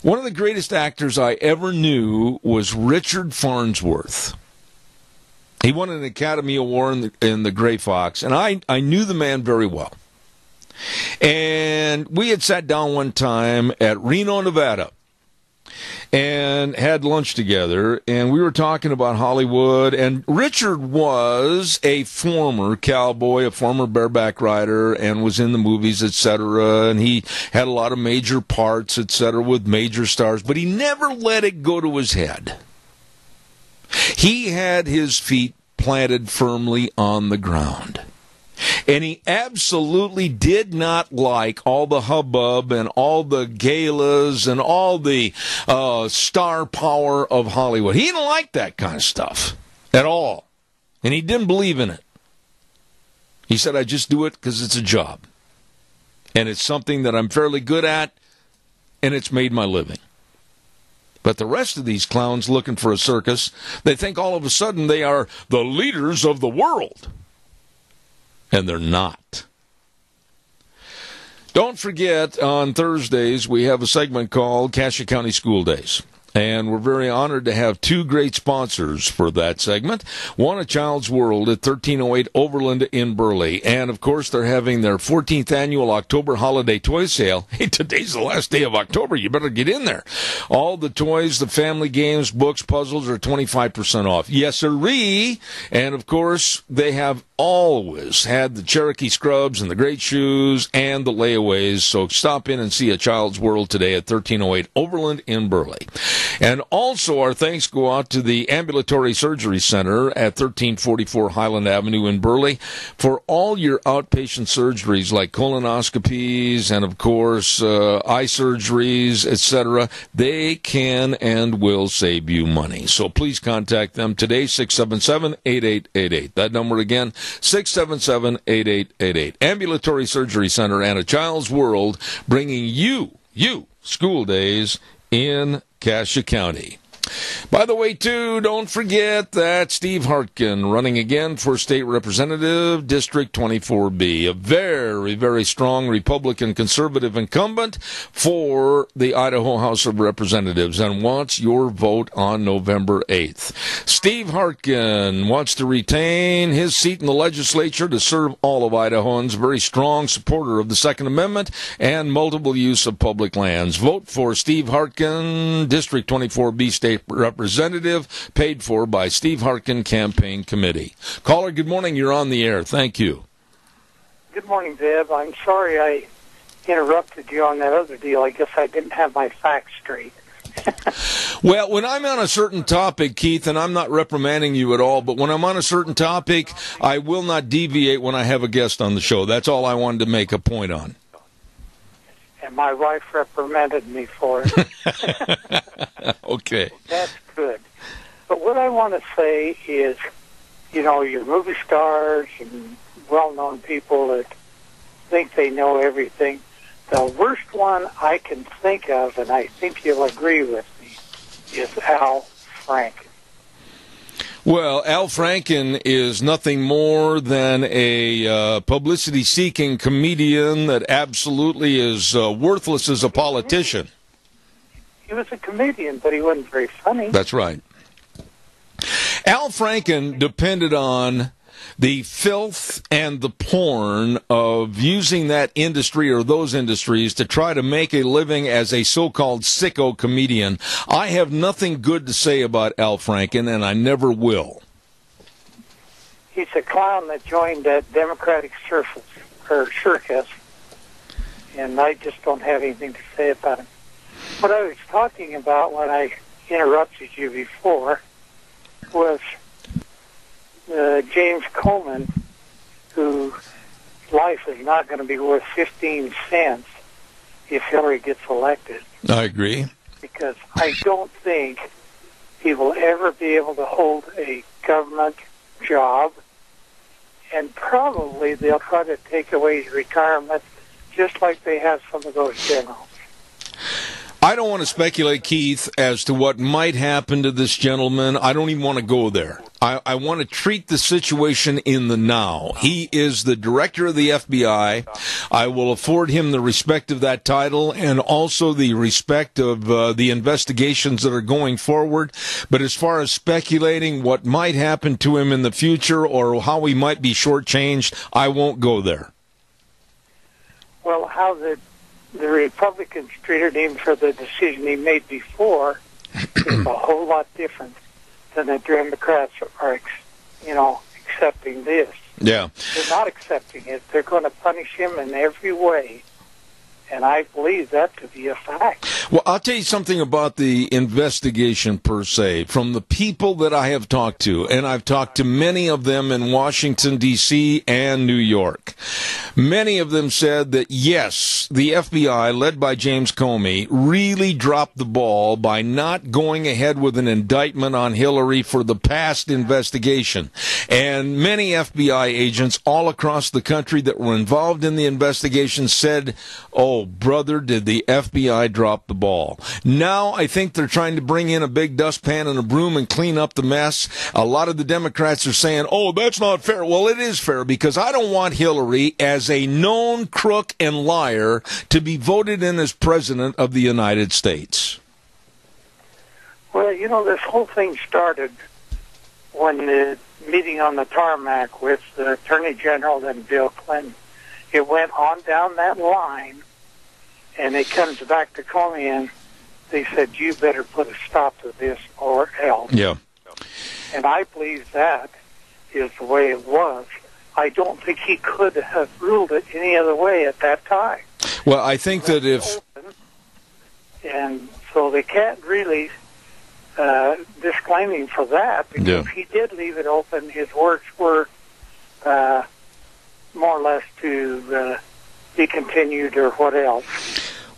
One of the greatest actors I ever knew was Richard Farnsworth. He won an Academy Award in the Gray Fox, and I knew the man very well. And we had sat down one time at Reno, Nevada, and had lunch together, and we were talking about Hollywood, and Richard was a former cowboy, a former bareback rider, and was in the movies, etc., and he had a lot of major parts, etc., with major stars, but he never let it go to his head. He had his feet planted firmly on the ground. And he absolutely did not like all the hubbub and all the galas and all the star power of Hollywood. He didn't like that kind of stuff at all. And he didn't believe in it. He said, I just do it because it's a job. And it's something that I'm fairly good at, and it's made my living. But the rest of these clowns looking for a circus, they think all of a sudden they are the leaders of the world. And they're not. Don't forget, on Thursdays, we have a segment called Cassia County School Days. And we're very honored to have two great sponsors for that segment. One, A Child's World at 1308 Overland in Burley. And, of course, they're having their 14th annual October holiday toy sale. Hey, today's the last day of October. You better get in there. All the toys, the family games, books, puzzles are 25% off. Yes, sirree. And, of course, they have always had the Cherokee scrubs and the great shoes and the layaways. So stop in and see A Child's World today at 1308 Overland in Burley. And also our thanks go out to the Ambulatory Surgery Center at 1344 Highland Avenue in Burley for all your outpatient surgeries like colonoscopies and, of course, eye surgeries, etc. They can and will save you money. So please contact them today, 677-8888. That number again, 677-8888. Ambulatory Surgery Center and A Child's World, bringing you school days in Cassia County. By the way, too, don't forget that Steve Hartkin running again for State Representative, District 24B, a very, very strong Republican conservative incumbent for the Idaho House of Representatives and wants your vote on November 8th. Steve Hartkin wants to retain his seat in the legislature to serve all of Idahoans, very strong supporter of the Second Amendment and multiple use of public lands. Vote for Steve Hartkin, District 24B State Representative, paid for by Steve Hartkin Campaign Committee. Caller, good morning. You're on the air. Thank you. Good morning, Deb. I'm sorry I interrupted you on that other deal. I guess I didn't have my facts straight. Well, when I'm on a certain topic, Keith, and I'm not reprimanding you at all, but when I'm on a certain topic, I will not deviate when I have a guest on the show. That's all I wanted to make a point on. And my wife reprimanded me for it. Okay. That's good. But what I want to say is, you know, your movie stars and well-known people that think they know everything, the worst one I can think of, and I think you'll agree with me, is Al Franken. Well, Al Franken is nothing more than a publicity-seeking comedian that absolutely is worthless as a politician. He was a comedian, but he wasn't very funny. That's right. Al Franken depended on the filth and the porn of using that industry or those industries to try to make a living as a so-called sicko comedian. I have nothing good to say about Al Franken, and I never will. He's a clown that joined that Democratic circus, and I just don't have anything to say about him. What I was talking about when I interrupted you before was James Coleman, whose life is not going to be worth 15 cents if Hillary gets elected. I agree. Because I don't think he will ever be able to hold a government job, and probably they'll try to take away his retirement just like they have some of those generals. I don't want to speculate, Keith, as to what might happen to this gentleman. I don't even want to go there. I want to treat the situation in the now. He is the director of the FBI. I will afford him the respect of that title and also the respect of the investigations that are going forward. But as far as speculating what might happen to him in the future or how he might be shortchanged, I won't go there. Well, how the Republicans treated him for the decision he made before is a whole lot different than the Democrats are, accepting this. Yeah. They're not accepting it. They're going to punish him in every way. And I believe that to be a fact. Well, I'll tell you something about the investigation per se. From the people that I have talked to, and I've talked to many of them in Washington, D.C. and New York, many of them said that, yes, the FBI, led by James Comey, really dropped the ball by not going ahead with an indictment on Hillary for the past investigation. And many FBI agents all across the country that were involved in the investigation said, oh, brother, did the FBI drop the ball. Now I think they're trying to bring in a big dustpan and a broom and clean up the mess. A lot of the Democrats are saying, oh, that's not fair. Well, it is fair because I don't want Hillary as a known crook and liar to be voted in as president of the United States. Well, this whole thing started when the meeting on the tarmac with the Attorney General and Bill Clinton. It went on down that line. And it comes back to Comey, and they said, you better put a stop to this or else. Yeah. And I believe that is the way it was. I don't think he could have ruled it any other way at that time. Well, I think that if... And so they can't really disclaim him for that, because he did leave it open. His words were more or less to be continued or what else.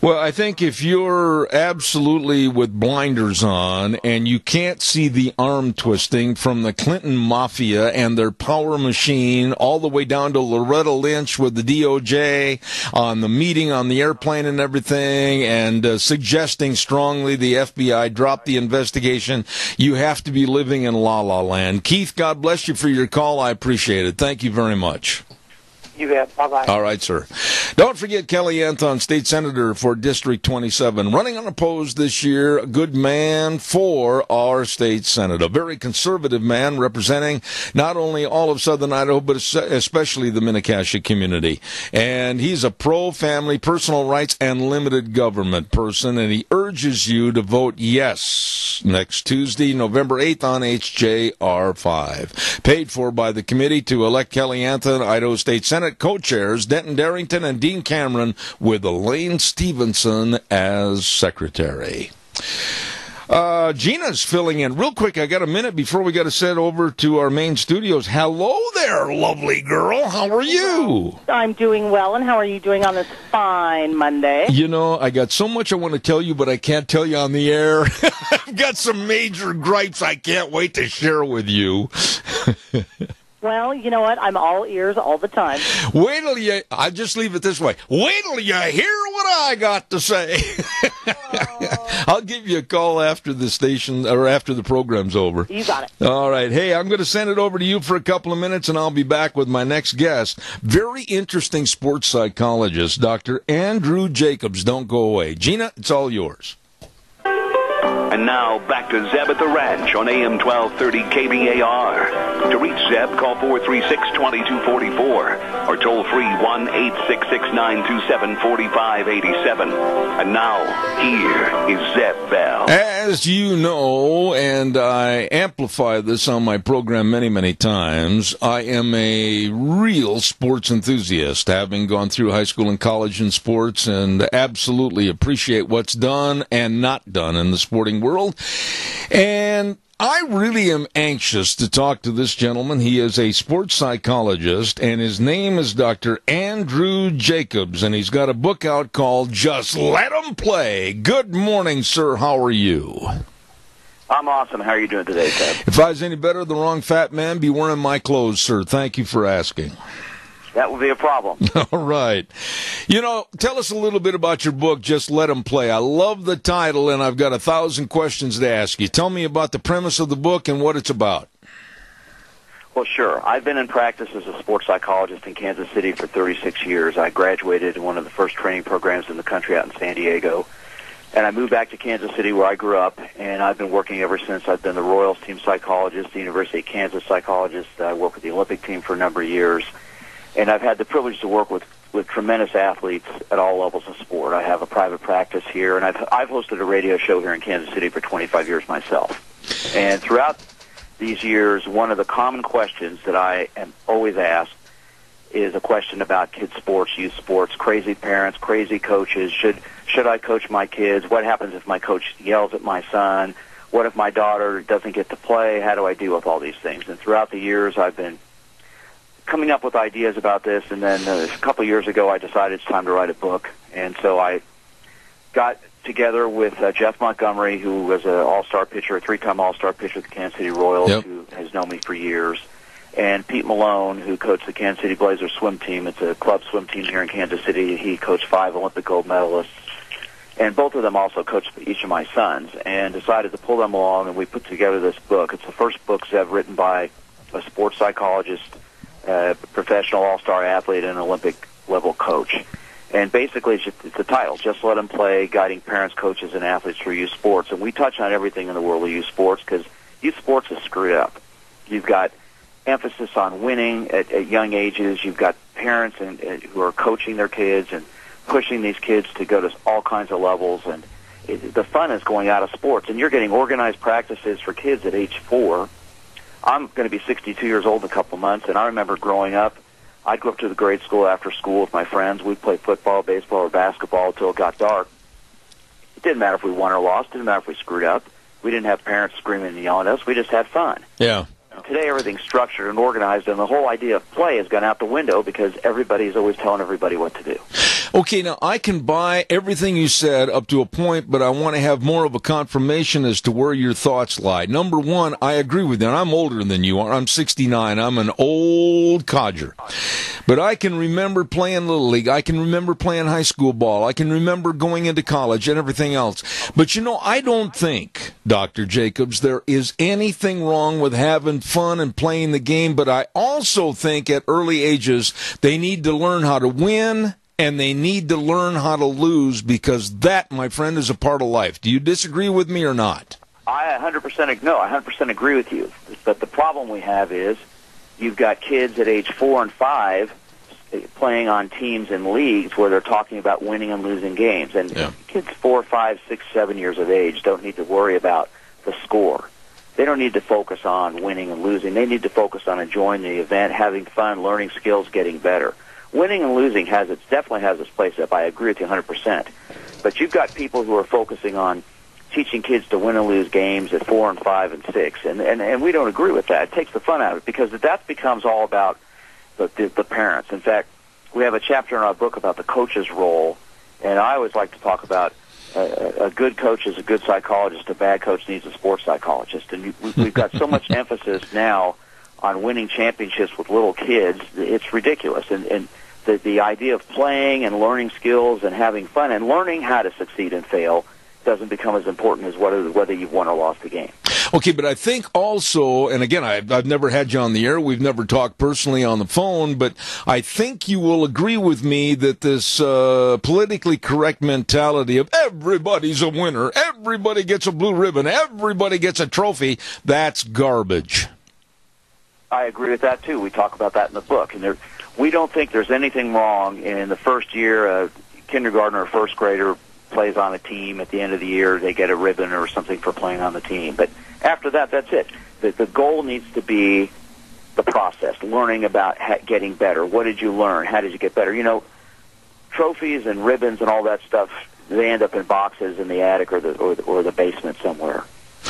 Well, I think if you're absolutely with blinders on and you can't see the arm twisting from the Clinton mafia and their power machine all the way down to Loretta Lynch with the DOJ on the meeting on the airplane and everything, and suggesting strongly the FBI drop the investigation, you have to be living in la-la land. Keith, God bless you for your call. I appreciate it. Thank you very much. You bet. Bye-bye. All right, sir. Don't forget Kelly Anthon, State Senator for District 27, running unopposed this year. A good man for our state Senate. A very conservative man representing not only all of Southern Idaho, but especially the Mini-Cassia community. And he's a pro-family, personal rights, and limited government person, and he urges you to vote yes next Tuesday, November 8th on HJR 5. Paid for by the committee to elect Kelly Anthon, Idaho State Senate co-chairs Denton Darrington and Dean Cameron, with Elaine Stevenson as secretary. Gina's filling in. Real quick, I got a minute before we got to set over to our main studios. Hello there, lovely girl. How are you? I'm doing well, and how are you doing on this fine Monday? You know, I got so much I want to tell you, but I can't tell you on the air. I've got some major gripes I can't wait to share with you. Well, you know what? I'm all ears all the time. Wait till you, I just leave it this way. Wait till you hear what I got to say. I'll give you a call after the station, or after the program's over. You got it. All right. Hey, I'm going to send it over to you for a couple of minutes, and I'll be back with my next guest. Very interesting sports psychologist, Dr. Andrew Jacobs. Don't go away. Gina, it's all yours. And now, back to Zeb at the Ranch on AM 1230 KBAR. To reach Zeb, call 436-2244 or toll free 1-866-927-4587. And now, here is Zeb Bell. As you know, and I amplify this on my program many, many times, I am a real sports enthusiast, having gone through high school and college in sports, and absolutely appreciate what's done and not done in the sporting world. And I really am anxious to talk to this gentleman. He is a sports psychologist, and his name is Dr. Andrew Jacobs, and he's got a book out called Just Let 'Em Play. Good morning, sir. How are you? I'm awesome. How are you doing today, Ted? If I was any better, the wrong fat man be wearing my clothes, sir. Thank you for asking. That would be a problem. All right. You know, tell us a little bit about your book, Just Let 'Em Play. I love the title, and I've got 1,000 questions to ask you. Tell me about the premise of the book and what it's about. Well, sure. I've been in practice as a sports psychologist in Kansas City for 36 years. I graduated in one of the first training programs in the country out in San Diego. And I moved back to Kansas City where I grew up, and I've been working ever since. I've been the Royals team psychologist, the University of Kansas psychologist. I worked with the Olympic team for a number of years. And I've had the privilege to work with tremendous athletes at all levels of sport. I have a private practice here, and I've hosted a radio show here in Kansas City for 25 years myself. And throughout these years, one of the common questions that I am always asked is a question about kids' sports, youth sports, crazy parents, crazy coaches. Should I coach my kids? What happens if my coach yells at my son? What if my daughter doesn't get to play? How do I deal with all these things? And throughout the years, I've been coming up with ideas about this, and then a couple of years ago I decided it's time to write a book. And so I got together with Jeff Montgomery, who was an all-star pitcher, a three-time all-star pitcher with the Kansas City Royals, who has known me for years, and Pete Malone, who coached the Kansas City Blazers swim team. It's a club swim team here in Kansas City. He coached 5 Olympic gold medalists, and both of them also coached each of my sons, and decided to pull them along, and we put together this book. It's the first book Zev written by a sports psychologist, professional all-star athlete, and an Olympic-level coach. And basically, it's the title, Just Let 'Em Play, Guiding Parents, Coaches, and Athletes Through Youth Sports. And we touch on everything in the world of youth sports, because youth sports is screwed up. You've got emphasis on winning at young ages. You've got parents who are coaching their kids and pushing these kids to go to all kinds of levels. And the fun is going out of sports. And you're getting organized practices for kids at age 4. I'm going to be 62 years old in a couple months, and I remember growing up, I'd go up to the grade school after school with my friends. We'd play football, baseball, or basketball until it got dark. It didn't matter if we won or lost. It didn't matter if we screwed up. We didn't have parents screaming and yelling at us. We just had fun. Yeah. Today, everything's structured and organized, and the whole idea of play has gone out the window because everybody's always telling everybody what to do. Okay, now I can buy everything you said up to a point, but I want to have more of a confirmation as to where your thoughts lie. Number one, I agree with you, and I'm older than you are. I'm 69. I'm an old codger. But I can remember playing Little League. I can remember playing high school ball. I can remember going into college and everything else. But, I don't think, Dr. Jacobs, there is anything wrong with having fun and playing the game, but I also think at early ages they need to learn how to win and they need to learn how to lose, because that, my friend, is a part of life. Do you disagree with me or not? I 100% agree with you. But the problem we have is you've got kids at age 4 and 5 playing on teams and leagues where they're talking about winning and losing games. And kids 4, 5, 6, 7 years of age don't need to worry about the score. They don't need to focus on winning and losing. They need to focus on enjoying the event, having fun, learning skills, getting better. Winning and losing definitely has its place up. I agree with you 100%. But you've got people who are focusing on teaching kids to win and lose games at 4 and 5 and 6, and we don't agree with that. It takes the fun out of it, because that becomes all about the parents. In fact, we have a chapter in our book about the coach's role, and I always like to talk about a good coach is a good psychologist, a bad coach needs a sports psychologist. And we've got so much emphasis now on winning championships with little kids, it's ridiculous. And the idea of playing and learning skills and having fun and learning how to succeed and fail doesn't become as important as whether you've won or lost the game. Okay, but I think also, and again, I've never had you on the air, we've never talked personally on the phone, but I think you will agree with me that this politically correct mentality of everybody's a winner, everybody gets a blue ribbon, everybody gets a trophy, that's garbage. I agree with that, too. We talk about that in the book. And we don't think there's anything wrong in the first year, a kindergartner or first grader plays on a team. At the end of the year, they get a ribbon or something for playing on the team. But after that, that's it. The goal needs to be the process, learning about getting better. What did you learn? How did you get better? Trophies and ribbons and all that stuff, they end up in boxes in the attic or the basement somewhere,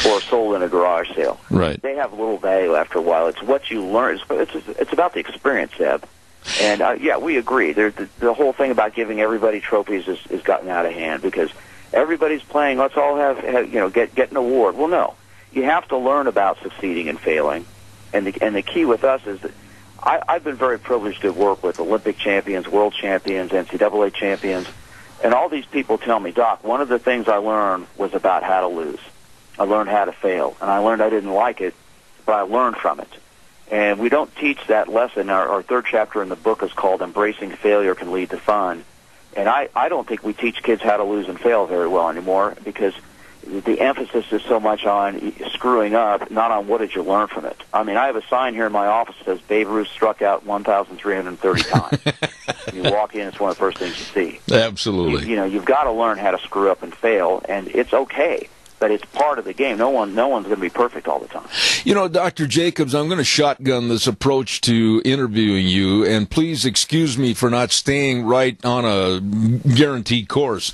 or sold in a garage sale. Right. They have little value after a while. It's what you learn. It's about the experience, Seb. And, we agree. The whole thing about giving everybody trophies is gotten out of hand, because everybody's playing, let's all get an award. Well, no. You have to learn about succeeding and failing. And the key with us is that I've been very privileged to work with Olympic champions, world champions, NCAA champions, and all these people tell me, Doc, one of the things I learned was about how to lose. I learned how to fail, and I learned I didn't like it, but I learned from it. And we don't teach that lesson. Our third chapter in the book is called Embracing Failure Can Lead to Fun. And I don't think we teach kids how to lose and fail very well anymore, because the emphasis is so much on screwing up, not on what did you learn from it. I mean, I have a sign here in my office that says Babe Ruth struck out 1,330 times. You walk in, it's one of the first things you see. Absolutely. You've got to learn how to screw up and fail, and it's okay. But it's part of the game. No one's going to be perfect all the time. Dr. Jacobs, I'm going to shotgun this approach to interviewing you, and please excuse me for not staying right on a guaranteed course.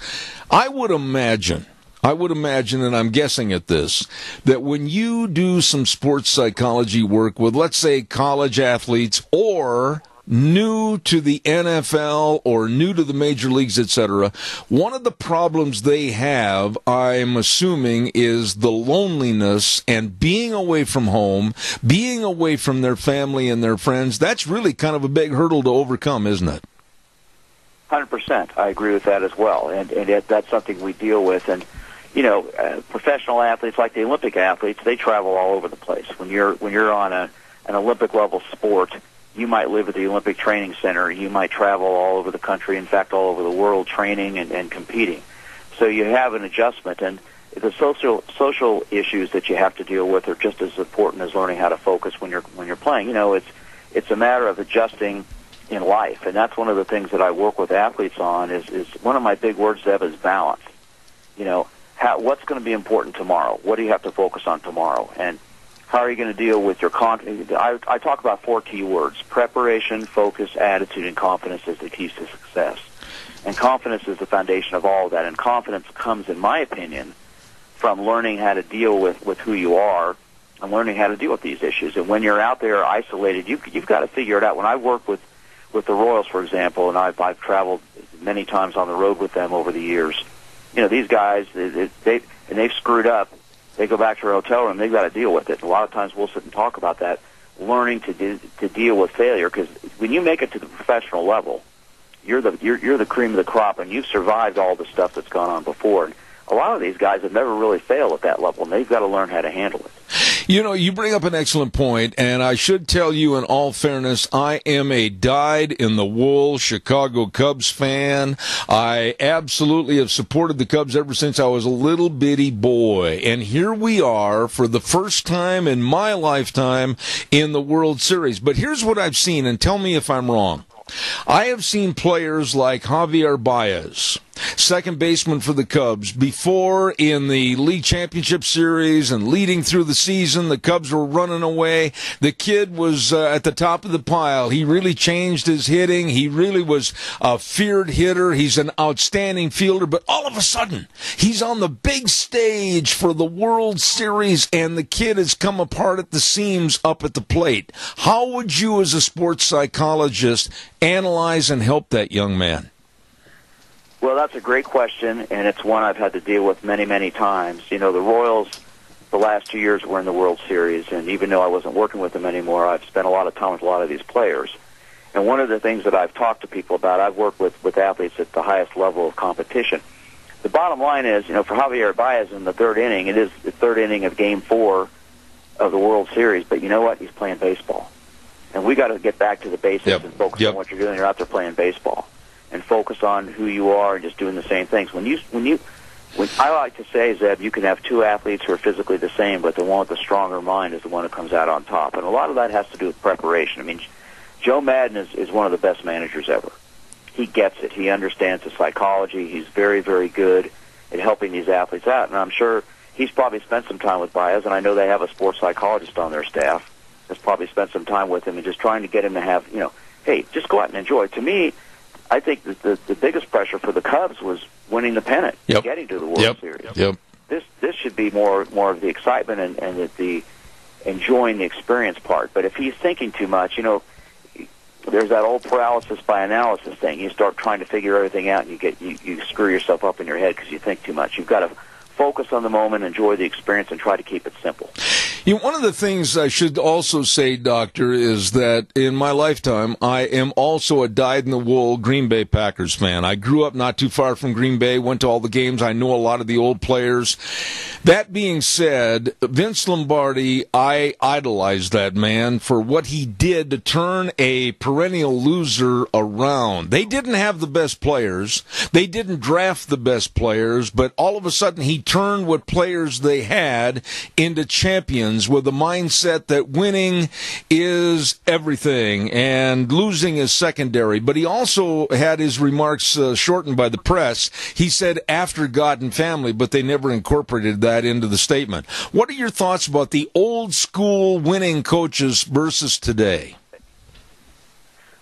I would imagine, and I'm guessing at this, that when you do some sports psychology work with, let's say, college athletes or new to the NFL or new to the major leagues, etc., one of the problems they have, I'm assuming, is the loneliness and being away from home, being away from their family and their friends. That's really kind of a big hurdle to overcome, isn't it? 100%. I agree with that as well, and that's something we deal with. And professional athletes, like the Olympic athletes, they travel all over the place. When you're on an Olympic level sport, you might live at the Olympic Training Center. You might travel all over the country, in fact, all over the world, training and competing. So you have an adjustment, and the social issues that you have to deal with are just as important as learning how to focus when you're playing. It's a matter of adjusting in life, and that's one of the things that I work with athletes on. Is one of my big words, Deb, is balance. What's going to be important tomorrow? What do you have to focus on tomorrow? And how are you going to deal with your confidence? I talk about 4 key words: preparation, focus, attitude, and confidence as the keys to success. And confidence is the foundation of all of that. And confidence comes, in my opinion, from learning how to deal with who you are and learning how to deal with these issues. And when you're out there isolated, you've got to figure it out. When I work with with the Royals, for example, and I've traveled many times on the road with them over the years. You know, these guys, they've screwed up. They go back to their hotel room. They've got to deal with it. A lot of times we'll sit and talk about that, learning to deal with failure. Because when you make it to the professional level, you're the cream of the crop, and you've survived all the stuff that's gone on before. And a lot of these guys have never really failed at that level, and they've got to learn how to handle it. You know, you bring up an excellent point, and I should tell you in all fairness, I am a dyed-in-the-wool Chicago Cubs fan. I absolutely have supported the Cubs ever since I was a little bitty boy. And here we are for the first time in my lifetime in the World Series. But here's what I've seen, and tell me if I'm wrong. I have seen players like Javier Baez, second baseman for the Cubs, before in the League Championship Series and leading through the season. The Cubs were running away. The kid was at the top of the pile. He really changed his hitting. He really was a feared hitter. He's an outstanding fielder. But all of a sudden, he's on the big stage for the World Series, and the kid has come apart at the seams up at the plate. How would you, as a sports psychologist, analyze and help that young man? Well, that's a great question, and it's one I've had to deal with many, many times. You know, the Royals, the last 2 years, were in the World Series, and even though I wasn't working with them anymore, I've spent a lot of time with a lot of these players. And one of the things that I've talked to people about, I've worked with athletes at the highest level of competition. The bottom line is, you know, for Javier Baez in the third inning, it is the third inning of Game 4 of the World Series, but you know what? He's playing baseball. And we got to get back to the basics and focus on what you're doing. You're out there playing baseball, and focus on who you are and just doing the same things. When I like to say, Zeb, you can have two athletes who are physically the same, but the one with the stronger mind is the one who comes out on top. And a lot of that has to do with preparation. I mean, Joe Madden is one of the best managers ever. He gets it. He understands the psychology. He's very, very good at helping these athletes out. And I'm sure he's probably spent some time with Baez, and I know they have a sports psychologist on their staff that's probably spent some time with him and just trying to get him to have, you know, hey, just go out and enjoy. To me, I think that the biggest pressure for the Cubs was winning the pennant, getting to the World Series. This should be more of the excitement and the enjoying the experience part. But if he's thinking too much, you know, there's that old paralysis by analysis thing. You start trying to figure everything out, and you screw yourself up in your head because you think too much. You've got to focus on the moment, enjoy the experience, and try to keep it simple. You know, one of the things I should also say, Doctor, is that in my lifetime, I am also a dyed-in-the-wool Green Bay Packers fan. I grew up not too far from Green Bay, went to all the games. I know a lot of the old players. That being said, Vince Lombardi, I idolized that man for what he did to turn a perennial loser around. They didn't have the best players. They didn't draft the best players, but all of a sudden he turned what players they had into champions with a mindset that winning is everything and losing is secondary. But he also had his remarks shortened by the press. He said after God and family, but they never incorporated that into the statement. What are your thoughts about the old school winning coaches versus today?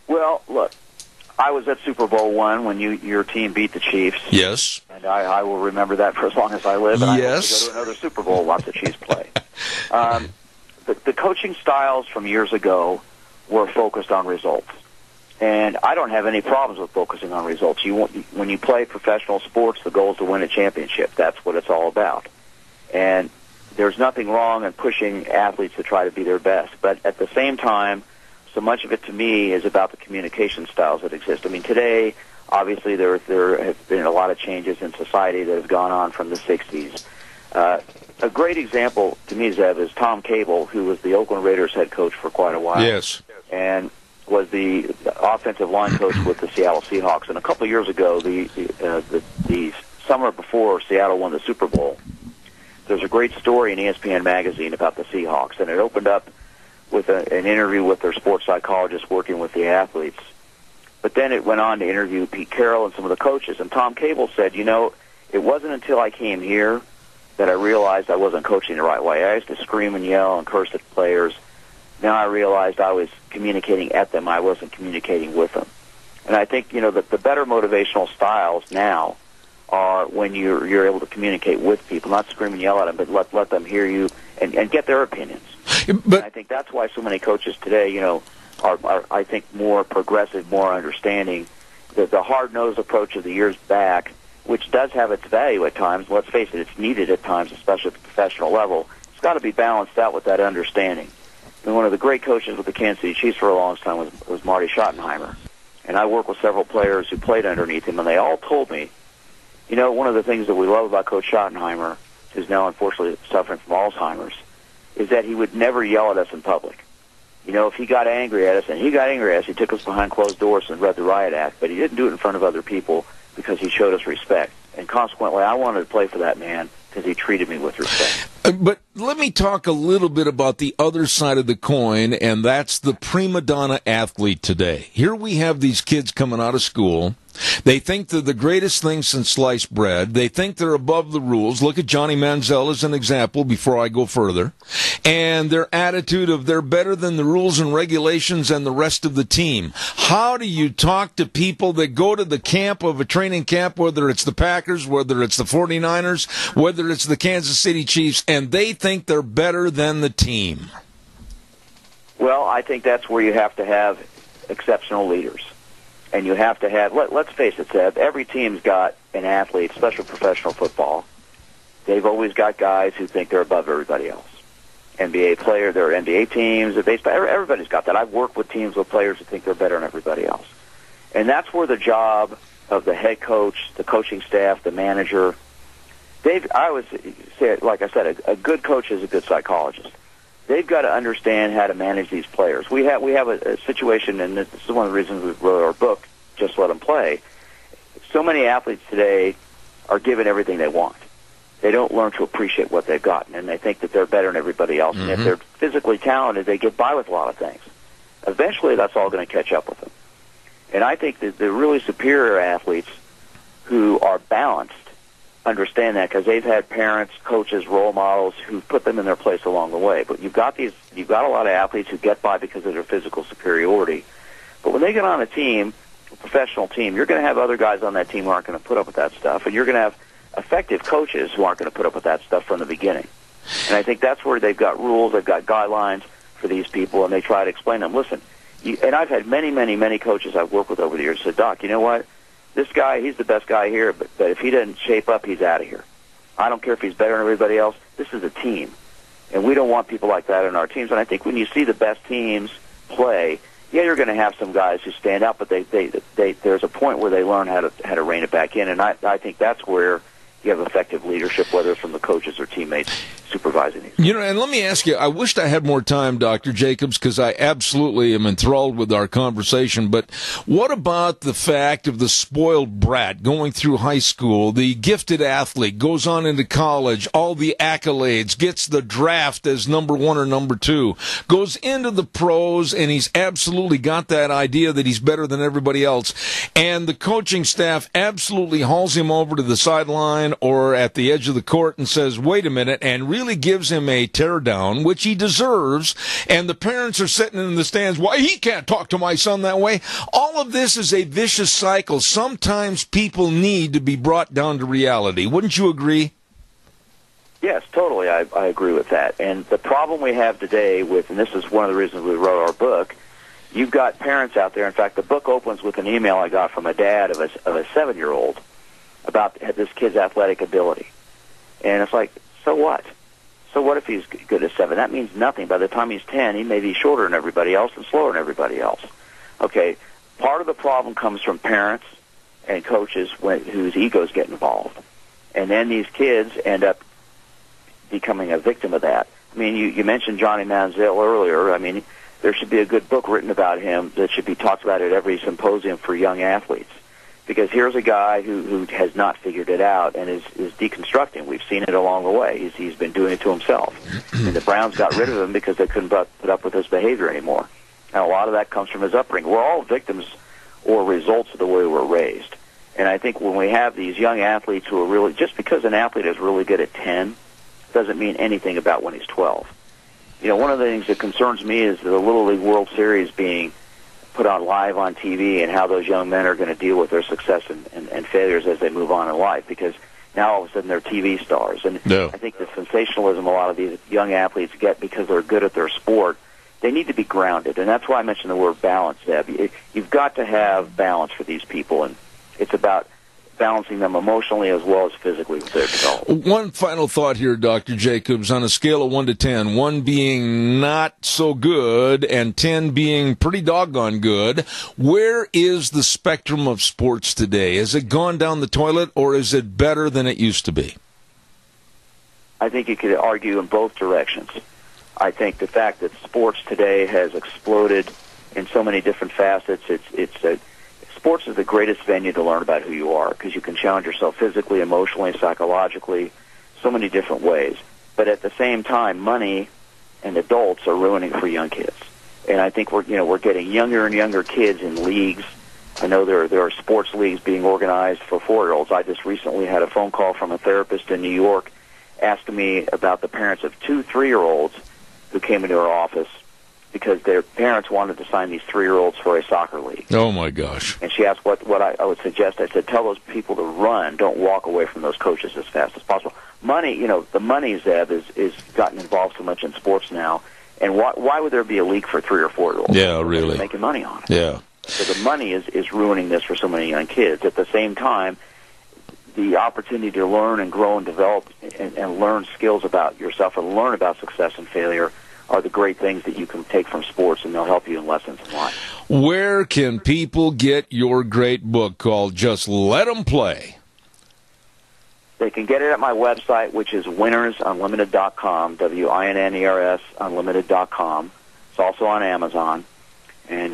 Well, look, I was at Super Bowl I when your team beat the Chiefs. Yes. And I will remember that for as long as I live. And yes. I hope to go to another Super Bowl watch the Chiefs play. The coaching styles from years ago were focused on results. And I don't have any problems with focusing on results. When you play professional sports, the goal is to win a championship. That's what it's all about. And there's nothing wrong in pushing athletes to try to be their best. But at the same time, so much of it to me is about the communication styles that exist. I mean, today, obviously, there have been a lot of changes in society that have gone on from the 60s. A great example to me, Zeb, is Tom Cable, who was the Oakland Raiders head coach for quite a while. Yes. And was the offensive line coach with the Seattle Seahawks. And a couple of years ago, the summer before Seattle won the Super Bowl, there's a great story in ESPN magazine about the Seahawks, and it opened up with an interview with their sports psychologist working with the athletes. But then it went on to interview Pete Carroll and some of the coaches. And Tom Cable said, you know, it wasn't until I came here that I realized I wasn't coaching the right way. I used to scream and yell and curse at players. Now I realized I was communicating at them. I wasn't communicating with them. And I think, you know, that the better motivational styles now are when you're able to communicate with people, not scream and yell at them, but let them hear you and get their opinions. But and I think that's why so many coaches today, you know, are I think, more progressive, more understanding. The hard-nosed approach of the years back, which does have its value at times, let's face it, it's needed at times, especially at the professional level, it's got to be balanced out with that understanding. And one of the great coaches with the Kansas City Chiefs for a long time was Marty Schottenheimer. And I worked with several players who played underneath him, and they all told me, you know, one of the things that we love about Coach Schottenheimer, who's now unfortunately suffering from Alzheimer's, is that he would never yell at us in public. You know, if he got angry at us, and he got angry at us, he took us behind closed doors and read the riot act, but he didn't do it in front of other people because he showed us respect. And consequently, I wanted to play for that man because he treated me with respect. But let me talk a little bit about the other side of the coin, and that's the prima donna athlete today. Here we have these kids coming out of school. They think they're the greatest thing since sliced bread. They think they're above the rules. Look at Johnny Manziel as an example before I go further. And their attitude of they're better than the rules and regulations and the rest of the team. How do you talk to people that go to the camp of a training camp, whether it's the Packers, whether it's the 49ers, whether it's the Kansas City Chiefs, and they think they're better than the team? Well, I think that's where you have to have exceptional leaders. And you have to have, let's face it, Seb, every team's got an athlete, especially professional football. They've always got guys who think they're above everybody else. NBA player, there are NBA teams, baseball, everybody's got that. I've worked with teams with players who think they're better than everybody else. And that's where the job of the head coach, the coaching staff, the manager, I always say it, like I said, a good coach is a good psychologist. They've got to understand how to manage these players. We have a situation, and this is one of the reasons we wrote our book, Just Let Them Play. So many athletes today are given everything they want. They don't learn to appreciate what they've gotten, and they think that they're better than everybody else. Mm-hmm. And if they're physically talented, they get by with a lot of things. Eventually, that's all going to catch up with them. And I think that the really superior athletes who are balanced understand that because they've had parents, coaches, role models who put them in their place along the way. But you've got a lot of athletes who get by because of their physical superiority. But when they get on a team, a professional team, you're going to have other guys on that team who aren't going to put up with that stuff, and you're going to have effective coaches who aren't going to put up with that stuff from the beginning. And I think that's where they've got rules, they've got guidelines for these people, and they try to explain them. Listen, and I've had many coaches I've worked with over the years say, Doc, you know what? This guy, he's the best guy here, but if he doesn't shape up, he's out of here. I don't care if he's better than everybody else. This is a team, and we don't want people like that in our teams. And I think when you see the best teams play, yeah, you're going to have some guys who stand out, but there's a point where they learn how to rein it back in, and I think that's where you have effective leadership, whether it's from the coaches or teammates supervising these. You know, and let me ask you, I wished I had more time, Dr. Jacobs, because I absolutely am enthralled with our conversation, but what about the fact of the spoiled brat going through high school, the gifted athlete, goes on into college, all the accolades, gets the draft as number 1 or number 2, goes into the pros, and he's absolutely got that idea that he's better than everybody else, and the coaching staff absolutely hauls him over to the sideline or at the edge of the court and says, wait a minute, and really gives him a teardown, which he deserves, and the parents are sitting in the stands, why, he can't talk to my son that way. All of this is a vicious cycle. Sometimes people need to be brought down to reality. Wouldn't you agree? Yes, totally. I agree with that. And the problem we have today with, and this is one of the reasons we wrote our book, you've got parents out there. In fact, the book opens with an email I got from a dad of a 7-year-old about this kid's athletic ability. And it's like, so what? So what if he's good at 7? That means nothing. By the time he's 10, he may be shorter than everybody else and slower than everybody else. Okay, part of the problem comes from parents and coaches whose egos get involved. And then these kids end up becoming a victim of that. I mean, you mentioned Johnny Manziel earlier. I mean, there should be a good book written about him that should be talked about at every symposium for young athletes. Because here's a guy who has not figured it out and is deconstructing. We've seen it along the way. He's been doing it to himself. And the Browns got rid of him because they couldn't put up with his behavior anymore. And a lot of that comes from his upbringing. We're all victims or results of the way we're raised. And I think when we have these young athletes who are really, just because an athlete is really good at 10 doesn't mean anything about when he's 12. You know, one of the things that concerns me is the Little League World Series being put on live on TV and how those young men are going to deal with their success and failures as they move on in life, because now all of a sudden they're TV stars. And I think the sensationalism a lot of these young athletes get because they're good at their sport, they need to be grounded. And that's why I mentioned the word balance, Deb. You've got to have balance for these people, and it's about balancing them emotionally as well as physically with their development. One final thought here, Dr. Jacobs, on a scale of 1 to 10, 1 being not so good and 10 being pretty doggone good, where is the spectrum of sports today? Has it gone down the toilet, or is it better than it used to be? I think you could argue in both directions. I think the fact that sports today has exploded in so many different facets, sports is the greatest venue to learn about who you are, because you can challenge yourself physically, emotionally, psychologically, so many different ways. But at the same time, money and adults are ruining for young kids. And I think we're getting younger and younger kids in leagues. I know there are sports leagues being organized for 4-year-olds. I just recently had a phone call from a therapist in New York asking me about the parents of 2 3-year-olds who came into her office because their parents wanted to sign these 3-year-olds for a soccer league. Oh, my gosh. And she asked what I would suggest. I said, tell those people to run. Don't walk away from those coaches as fast as possible. Money, the money, Zeb, is gotten involved so much in sports now. And why would there be a league for 3 or 4-year-olds? Yeah, really. They're making money on it. Yeah. So the money is ruining this for so many young kids. At the same time, the opportunity to learn and grow and develop and learn skills about yourself and learn about success and failure are the great things that you can take from sports, and they'll help you in lessons in life. Where can people get your great book called Just Let 'Em Play? They can get it at my website, which is winnersunlimited.com, WINNERS unlimited.com. It's also on Amazon. And,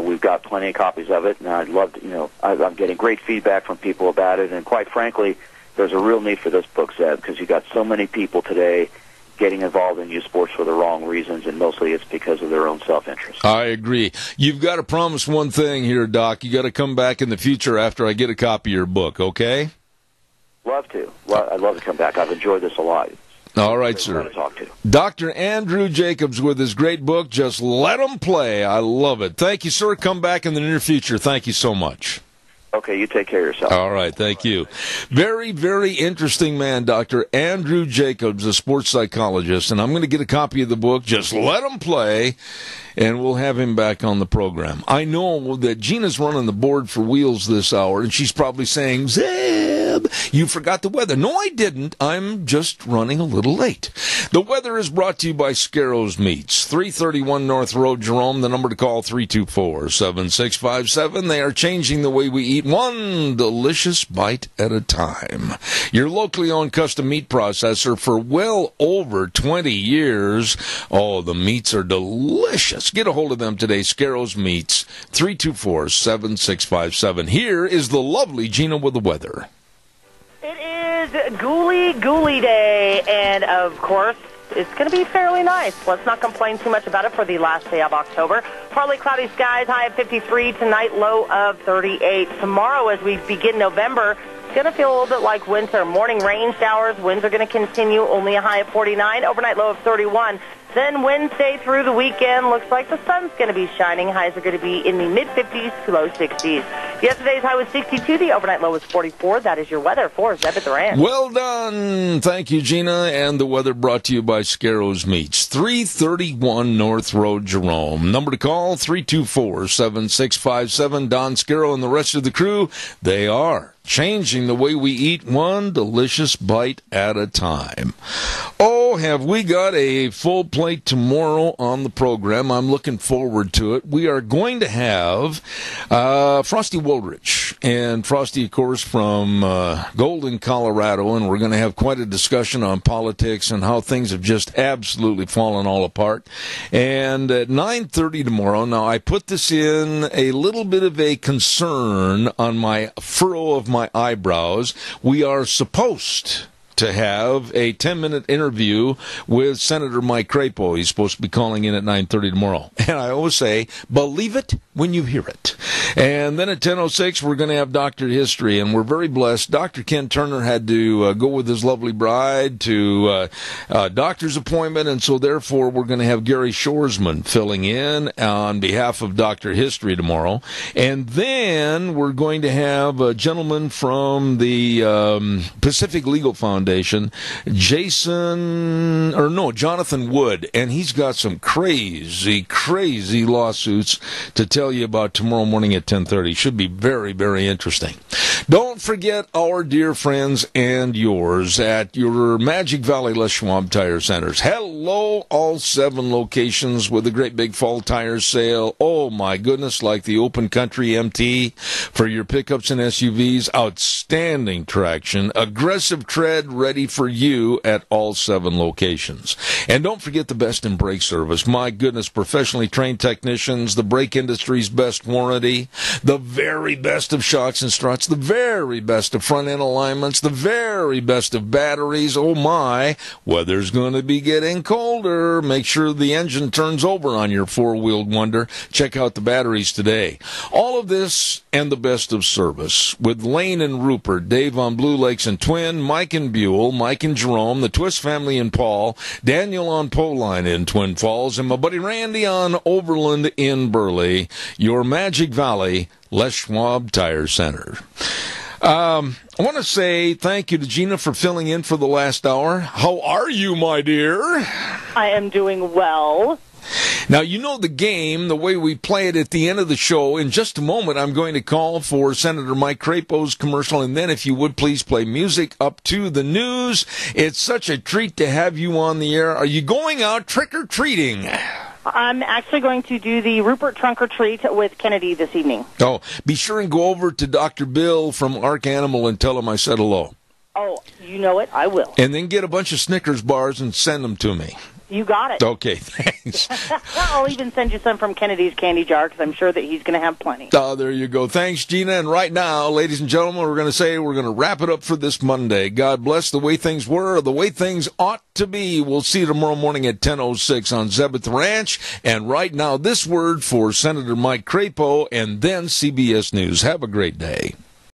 we've got plenty of copies of it, and I'd love to, I'm getting great feedback from people about it. And quite frankly, there's a real need for this book, Zeb, because you've got so many people today getting involved in youth sports for the wrong reasons, and mostly it's because of their own self-interest. I agree. You've got to promise one thing here, Doc. You got to come back in the future after I get a copy of your book, okay? Love to. I'd love to come back. I've enjoyed this a lot. All right, sir. Dr. Andrew Jacobs with his great book, Just Let 'Em Play. I love it. Thank you, sir. Come back in the near future. Thank you so much. Okay, you take care of yourself. All right, thank you. Very, very interesting man, Dr. Andrew Jacobs, a sports psychologist, and I'm going to get a copy of the book, Just Let 'Em Play, and we'll have him back on the program. I know that Gina's running the board for wheels this hour, and she's probably saying, Zeb, you forgot the weather. No, I didn't. I'm just running a little late. The weather is brought to you by Scarro's Meats, 331 North Road, Jerome. The number to call, 324-7657. They are changing the way we eat, one delicious bite at a time. Your locally owned custom meat processor for well over 20 years. Oh, the meats are delicious. Get a hold of them today, Scarro's Meats, 324-7657. Here is the lovely Gina with the weather. It is Gooly Day, and of course, it's going to be fairly nice. Let's not complain too much about it for the last day of October. Partly cloudy skies, high of 53 tonight, low of 38. Tomorrow, as we begin November, it's going to feel a little bit like winter. Morning rain showers, winds are going to continue, only a high of 49, overnight low of 31. Then Wednesday through the weekend, looks like the sun's going to be shining. Highs are going to be in the mid-50s to low 60s. Yesterday's high was 62. The overnight low was 44. That is your weather for Zeb at the Ranch. Well done. Thank you, Gina. And the weather brought to you by Scarro's Meats, 331 North Road, Jerome. Number to call, 324-7657. Don Scarrow and the rest of the crew, they are changing the way we eat, one delicious bite at a time. Oh, have we got a full plate tomorrow on the program. I'm looking forward to it. We are going to have Frosty Woldrich. And Frosty, of course, from Golden, Colorado, and we're going to have quite a discussion on politics and how things have just absolutely fallen all apart. And at 9:30 tomorrow, now I put this in a little bit of a concern on my furrow of my eyebrows. We are supposed to have a 10-minute interview with Senator Mike Crapo. He's supposed to be calling in at 9:30 tomorrow. And I always say, believe it when you hear it. And then at 10:06, we're going to have Dr. History, and we're very blessed. Dr. Ken Turner had to go with his lovely bride to a doctor's appointment, and so therefore we're going to have Gary Shoresman filling in on behalf of Dr. History tomorrow. And then we're going to have a gentleman from the Pacific Legal Foundation Foundation, Jonathan Wood, and he's got some crazy lawsuits to tell you about tomorrow morning at 10:30. Should be very, very interesting. Don't forget our dear friends and yours at your Magic Valley Les Schwab Tire Centers. Hello, all 7 locations with a great big fall tire sale. Oh my goodness, like the Open Country MT for your pickups and SUVs. Outstanding traction, aggressive tread ready for you at all 7 locations. And don't forget the best in brake service. My goodness, professionally trained technicians, the brake industry's best warranty, the very best of shocks and struts, the very best of front end alignments, the very best of batteries. Oh my, weather's going to be getting colder. Make sure the engine turns over on your 4-wheeled wonder. Check out the batteries today. All of this and the best of service with Lane and Rupert, Dave on Blue Lakes and Twin, Mike and Buell, Mike and Jerome, the Twist family in Paul, Daniel on Poline in Twin Falls, and my buddy Randy on Overland in Burley. Your Magic Valley Les Schwab Tire Center. I want to say thank you to Gina for filling in for the last hour. How are you, my dear? I am doing well. Now, you know the game, the way we play it at the end of the show. In just a moment, I'm going to call for Senator Mike Crapo's commercial, and then if you would please play music up to the news. It's such a treat to have you on the air. Are you going out trick-or-treating? I'm actually going to do the Rupert Trunk or Treat with Kennedy this evening. Oh, be sure and go over to Dr. Bill from Ark Animal and tell him I said hello. Oh, you know it. I will. And then get a bunch of Snickers bars and send them to me. You got it. Okay, thanks. I'll even send you some from Kennedy's candy jar because I'm sure that he's going to have plenty. Oh, there you go. Thanks, Gina. And right now, ladies and gentlemen, we're going to wrap it up for this Monday. God bless the way things were, the way things ought to be. We'll see you tomorrow morning at 10:06 on Zeb at the Ranch. And right now, this word for Senator Mike Crapo and then CBS News. Have a great day.